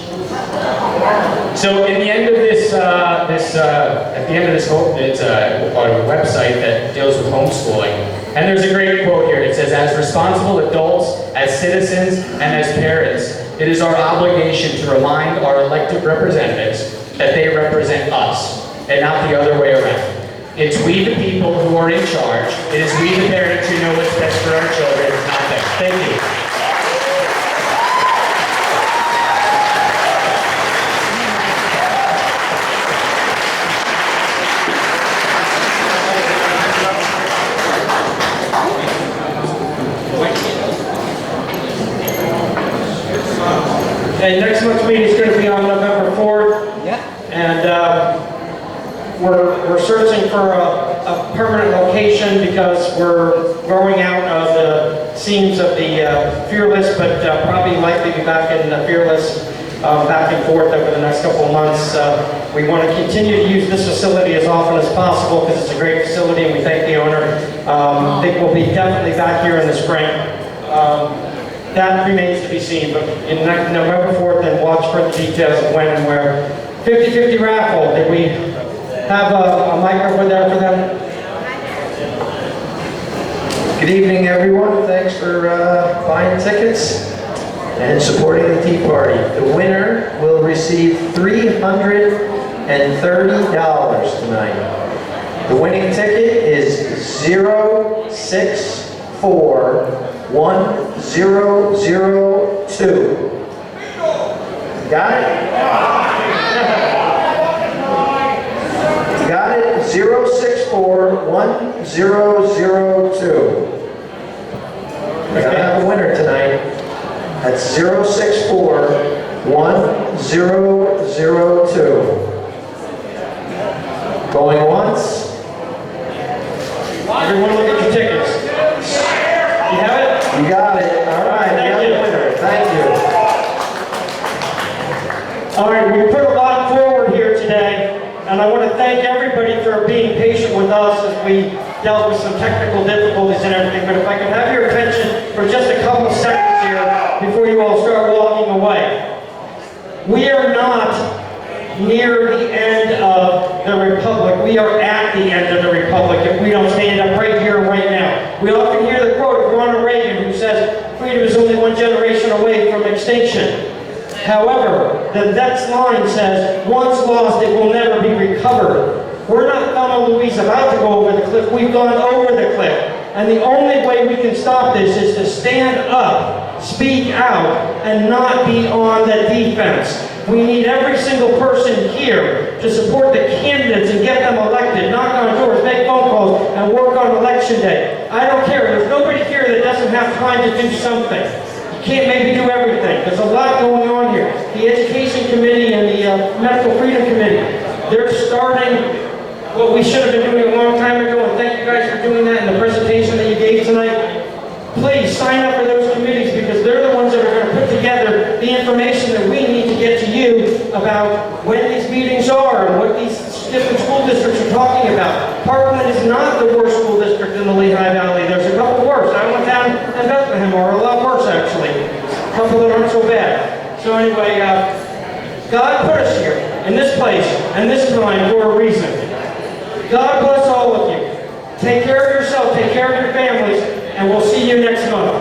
So in the end of this, at the end of this it's a website that deals with homeschooling. And there's a great quote here. It says, "As responsible adults, as citizens, and as parents, it is our obligation to remind our elected representatives that they represent us, and not the other way around. It's we the people who are in charge. It is we the parents who know what's best for our children, not them." Thank you. Okay, next month's meeting is going to be on November 4th. Yeah. And we're searching for a permanent location because we're growing out of the seams of the Fearless, but probably likely be back in the Fearless back and forth over the next couple of months. We want to continue to use this facility as often as possible because it's a great facility and we thank the owner. I think we'll be definitely back here in the spring. That remains to be seen, but in November 4th, then watch for the details of when and where. 50-50 raffle, did we have a microphone there for them? Good evening, everyone. Thanks for buying tickets and supporting the Tea Party. The winner will receive $330 tonight. The winning ticket is 0641002. Got it? Got it? 0641002. We gotta have a winner tonight. That's 0641002. Going once. Everyone look at your tickets. You have it? You got it. All right. Thank you. Winner. Thank you. All right, we put a lot forward here today, and I want to thank everybody for being patient with us as we dealt with some technical difficulties and everything. But if I could have your attention for just a couple of seconds here before you all start walking away. We are not near the end of the Republic. We are at the end of the Republic if we don't stand up right here and right now. We often hear the quote of Ronald Reagan who says, "Freedom is only one generation away from extinction." However, the next line says, "Once lost, it will never be recovered." We're not Thelma Louise about to go over the cliff. We've gone over the cliff. And the only way we can stop this is to stand up, speak out, and not be on the defense. We need every single person here to support the candidates and get them elected, knock on doors, make phone calls, and work on election day. I don't care. There's nobody here that doesn't have time to do something. You can't maybe do everything. There's a lot going on here. The Education Committee and the Medical Freedom Committee, they're starting what we should have been doing a long time ago, and thank you guys for doing that in the presentation that you gave tonight. Please sign up for those committees because they're the ones that are going to put together the information that we need to get to you about when these meetings are and what these different school districts are talking about. Parkland is not the worst school district in the Lehigh Valley. There's a couple worse. Allentown and Bethlehem are a lot worse, actually. A couple that aren't so bad. So anyway, God put us here in this place and this time for a reason. God bless all of you. Take care of yourself, take care of your families, and we'll see you next month.